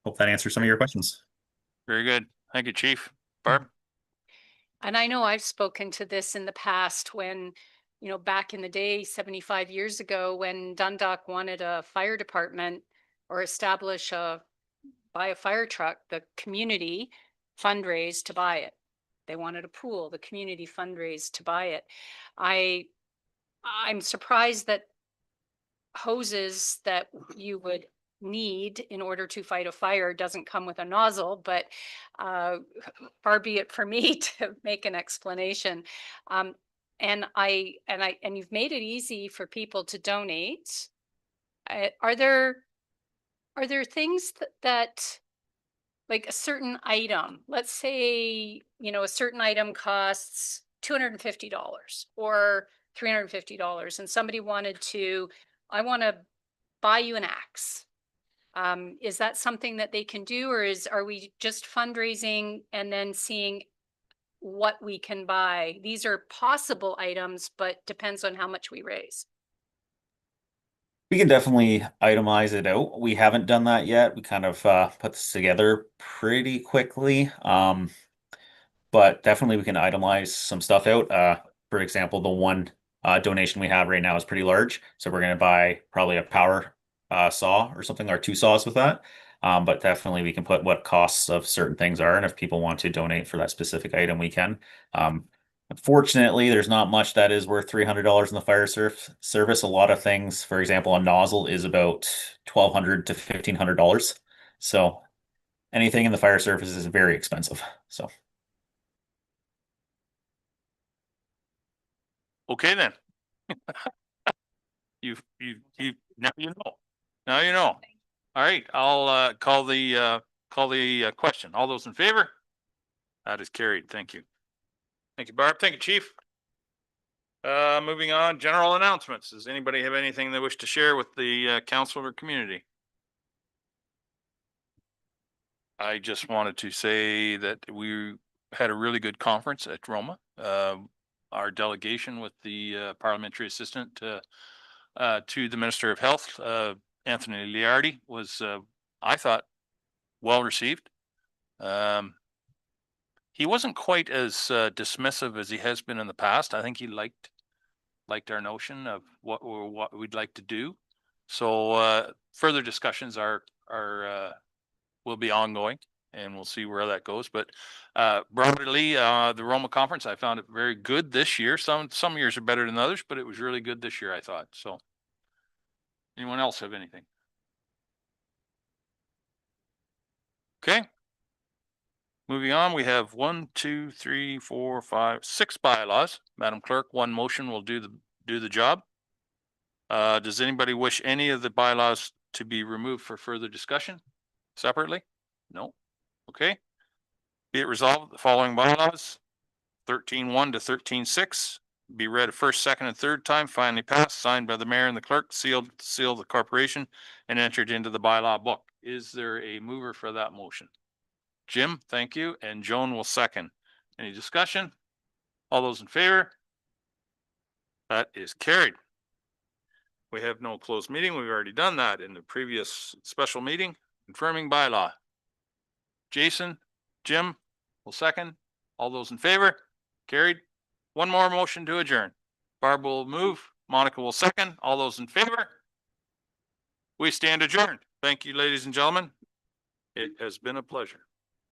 hope that answers some of your questions. Very good. Thank you, Chief. Barb? And I know I've spoken to this in the past when, you know, back in the day, 75 years ago, when Dundalk wanted a fire department or buy a fire truck, the community fundraised to buy it. They wanted a pool, the community fundraised to buy it. I'm surprised that hoses that you would need in order to fight a fire doesn't come with a nozzle, but far be it for me to make an explanation. And you've made it easy for people to donate. Are there things that like a certain item, let's say, you know, a certain item costs $250 or $350 and somebody I want to buy you an axe. Is that something that they can do, or are we just fundraising and then seeing what we can buy? These are possible items, but depends on how much we raise. We can definitely itemize it out. We haven't done that yet. We kind of put this together pretty quickly. But definitely we can itemize some stuff out. For example, the one donation we have right now is pretty large. So we're going to buy probably a power saw or something, or 2 saws with that. But definitely we can put what costs of certain things are. And if people want to donate for that specific item, we can. Unfortunately, there's not much that is worth $300 in the fire service. A lot of things, for example, a nozzle is about $1,200 to $1,500. So anything in the fire service is very expensive. So. Okay, then. Now you know. Now you know. All right, I'll call the question. All those in favor? That is carried. Thank you. Thank you, Barb. Thank you, Chief. Moving on, general announcements. Does anybody have anything they wish to share with the council or community? I just wanted to say that we had a really good conference at Roma. Our delegation with the parliamentary assistant to the Minister of Health, Anthony Liardi, was, I thought, well received. He wasn't quite as dismissive as he has been in the past. I think he liked our notion of what we'd like to do. So further discussions will be ongoing, and we'll see where that goes. But broadly, the Roma conference, I found it very good this year. Some years are better than others, but it was really good this year, I thought. So anyone else have anything? Okay. Moving on, we have 1, 2, 3, 4, 5, 6 bylaws. Madam Clerk, one motion will do the job. Does anybody wish any of the bylaws to be removed for further discussion separately? No. Okay. Be it resolved, the following bylaws, 13.1 to 13.6, be read a first, second, and third time, finally passed, signed by the mayor and the clerk, sealed the corporation, and entered into the bylaw book. Is there a mover for that motion? Jim, thank you. And Joan will second. Any discussion? All those in favor? That is carried. We have no closed meeting. We've already done that in the previous special meeting. Confirming bylaw. Jason, Jim will second. All those in favor? Carried. One more motion to adjourn. Barb will move, Monica will second. All those in favor? We stand adjourned. Thank you, ladies and gentlemen. It has been a pleasure.